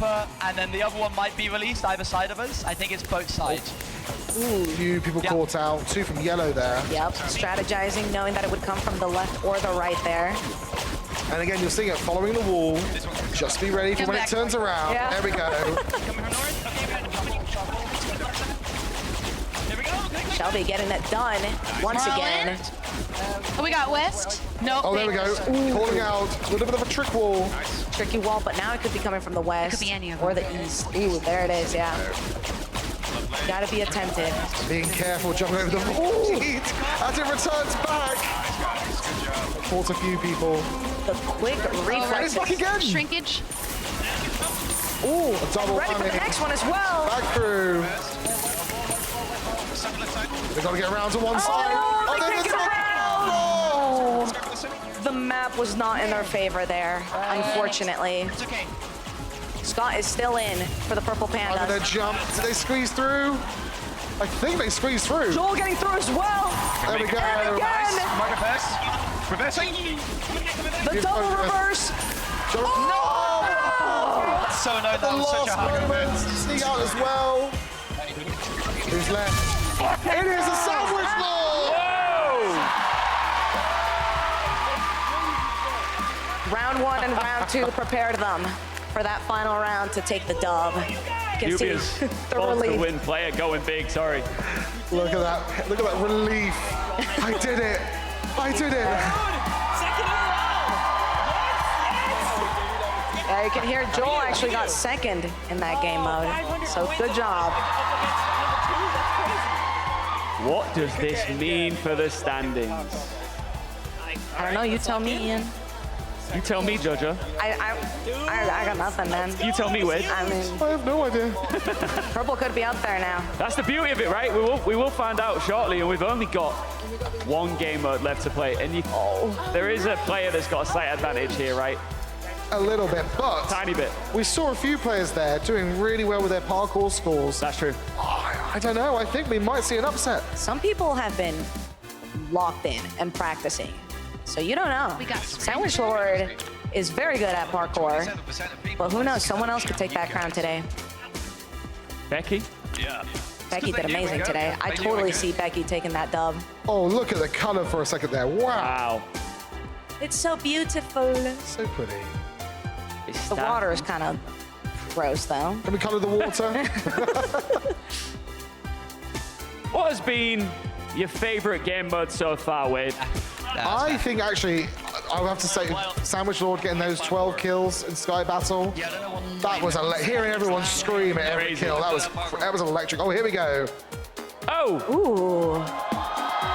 And then the other one might be released either side of us. I think it's both sides. Ooh, few people caught out. Two from yellow there. Yep, strategizing, knowing that it would come from the left or the right there. And again, you're seeing it following the wall. Just be ready for when it turns around. Yeah. There we go. Shelby getting that done once again. Oh, we got West. No. Oh, there we go. Calling out. A little bit of a trick wall. Tricky wall, but now it could be coming from the west or the east. Ooh, there it is, yeah. Gotta be attentive. Being careful, jumping over the wall. As it returns back. Caught a few people. The quick reflex. Back again. Shrinkage. Ooh, a double ready for the next one as well. Back through. They've got to get around to one side. Oh, they can't get around. Oh. The map was not in their favor there, unfortunately. It's okay. Scott is still in for the Purple Pandas. Under their jump. Did they squeeze through? I think they squeezed through. Joel getting through as well. There we go. And again. Might reverse. Reversing. The double reverse. No! So no, that was such a hard reverse. Sneak out as well. Who's left? It is a sandwich ball! Round one and round two prepared them for that final round to take the dub. You can see the relief. Win player going big, sorry. Look at that. Look at that relief. I did it. I did it. Yeah, you can hear Joel actually got second in that game mode. So good job. What does this mean for the standings? I don't know, you tell me, Ian. You tell me, Jojo. I got nothing, man. You tell me, Wade. I mean, I have no idea. Purple could be up there now. That's the beauty of it, right? We will find out shortly, and we've only got one game mode left to play. And there is a player that's got a slight advantage here, right? A little bit, but tiny bit. We saw a few players there doing really well with their parkour scores. That's true. I don't know. I think we might see an upset. Some people have been locked in and practicing, so you don't know. Sandwich Lord is very good at parkour, but who knows? Someone else could take that crown today. Becky? Yeah. Becky did amazing today. I totally see Becky taking that dub. Oh, look at the color for a second there. Wow. It's so beautiful. So pretty. The water is kind of gross, though. Can we color the water? What has been your favorite game mode so far, Wade? I think actually, I would have to say, Sandwich Lord getting those 12 kills in Sky Battle. That was hearing everyone scream at every kill. That was electric. Oh, here we go. Oh.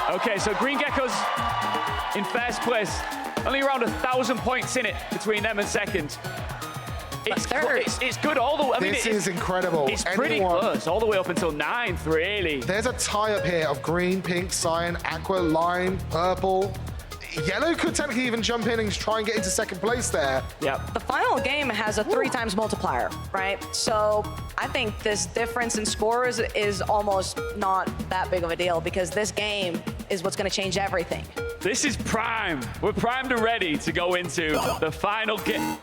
Ooh. Okay, so Green Gecko's in first place. Only around 1,000 points in it between them and second. It's good all the way. This is incredible. It's pretty close, all the way up until 9th, really. There's a tie-up here of green, pink, cyan, aqua, lime, purple. Yellow could technically even jump in and try and get into second place there. Yeah. The final game has a 3 times multiplier, right? So I think this difference in scores is almost not that big of a deal because this game is what's going to change everything. This is prime. We're primed and ready to go into the final game.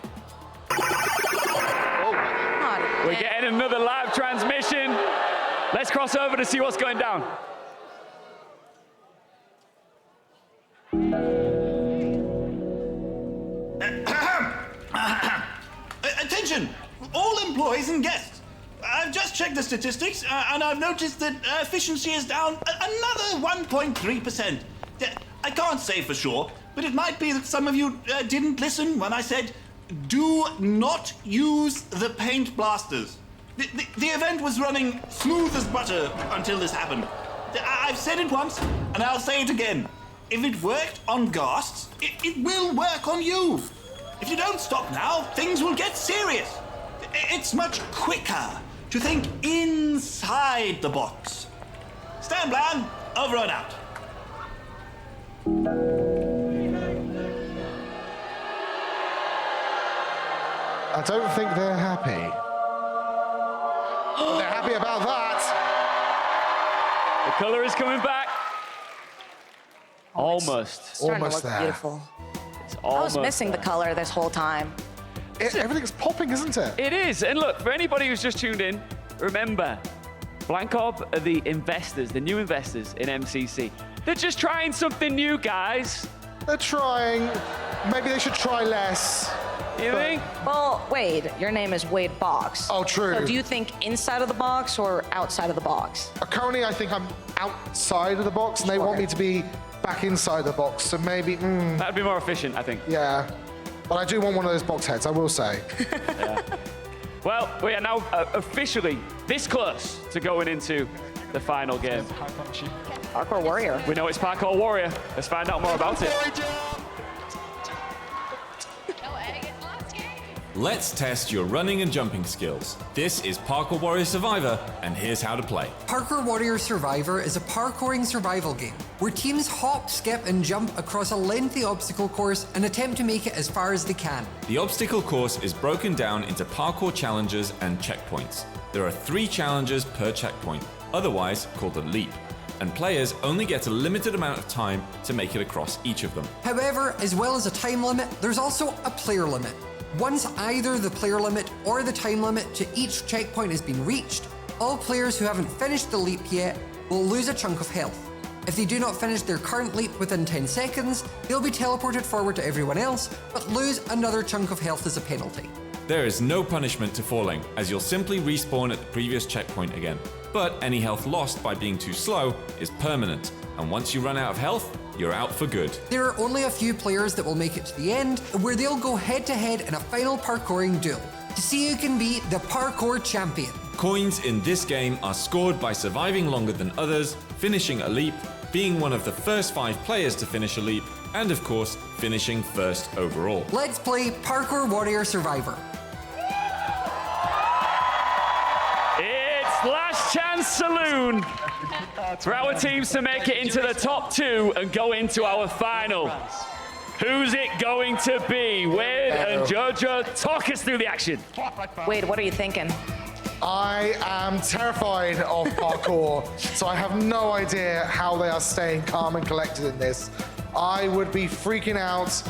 We're getting another live transmission. Let's cross over to see what's going down. Attention, all employees and guests. I've just checked the statistics, and I've noticed that efficiency is down another 1.3%. I can't say for sure, but it might be that some of you didn't listen when I said, do not use the paint blasters. The event was running smooth as butter until this happened. I've said it once, and I'll say it again. If it worked on ghasts, it will work on you. If you don't stop now, things will get serious. It's much quicker to think inside the box. Stan Bland, over and out. I don't think they're happy. They're happy about that. The color is coming back. Almost. Starting Almost to look there. beautiful. It's I was almost missing the color this whole time. Everything's popping, isn't it? It is. And look, for anybody who's just tuned in, remember, Blancorp are the investors, the new investors in MCC. They're just trying something new, guys. They're trying. Maybe they should try less. You think? Well, Wade, your name is Wade Box. Oh, true. So do you think inside of the box or outside of the box? Currently, I think I'm outside of the box, and they want me to be back inside the box. So maybe. That'd be more efficient, I think. Yeah. But I do want one of those box heads, I will say. Yeah. Well, we are now officially this close to going into the final game. Parkour Warrior. We know it's Parkour Warrior. Let's find out more about it. Let's test your running and jumping skills. This is Parkour Warrior Survivor, and here's how to play. Parkour Warrior Survivor is a parkouring survival game where teams hop, skip, and jump across a lengthy obstacle course and attempt to make it as far as they can. The obstacle course is broken down into parkour challenges and checkpoints. There are 3 challenges per checkpoint, otherwise called a leap, and players only get a limited amount of time to make it across each of them. However, as well as a time limit, there's also a player limit. Once either the player limit or the time limit to each checkpoint has been reached, all players who haven't finished the leap yet will lose a chunk of health. If they do not finish their current leap within 10 seconds, they'll be teleported forward to everyone else, but lose another chunk of health as a penalty. There is no punishment to falling, as you'll simply respawn at the previous checkpoint again. But any health lost by being too slow is permanent, and once you run out of health, you're out for good. There are only a few players that will make it to the end, where they'll go head-to-head in a final parkouring duel to see who can be the parkour champion. Coins in this game are scored by surviving longer than others, finishing a leap, being one of the first 5 players to finish a leap, and of course, finishing first overall. Let's play Parkour Warrior Survivor. It's Last Chance Saloon for our teams to make it into the top 2 and go into our final. Who's it going to be? Wade and Jojo, talk us through the action. Wade, what are you thinking? I am terrified of parkour, so I have no idea how they are staying calm and collected in this. I would be freaking out,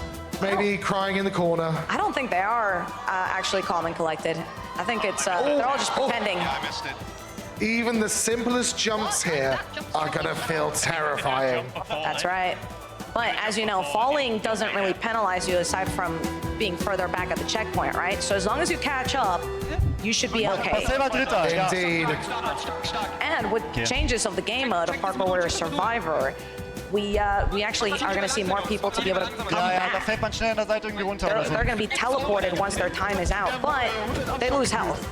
maybe crying in the corner. I don't think they are actually calm and collected. I think it's they're all just pretending. I missed it. Even the simplest jumps here are gonna feel terrifying. That's right. But as you know, falling doesn't really penalize you aside from being further back at the checkpoint, right? So as long as you catch up, you should be okay. Indeed. And with changes of the game mode of Parkour Warrior Survivor, we actually are going to see more people to be able to come back. They're going to be teleported once their time is out, but they lose health.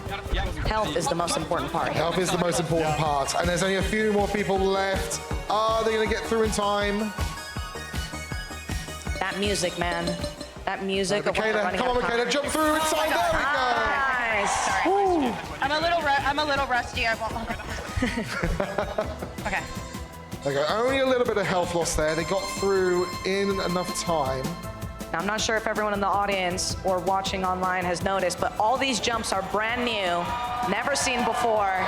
Health is the most important part. Health is the most important part, and there's only a few more people left. Are they going to get through in time? That music, man. That music. Michaela, come on, Michaela, jump through inside. There we go. Nice. I'm a little rusty. I won't. Okay. There you go. Only a little bit of health loss there. They got through in enough time. Now, I'm not sure if everyone in the audience or watching online has noticed, but all these jumps are brand new, never seen before.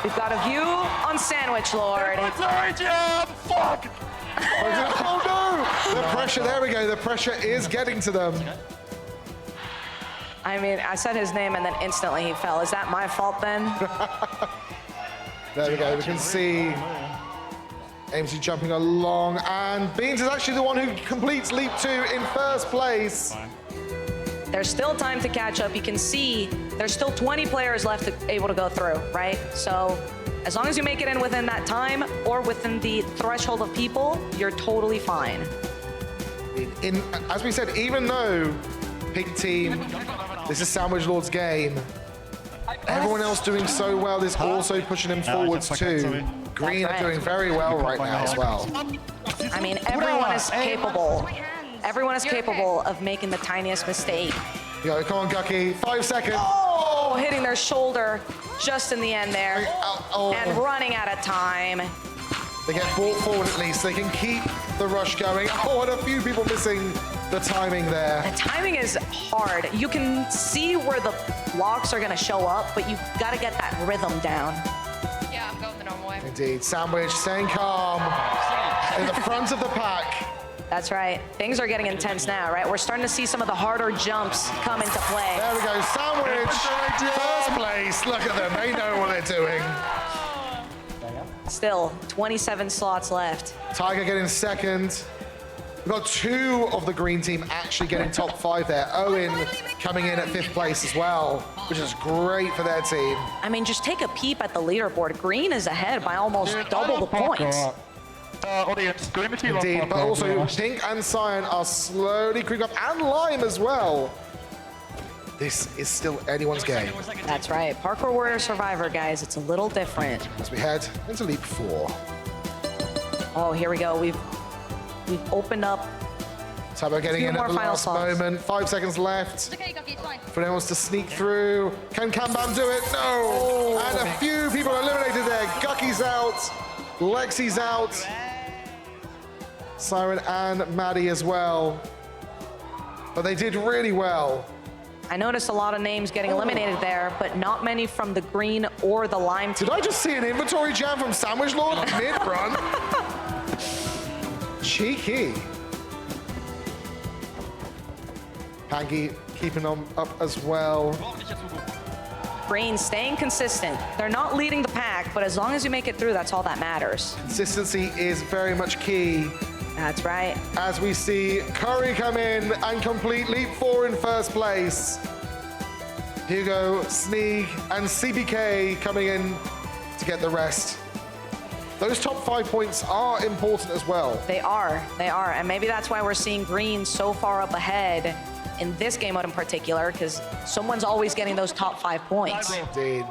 We've got a view on Sandwich Lord. Fuck! Oh no! The pressure, there we go. The pressure is getting to them. I mean, I said his name and then instantly he fell. Is that my fault then? There we go. We can see AMC jumping along, and Beans is actually the one who completes Leap 2 in first place. There's still time to catch up. You can see there's still 20 players left able to go through, right? So as long as you make it in within that time or within the threshold of people, you're totally fine. As we said, even though Pink Team, this is Sandwich Lord's game, everyone else doing so well is also pushing him forwards too. Green are doing very well right now as well. I mean, everyone is capable. Everyone is capable of making the tiniest mistake. Yo, come on, Gucky. 5 seconds. Oh, hitting their shoulder just in the end there. And running out of time. They get brought forward at least. They can keep the rush going. Oh, and a few people missing the timing there. The timing is hard. You can see where the blocks are going to show up, but you've got to get that rhythm down. Yeah, I'm going the normal way. Indeed. Sandwich staying calm in the front of the pack. That's right. Things are getting intense now, right? We're starting to see some of the harder jumps come into play. There we go. Sandwich, first place. Look at them. They know what they're doing. Still, 27 slots left. Tiger getting second. We've got 2 of the green team actually getting top 5 there. Owen coming in at 5th place as well, which is great for their team. I mean, just take a peep at the leaderboard. Green is ahead by almost double the points. Audience, go in between. Indeed, but also Pink and Cyan are slowly creeping up, and Lime as well. This is still anyone's game. That's right. Parkour Warrior Survivor, guys. It's a little different. As we head into Leap 4. Oh, here we go. We've opened up. Tabo getting in at the last moment. 5 seconds left. For anyone wants to sneak through. Can Kambam do it? No. And a few people eliminated there. Gucky's out. Lexi's out. Siren and Maddie as well. But they did really well. I noticed a lot of names getting eliminated there, but not many from the green or the lime team. Did I just see an inventory jam from Sandwich Lord mid-run? Cheeky. Pangy keeping them up as well. Green staying consistent. They're not leading the pack, but as long as you make it through, that's all that matters. Consistency is very much key. That's right. As we see Curry come in and complete Leap 4 in first place. Hugo, Sneak, and CBK coming in to get the rest. Those top 5 points are important as well. They are, and maybe that's why we're seeing Green so far up ahead in this game mode in particular, because someone's always getting those top 5 points. Indeed.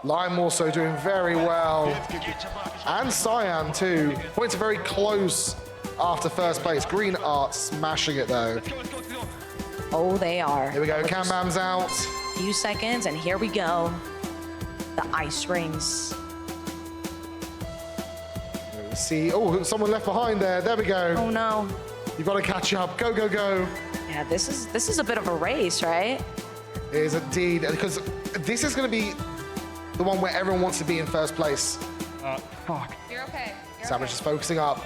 Lime also doing very well. And Cyan too. Points are very close after first place. Green are smashing it though. Oh, they are. Here we go, Kambam's out. Few seconds, and here we go. The ice rings. Let's see, oh, someone left behind there. There we go. Oh no. You've got to catch up. Go, go, go. Yeah, this is a bit of a race, right? It is indeed, because this is going to be the one where everyone wants to be in first place. Fuck. You're okay. Sandwich is focusing up.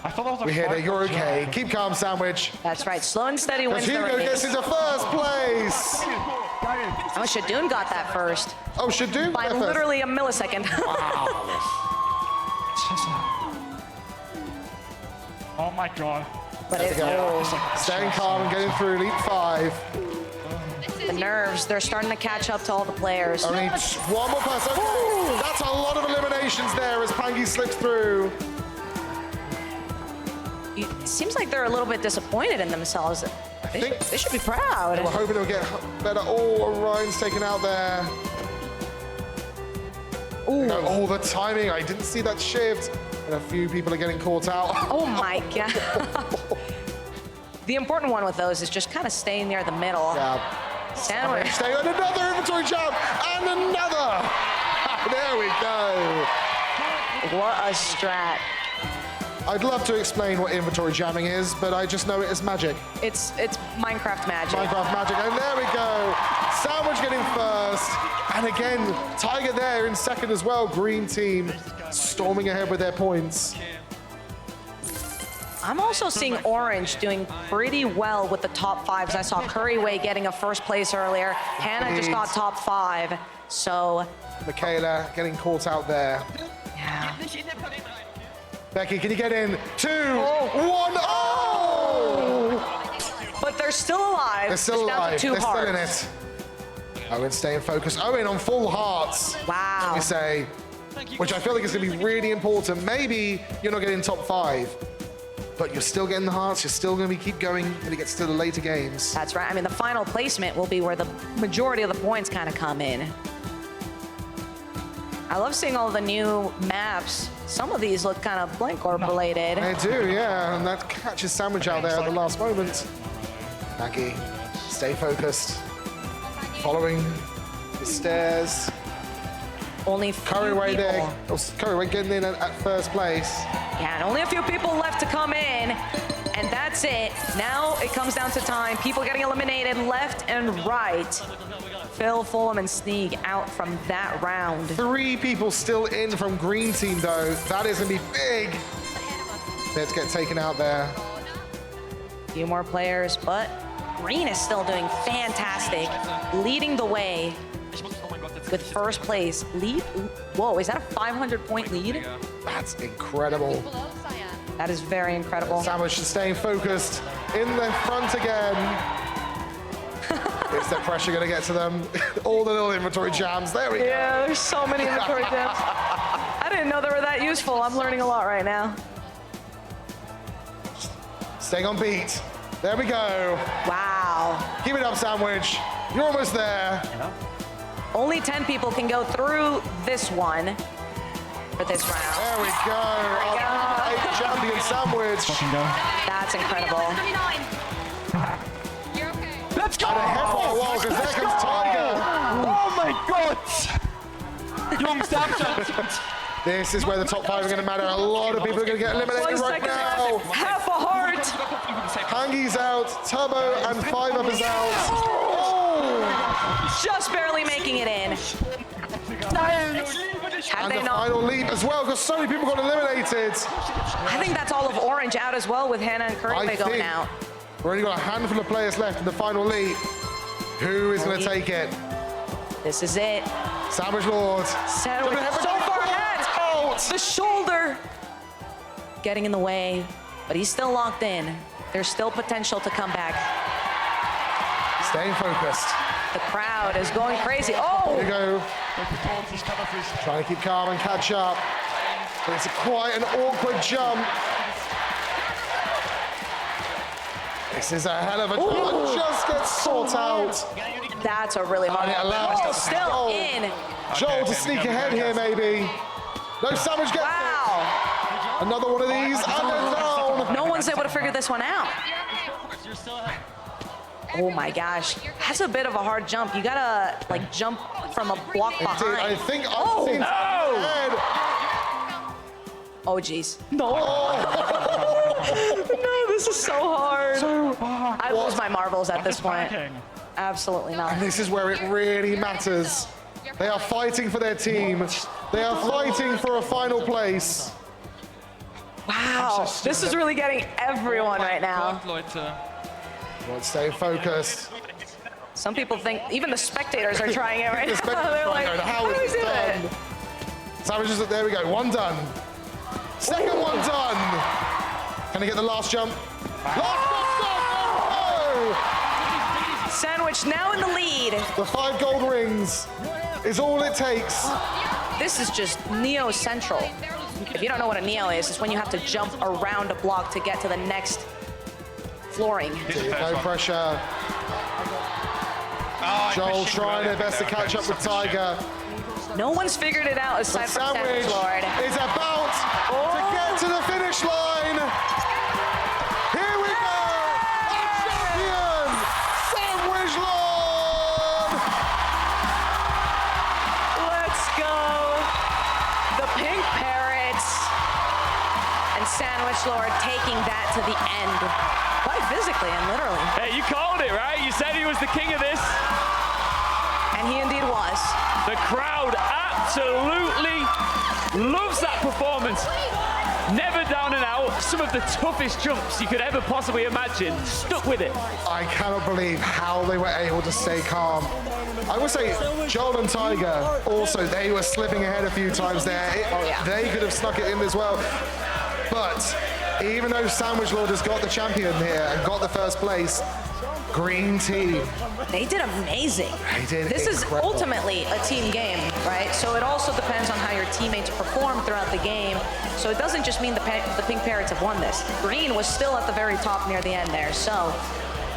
I thought that was a We hear that you're okay. Keep calm, Sandwich. That's right. Slow and steady wins the Hugo race. gets into first place. Oh, Shadoon got that first. Oh, Shadoon by got that literally a millisecond. Oh my god. But staying calm and getting through Leap 5. The nerves, they're starting to catch up to all the players. Only one more person. Okay. That's a lot of eliminations there as Pangy slips through. It seems like they're a little bit disappointed in themselves. They should be proud. We're hoping it'll get better. Oh, Orion's taken out there. Ooh. Oh, the timing. I didn't see that shift. And a few people are getting caught out. Oh my God. The important one with those is just kind of staying near the middle. Yeah. Sandwich. Stay on another inventory jump and another. There we go. What a strat. I'd love to explain what inventory jamming is, but I just know it as magic. It's Minecraft magic. Minecraft magic, and there we go. Sandwich getting first, and again, Tiger there in second as well. Green team storming ahead with their points. I'm also seeing Orange doing pretty well with the top fives. I saw Curryway getting a first place earlier. Hannah just got top 5, so... Michaela getting caught out there. Yeah. Becky, can you get in? 2, 1, oh! But they're still alive. They're still It's down to alive. 2 They're still in hearts. it. Owen staying focused. Owen on full hearts. Wow. Let me say, which I feel like is going to be really important. Maybe you're not getting top 5, but you're still getting the hearts. You're still going to keep going when it gets to the later games. That's right. I mean, the final placement will be where the majority of the points kind of come in. I love seeing all the new maps. Some of these look kind of Blancorp related. They do, yeah, and that catches Sandwich out there at the last moment. Maggie, stay focused. Following the stairs. Only Curryway there. Oh, Curryway getting in at first place. Yeah, and only a few people left to come in. And that's it. Now it comes down to time. People getting eliminated left and right. Phil, Fulham, and Sneak out from that round. 3 people still in from Green Team, though. That is going to be big. Let's get taken out there. A few more players, but Green is still doing fantastic. Leading the way with first place. Lead? Whoa, is that a 500-point lead? That's incredible. That is very incredible. Sandwich staying focused in the front again. Is the pressure going to get to them? All the little inventory jams. There we go. Yeah, there's so many inventory jams. I didn't know they were that useful. I'm learning a lot right now. Staying on beat. There we go. Wow. Keep it up, Sandwich. You're almost there. Only 10 people can go through this one for this round. There we go. Our 8 champion Sandwich. That's incredible. Let's go! And ahead for a while, because there comes Tiger. Oh my god! Young Snapchat. This is where the top 5 are going to matter. A lot of people are going to get eliminated right now. Half a heart. Hangy's out. Turbo and 5 Up is out. Oh! Just barely making it in. Had And they the not? final leap as well, because so many people got eliminated. I think that's all of Orange out as well, with Hannah and Curryway going out. We've only got a handful of players left in the final leap. Who is going to take it? This is it. Sandwich Lord. Sandwich so far ahead. The shoulder getting in the way, but he's still locked in. There's still potential to come back. Staying focused. The crowd is going crazy. Oh! Here we go. Trying to keep calm and catch up. But it's quite an awkward jump. This is a hell of a jump. Just gets sought out. That's a really hard one. Oh, still in. Joel to sneak ahead here, maybe. No, Sandwich gets it. Another one of these, and they're down. No one's able to figure this one out. Oh my gosh, that's a bit of a hard jump. You gotta like jump from a block behind. I think I've seen head. Oh geez. No. No, this is so hard. I lose my marbles at this point. Absolutely not. And this is where it really matters. They are fighting for their team. They are fighting for a final place. Wow, this is really getting everyone right now. Let's stay focused. Some people think, even the spectators are trying it right now. They're like, how do we is do it done? it? Sandwich is, there we go, one done. Second one done. Can he get the last jump? Last jump! Sandwich now in the lead. The 5 gold rings is all it takes. This is just Neo Central. If you don't know what a Neo is, it's when you have to jump around a block to get to the next flooring. No pressure. Joel trying their best to catch up with Tiger. No one's figured it out aside from Sandwich Sandwich Lord. is about to get to the finish line. Here we go. Our champion, Sandwich Lord. Let's go. The Pink Parrots Sandwich Lord taking that to the end, quite physically and literally. Hey, you called it, right? You said he was the king of this. And he indeed was. The crowd absolutely loves that performance. Never down and out. Some of the toughest jumps you could ever possibly imagine. Stuck with it. I cannot believe how they were able to stay calm. I would say Joel and Tiger also, they were slipping ahead a few times there. They could have snuck it in as well. But even though Sandwich Lord has got the champion here and got the first place, green team. They did amazing. They did This incredible. is ultimately a team game, right? So it also depends on how your teammates perform throughout the game. So it doesn't just mean the Pink Parrots have won this. Green was still at the very top near the end there. So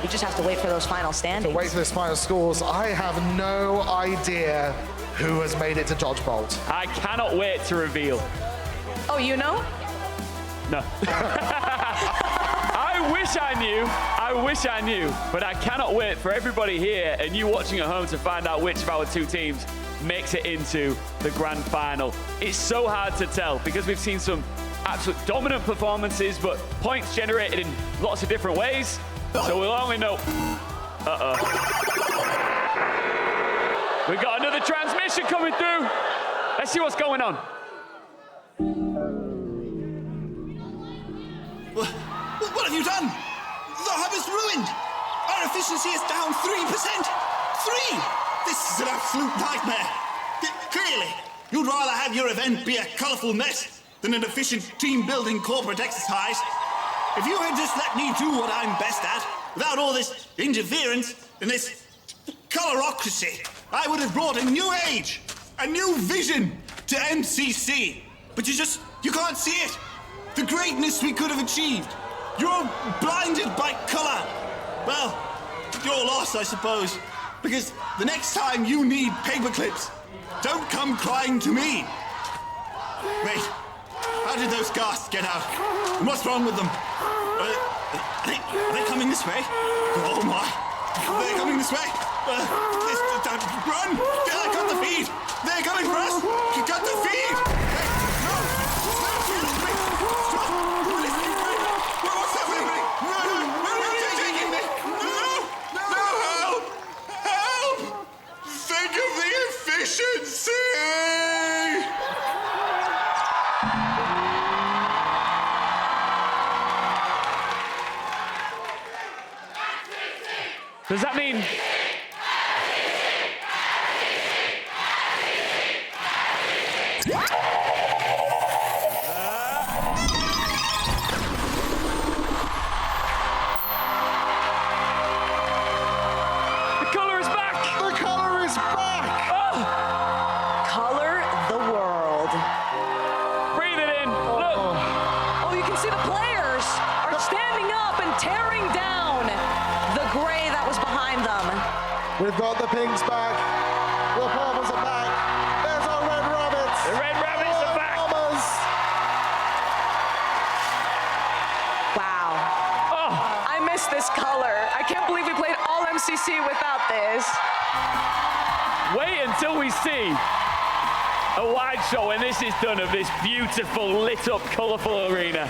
we just have to wait for those final standings. Wait for this final scores. I have no idea who has made it to Dodgebolt. I cannot wait to reveal. Oh, you know? No. I wish I knew, but I cannot wait for everybody here and you watching at home to find out which of our two teams makes it into the grand final. It's so hard to tell because we've seen some absolute dominant performances, but points generated in lots of different ways. So we'll only know. We got another transmission coming through. Let's see what's going on. What have you done? The hub is ruined. Our efficiency is down 3%. 3! This is an absolute nightmare. Clearly, you'd rather have your event be a colourful mess than an efficient team-building corporate exercise. If you had just let me do what I'm best at, without all this interference and this colorocracy, I would have brought a new age, a new vision to MCC. But you can't see it. The greatness we could have achieved. You're blinded by color. Well, your loss, I suppose. Because the next time you need paper clips, don't come crying to me. Wait, how did those ghasts get out? And what's wrong with them? Are they coming this way? Oh my! Are they coming this way? Run! Cut the feed! They're coming for us! Cut the feed! No! Stop! What's happening? No! They're taking me! No! Help! Help! Think of the efficiency! Does that mean... The color is back! The color is back! Color the world. Breathe it in. Look. Oh, you can see the players are standing up and tearing down the gray that was behind them. We've got the pinks back. The purples are back. There's our red rabbits. The red rabbits are back. Bombers. Wow. Oh. I miss this color. I can't believe we played all MCC without this. Wait until we see a wide shot when this is done of this beautiful, lit up, colourful arena.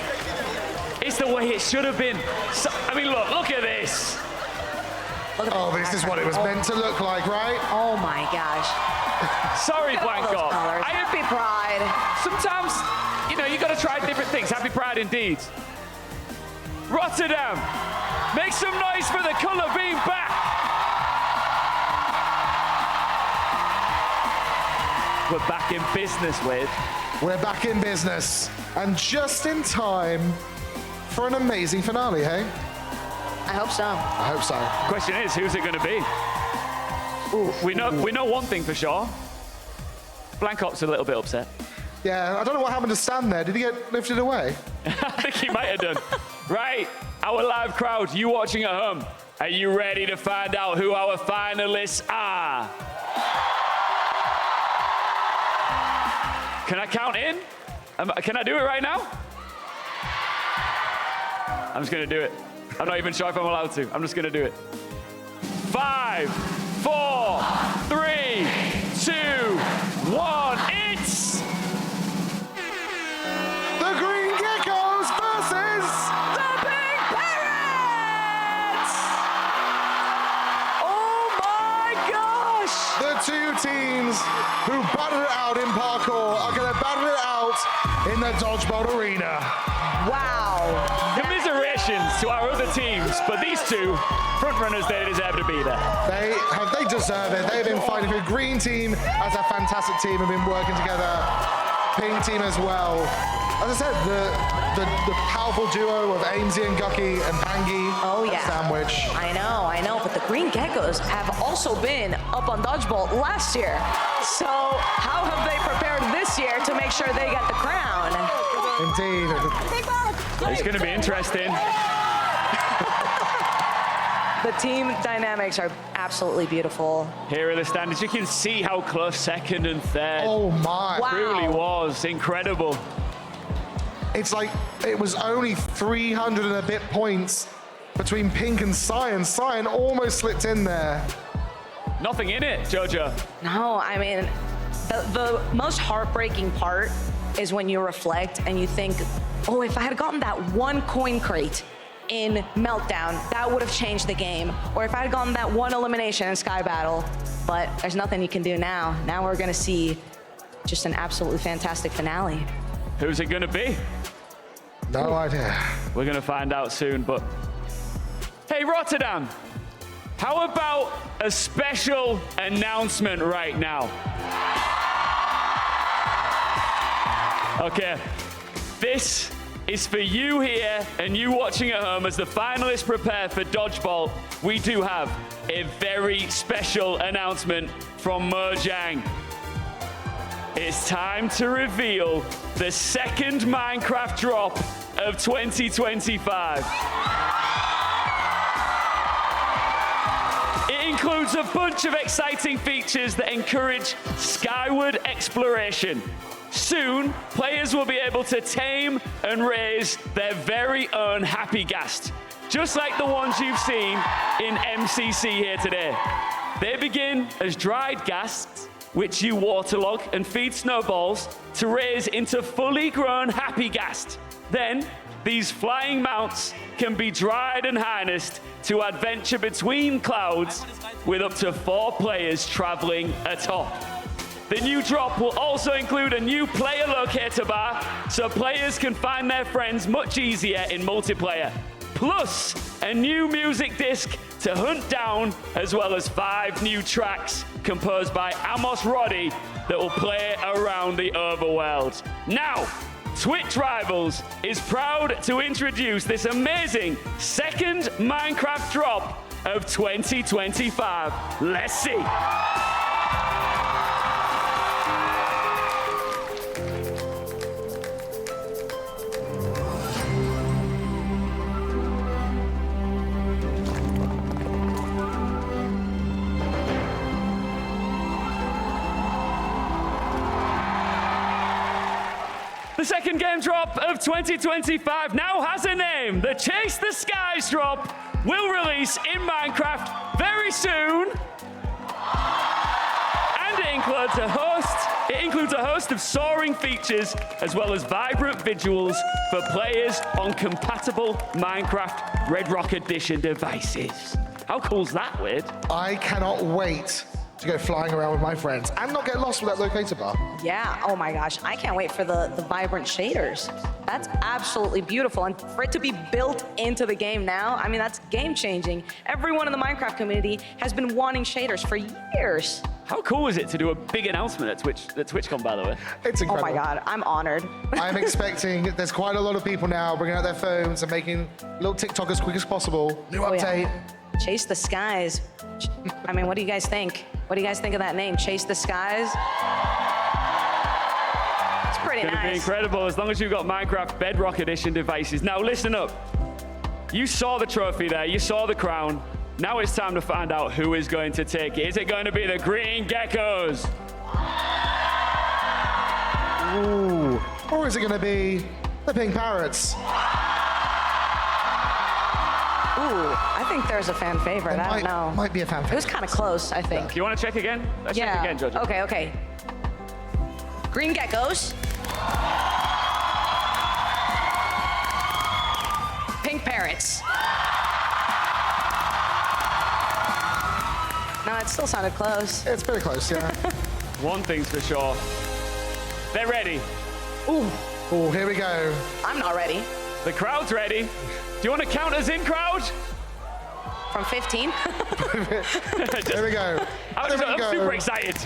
It's the way it should have been. So, I mean, look at this. Oh, this is what it was meant to look like, right? Oh my gosh. Sorry, Blanco. Happy Pride. Sometimes, you got to try different things. Happy Pride indeed. Rotterdam, make some noise for the colour being back. We're back in business, Wade. We're back in business. And just in time for an amazing finale, hey? I hope so. I hope so. Question is, who's it going to be? We know one thing for sure. Blancop's a little bit upset. Yeah, I don't know what happened to Stan there. Did he get lifted away? I think he might have done. Right, our live crowd, you watching at home, are you ready to find out who our finalists are? Can I count in? Can I do it right now? I'm just going to do it. I'm not even sure if I'm allowed to. I'm just going to do it. 5, 4, 3, 2, 1. It's the Green Geckos it out in parkour are going to battle it out in the dodgeball arena. Wow. Commiserations to our other teams, but these two frontrunners, they deserve to be there. They deserve it. They've been fighting for green team as a fantastic team and been working together. Pink team as well. As I said, the powerful duo of Amesy and Gucky and Pangy. Oh yeah. Sandwich. I know. But the Green Geckos have also been up on dodgeball last year. So how have they prepared this year to make sure they get the crown? Indeed. It's going to be interesting. The team dynamics are absolutely beautiful. Here are the standings. You can see how close second and third. Oh my. Wow. Truly was incredible. It's like it was only 300 and a bit points between Pink and Cyan. Cyan almost slipped in there. Nothing in it, Jojo. No, I mean, the most heartbreaking part is when you reflect and you think, oh, if I had gotten that one coin crate in Meltdown, that would have changed the game. Or if I had gotten that one elimination in Sky Battle, but there's nothing you can do now. Now we're gonna see just an absolutely fantastic finale. Who's it gonna be? No idea. We're gonna find out soon, but hey, Rotterdam, how about a special announcement right now? Okay, this is for you here and you watching at home as the finalists prepare for Dodgeball. We do have a very special announcement from Mojang. It's time to reveal the second Minecraft drop of 2025. It includes a bunch of exciting features that encourage skyward exploration. Soon, players will be able to tame and raise their very own Happy Ghast, just like the ones you've seen in MCC here today. They begin as dried ghasts, which you waterlog and feed snowballs to raise into fully grown Happy Ghast. Then, these flying mounts can be dried and harnessed to adventure between clouds with up to 4 players traveling atop. The new drop will also include a new player locator bar, so players can find their friends much easier in multiplayer. Plus, a new music disc to hunt down, as well as 5 new tracks composed by Amos Roddy that will play around the overworld. Now, Twitch Rivals is proud to introduce this amazing second Minecraft drop of 2025. Let's see. The second game drop of 2025 now has a name. The Chase the Skies drop will release in Minecraft very soon. And it includes a host of soaring features as well as vibrant visuals for players on compatible Minecraft Red Rock Edition devices. How cool is that, Wade? I cannot wait to go flying around with my friends and not get lost with that locator bar. Yeah, oh my gosh, I can't wait for the vibrant shaders. That's absolutely beautiful, and for it to be built into the game now, I mean, that's game changing. Everyone in the Minecraft community has been wanting shaders for years. How cool is it to do a big announcement at TwitchCon, by the way? It's incredible. Oh my God, I'm honored. I'm expecting, there's quite a lot of people now bringing out their phones and making little TikTok as quick as possible. New update. Yeah. Chase the Skies. I mean, what do you guys think? What do you guys think of that name, Chase the Skies? It's pretty It's gonna be incredible as long as you've got Minecraft Bedrock Edition devices. Now listen up. You saw the trophy there, you saw the crown. Now it's time to find out who is going to take it. Is it going to be the Green Geckos? Ooh. Or is it going to be the Pink Parrots? Ooh, I think there's a fan favorite. I don't know. Might be a fan favorite. It was kind of close, I think. Do you want to check again? Let's check again, Georgia. Okay. Green Geckos. Pink Parrots. No, it still sounded close. It's very close, yeah. One thing's for sure. They're ready. Ooh. Oh, here we go. I'm not ready. The crowd's ready. Do you want to count us in, crowd? From 15? Here we go. I'm super excited.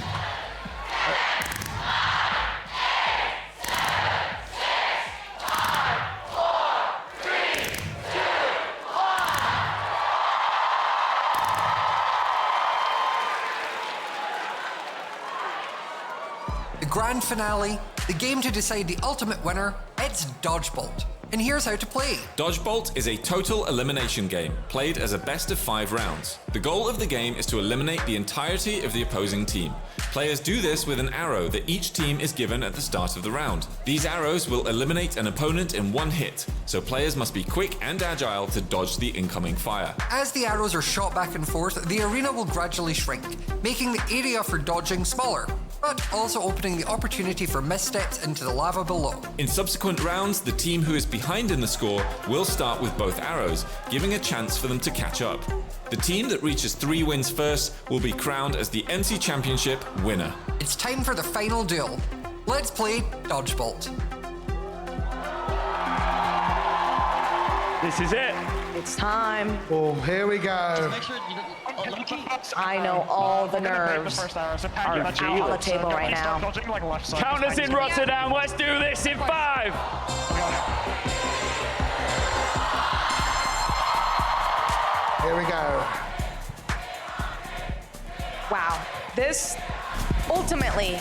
The grand finale, the game to decide the ultimate winner, it's Dodgebolt. And here's how to play. Dodgebolt is a total elimination game, played as a best of 5 rounds. The goal of the game is to eliminate the entirety of the opposing team. Players do this with an arrow that each team is given at the start of the round. These arrows will eliminate an opponent in one hit, so players must be quick and agile to dodge the incoming fire. As the arrows are shot back and forth, the arena will gradually shrink, making the area for dodging smaller, but also opening the opportunity for missteps into the lava below. In subsequent rounds, the team who is behind in the score will start with both arrows, giving a chance for them to catch up. The team that reaches 3 wins first will be crowned as the MC Championship winner. It's time for the final duel. Let's play Dodgebolt. This is it. It's time. Oh, here we go. I know all the nerves are out on the table right now. Count us in, Rotterdam. Let's do this in 5. Here we go. Wow. This ultimately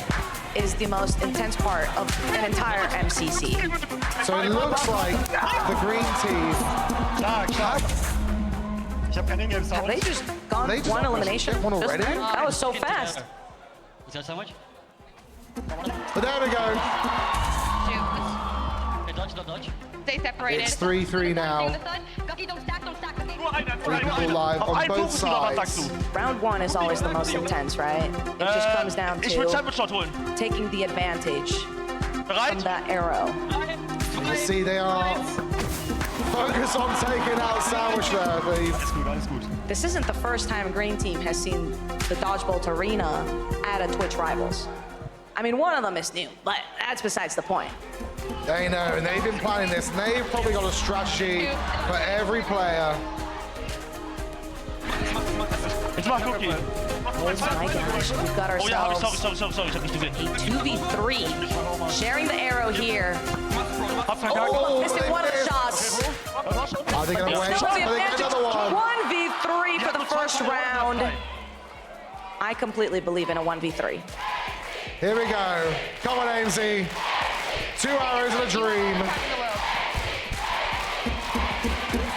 is the most intense part of an entire MCC. So it looks like the green team have they just gone one elimination? One already? That was so fast. Is that so much? But there we go. Hey, dodge, dodge. Stay separated. It's 3-3 now. 3 people live on both sides. Round 1 is always the most intense, right? It just comes down to taking the advantage from that arrow. You see, they are focused on taking out Sandwich there, I believe. This isn't the first time Green Team has seen the Dodgebolt Arena at a Twitch Rivals. I mean, one of them is new, but that's besides the point. They know, and they've been planning this, and they've probably got a strategy for every player. Oh my gosh, we've got ourselves a 2v3. Sharing the arrow here. Oh, missing one of the shots. Are they going to wait? Are they going to another one? 1v3 for the first round. I completely believe in a 1v3. Here we go. Come on, AMZ. 2 arrows and a dream.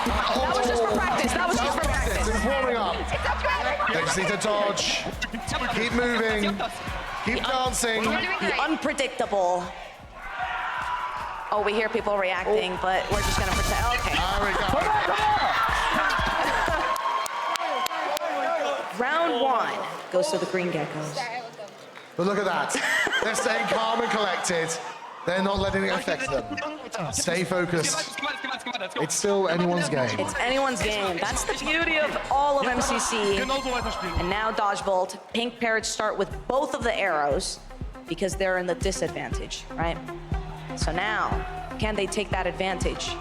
That was just for practice. That was just for practice. It's warming up. They just need to dodge. Keep moving. Keep dancing. The unpredictable. Oh, we hear people reacting, but we're just going to pretend. Okay. There we go. Round 1 goes to the Green Geckos. But look at that. They're staying calm and collected. They're not letting it affect them. Stay focused. It's still anyone's game. It's anyone's game. That's the beauty of all of MCC. And now Dodgebolt. Pink Parrots start with both of the arrows because they're in the disadvantage, right? So now, can they take that advantage?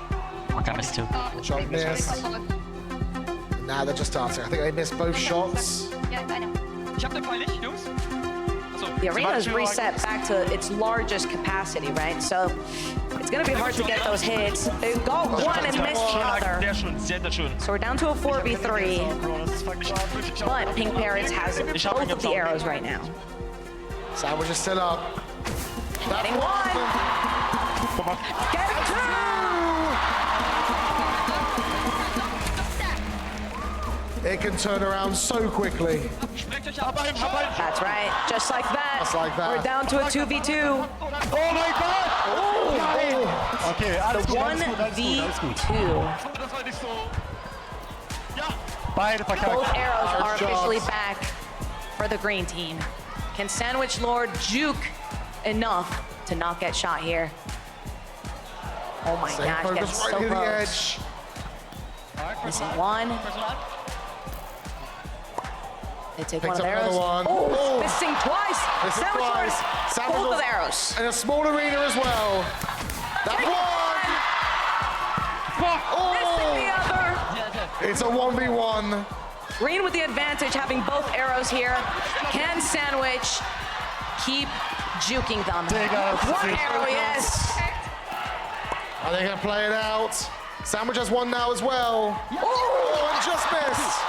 Missed 2. Shot missed. Now they're just dancing. I think they missed both shots. The arena is reset back to its largest capacity, right? So it's going to be hard to get those hits. They've got one and missed the other. So we're down to a 4v3. But Pink Parrots has both of the arrows right now. Sandwich is still up. Getting 1. Getting 2. It can turn around so quickly. That's right. Just like that. Just like that. We're down to a 2v2. Oh my god! Oh! Okay, the 1v2. Both arrows are officially back for the green team. Can Sandwich Lord juke enough to not get shot here? Oh my gosh, gets so close. Missing 1. They take Picked one of the up arrows. another one. Oh, missing twice. Missing Sandwich twice. Wars, Sandwich both of Wars the arrows. in a small arena as well. That one. Missing the other. It's a 1v1. Green with the advantage, having both arrows here. Can Sandwich keep juking them? One arrow, yes. Are they going to play it out? Sandwich has one now as well. Oh, and just missed.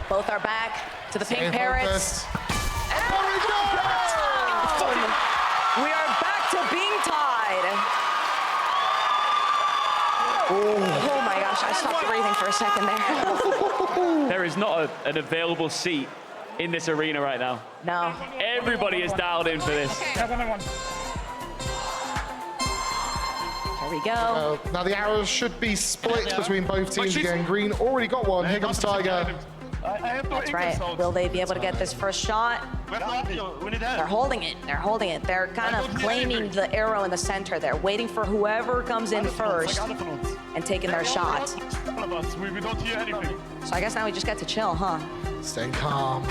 Both are back to the pink Staying parrots. focused. And we are back to being tied. Oh my gosh, I stopped breathing for a second there. There is not an available seat in this arena right now. No. Everybody is dialed in for this. There we go. Now the arrows should be split between both teams again. Green already got one. Here comes Tiger. That's right. Will they be able to get this first shot? They're holding it. They're holding it. They're kind of claiming the arrow in the center. They're waiting for whoever comes in first and taking their shot. So I guess now we just get to chill, huh? Staying calm.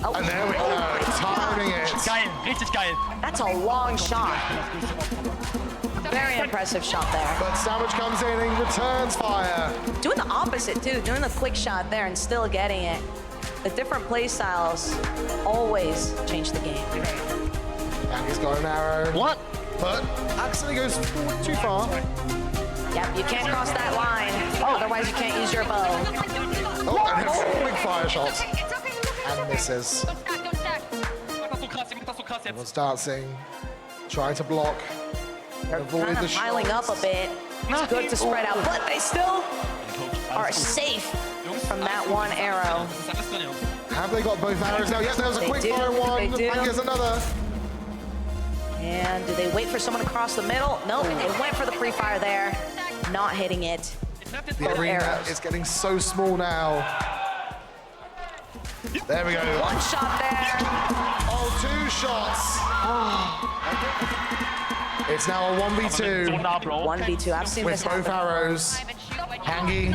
Oh. And there we go. Timing it. That's a long shot. Very impressive shot there. But Sandwich comes in and returns fire. Doing the opposite too, doing the quick shot there and still getting it. The different play styles always change the game. And he's got an arrow. What? But accidentally goes forward too far. Yep, you can't cross that line. Otherwise you can't use your bow. Oh, and hits a quick fire shot. And misses. Everyone's dancing, trying to block. They're Avoid kind the of piling up a bit. It's good to spread out, but they still are safe from that one arrow. Have they got both arrows now? Yes, there was a They quick do, fire one. they do. And here's another. And do they wait for someone to cross the middle? Nope, they went for the pre-fire there. Not hitting it. The Both arena arrows. is getting so small now. There we go. One shot there. Oh, 2 shots. It's now a 1v2. 1v2, I've seen with this both happen. arrows. Hangy.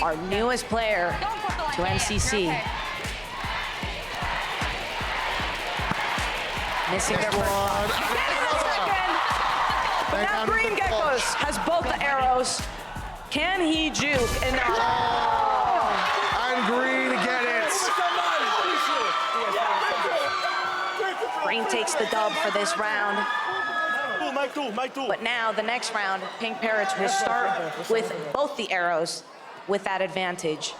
Our newest player to MCC. Missing their first shot. But now Green Geckos has both the arrows. Can he juke enough? And Green get it. Green takes the dub for this round. But now the next round, Pink Parrots will start with both the arrows with that advantage.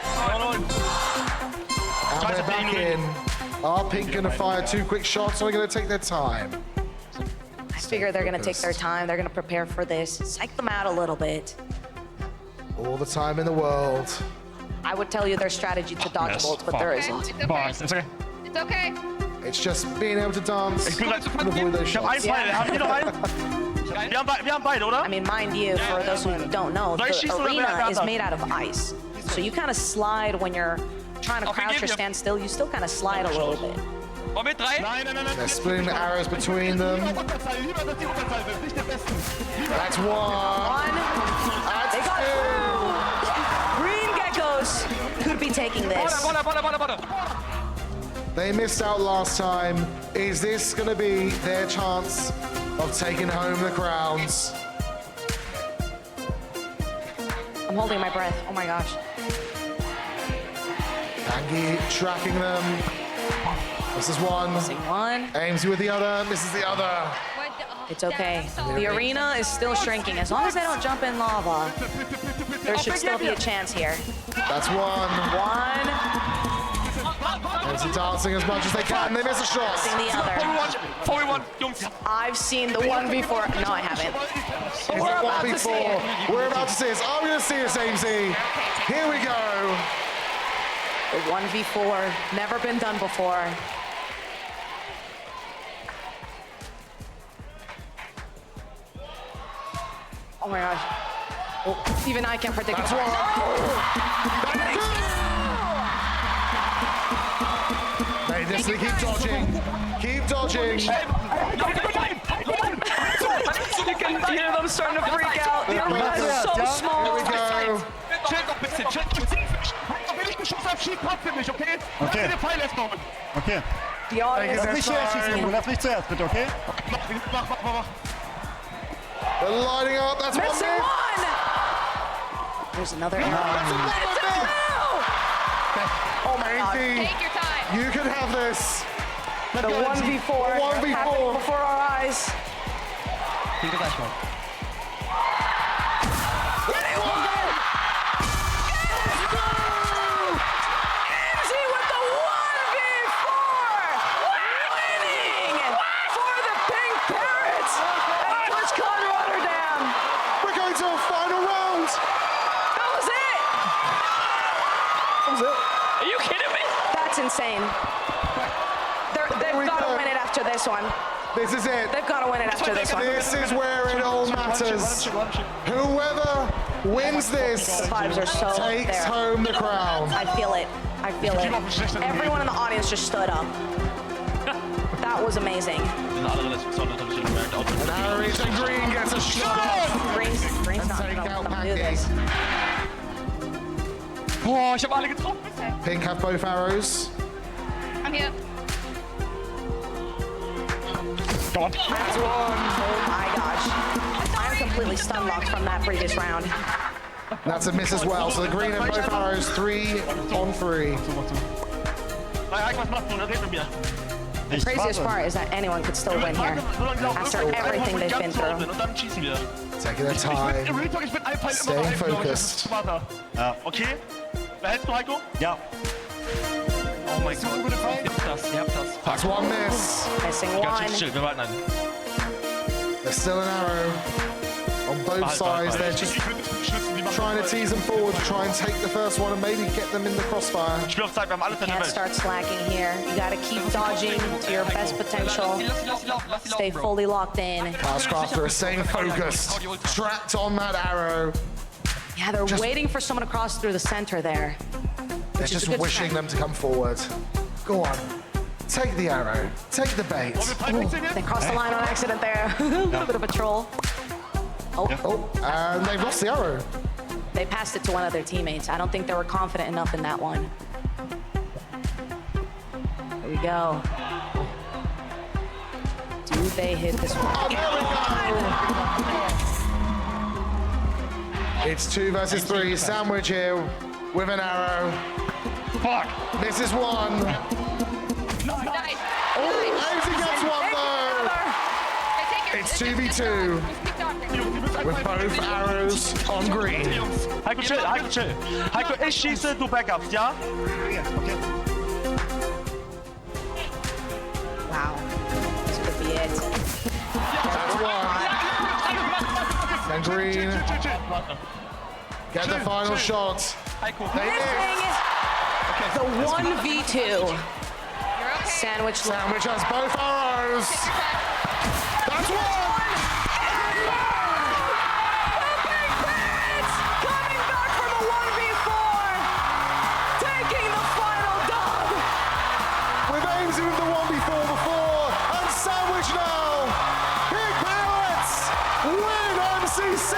And they're back in. Are Pink going to fire 2 quick shots, or are they going to take their time? I figure they're going to take their time. They're going to prepare for this, psych them out a little bit. All the time in the world. I would tell you their strategy to dodge bolts, but there isn't. It's okay. It's okay. It's just being able to dance and avoid those shots. I mean, mind you, for those who don't know, the arena is made out of ice. So you kind of slide when you're trying to crouch or stand still. You still kind of slide a little bit. They're splitting the arrows between them. That's one. They got through. Green Geckos could be taking this. They missed out last time. Is this going to be their chance of taking home the crowns? I'm holding my breath. Oh my gosh. Angie tracking them. This is one. Missing one. Aims with the other. Misses the other. It's okay. The arena is still shrinking. As long as they don't jump in lava, there should still be a chance here. That's one. One. They're dancing as much as they can. They miss a shot. Missing the other. I've seen the one before. No, I haven't. But we're about to see it. We're about to see this. I'm going to see this, AMC. Here we go. The 1v4. Never been done before. Oh my gosh. Oh, even I can predict it. They just keep dodging. Keep dodging. You can hear them starting to freak out. The arena is so small. Here we go. Chill doch ein bisschen, chill. Wenn ich eine Chance habe, schieß trotzdem nicht, okay? Okay. Lass den Pfeil erstmal. Okay. The audience Lass mich zuerst schießen, du darfst nicht zuerst, bitte, okay? Mach. They're lining up. That's one missing miss. one. There's another arrow. That's another miss. Oh my God. Easy. Take your time. You can have this. The 1v4 happening 1v4. before our eyes. Think of that shot. Easy with the 1v4. Winning for the Pink Parrots at Twitchcon Rotterdam. We're going to a final round. That was it. That was it. Are you kidding me? That's insane. They've got to win it after this one. This is it. They've got to win it after this one. This is where it all matters. Whoever wins this The vibes are so takes there. home the crown. I feel it. I feel it. Everyone in the audience just stood up. That was amazing. And Harry's and Green gets a shot. Green's not Take out gonna do this. Boah, ich habe alle getroffen. Pink have both arrows. I'm here. That's one. Oh my gosh. I'm completely stun locked from that previous round. That's a miss as well. So the green have both arrows. 3 on 3. Was machst du? Red mit mir. The craziest part is that anyone could still win here after everything they've been through. Und dann schießen wir. Taking their time. Ich bin ein Pfeil Staying immer bei einem, focused. Ja. Okay? Behältst du, Heiko? Ja. Oh mein Gott. Ihr habt das. That's one miss. Missing one. Wir warten an. There's still an arrow on both sides. They're just trying to tease them forward to try and take the first one and maybe get them in the crossfire. Spielaufzeit, wir haben alles in der Can't Welt. start slacking here. You gotta keep dodging to your best potential. Stay fully locked in. Taskcrafter is staying focused, trapped on that arrow. Yeah, they're waiting for someone to cross through the center there. They're just wishing them to come forward. Go on. Take the arrow. Take the bait. They crossed the line on accident there. A little bit of a troll. Oh, and they've lost the arrow. They passed it to one of their teammates. I don't think they were confident enough in that one. Here we go. Do they hit this one? Oh, there we go. It's 2 versus 3. Sandwich here with an arrow. Fuck. This is one. Nice. Ainsy gets one though. It's 2v2 with both arrows on green. Heiko, chill, Heiko, chill. Heiko, ich schieße, du backupst, ja? Wow. This could be it. That's one. And green get the final shot. They miss. The 1v2. Sandwich has both arrows. That's one. Coming back from a 1v4. Taking the final dub. With Ainsy with the 1v4 before. And Sandwich now. Big Parrots win MCC.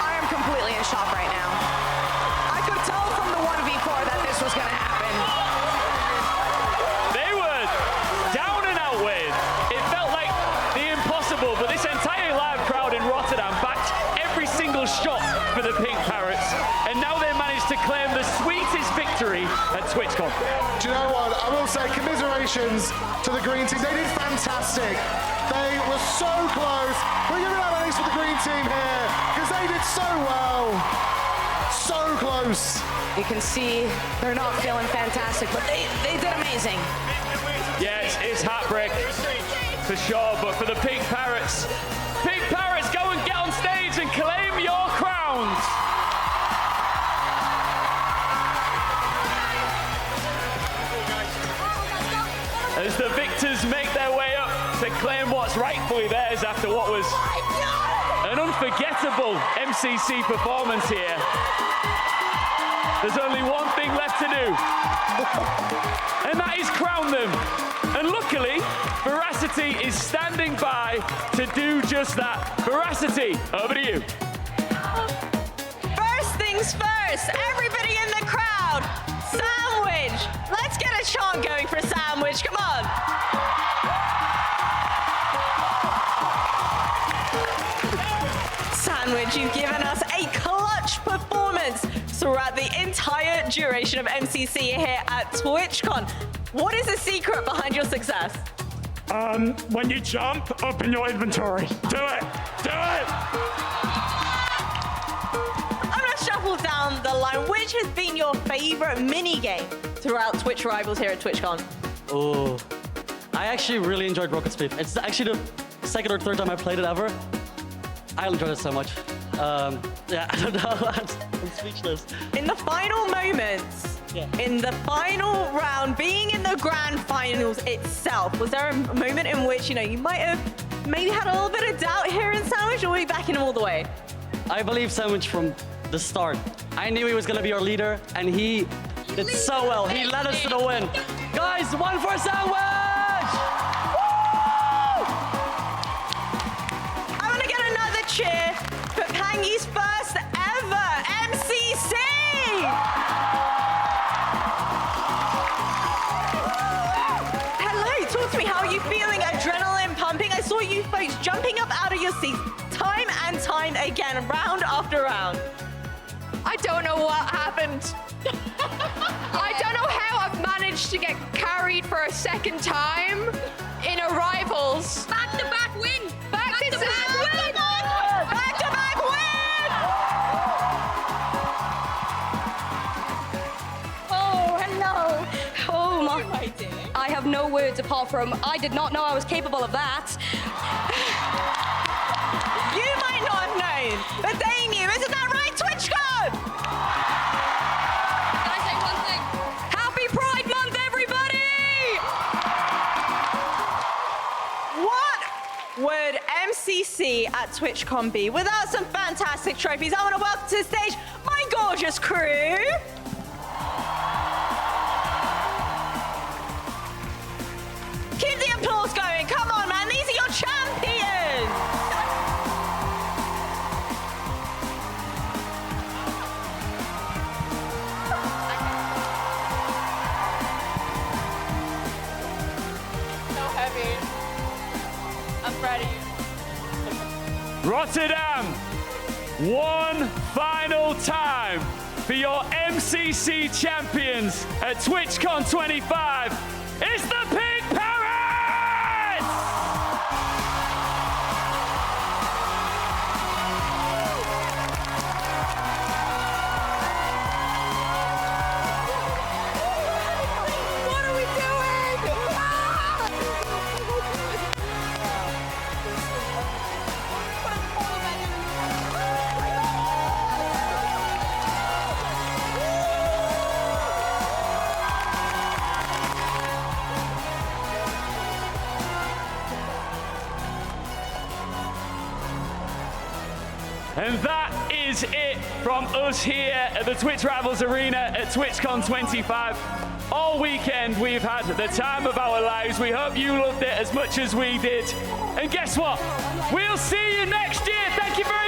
I am completely in shock right now. I could tell from the 1v4 that this was going to happen. They were down and out with. It felt like the impossible, but this entire live crowd in Rotterdam backed every single shot for the Pink Parrots, and now they managed to claim the sweetest victory at Twitchcon. Do you know what? I will say commiserations to the green team. They did fantastic. They were so close. We're giving out thanks for the green team here because they did so well. So close. You can see they're not feeling fantastic, but they did amazing. Yeah, it's heartbreak for sure, but for the Pink Parrots, go and get on stage and claim your crowns. As the victors make their way up to claim what's rightfully theirs after what was an unforgettable MCC performance here. There's only one thing left to do, and that is crown them. And luckily, Veracity is standing by to do just that. Veracity, over to you. things first, everybody in the crowd, Sandwich. Let's get a chant going for Sandwich, come on. Sandwich, you've given us a clutch performance throughout the entire duration of MCC here at TwitchCon. What is the secret behind your success? When you jump, open your inventory. Do it! Do it! I'm gonna shuffle down the line. Which has been your favorite mini game throughout Twitch Rivals here at TwitchCon? Oh, I actually really enjoyed Rocket Speed. It's actually the second or third time I played it ever. I enjoyed it so much. Yeah, I don't know. I'm speechless. In the final moments, in the final round, being in the grand finals itself, was there a moment in which, you might have maybe had a little bit of doubt here in Sandwich, or were you backing him all the way? I believe Sandwich from the start. I knew he was going to be our leader, and he did so well. He led us to the win. Guys, one for Sandwich! I want to get another cheer for Pangy's first ever MCC! Hello, talk to me. How are you feeling? Adrenaline pumping? I saw you folks jumping up out of your seats time and time again, round after round. I don't know what happened. I don't know how I've managed to get carried for a second time in a Rivals. Back-to-back win! Back-to-back win! Back-to-back win! Oh, hello. Oh, my dear. I have no words apart from, I did not know I was capable of that. You might not have known, but they knew. Isn't that right, TwitchCon? Can I say one thing? Happy Pride Month, everybody! What would MCC at TwitchCon be without some fantastic trophies? I want to welcome to the stage my gorgeous crew. Keep the applause going. Come on, man. These are your champions. So heavy. I'm proud of you. Rotterdam, one final time for your MCC champions at TwitchCon 25. It's the Pink Parrots! What are we doing? And that is it from us here at the Twitch Rivals Arena at TwitchCon 25. All weekend we've had the time of our lives. We hope you loved it as much as we did. And guess what? We'll see you next year. Thank you very much.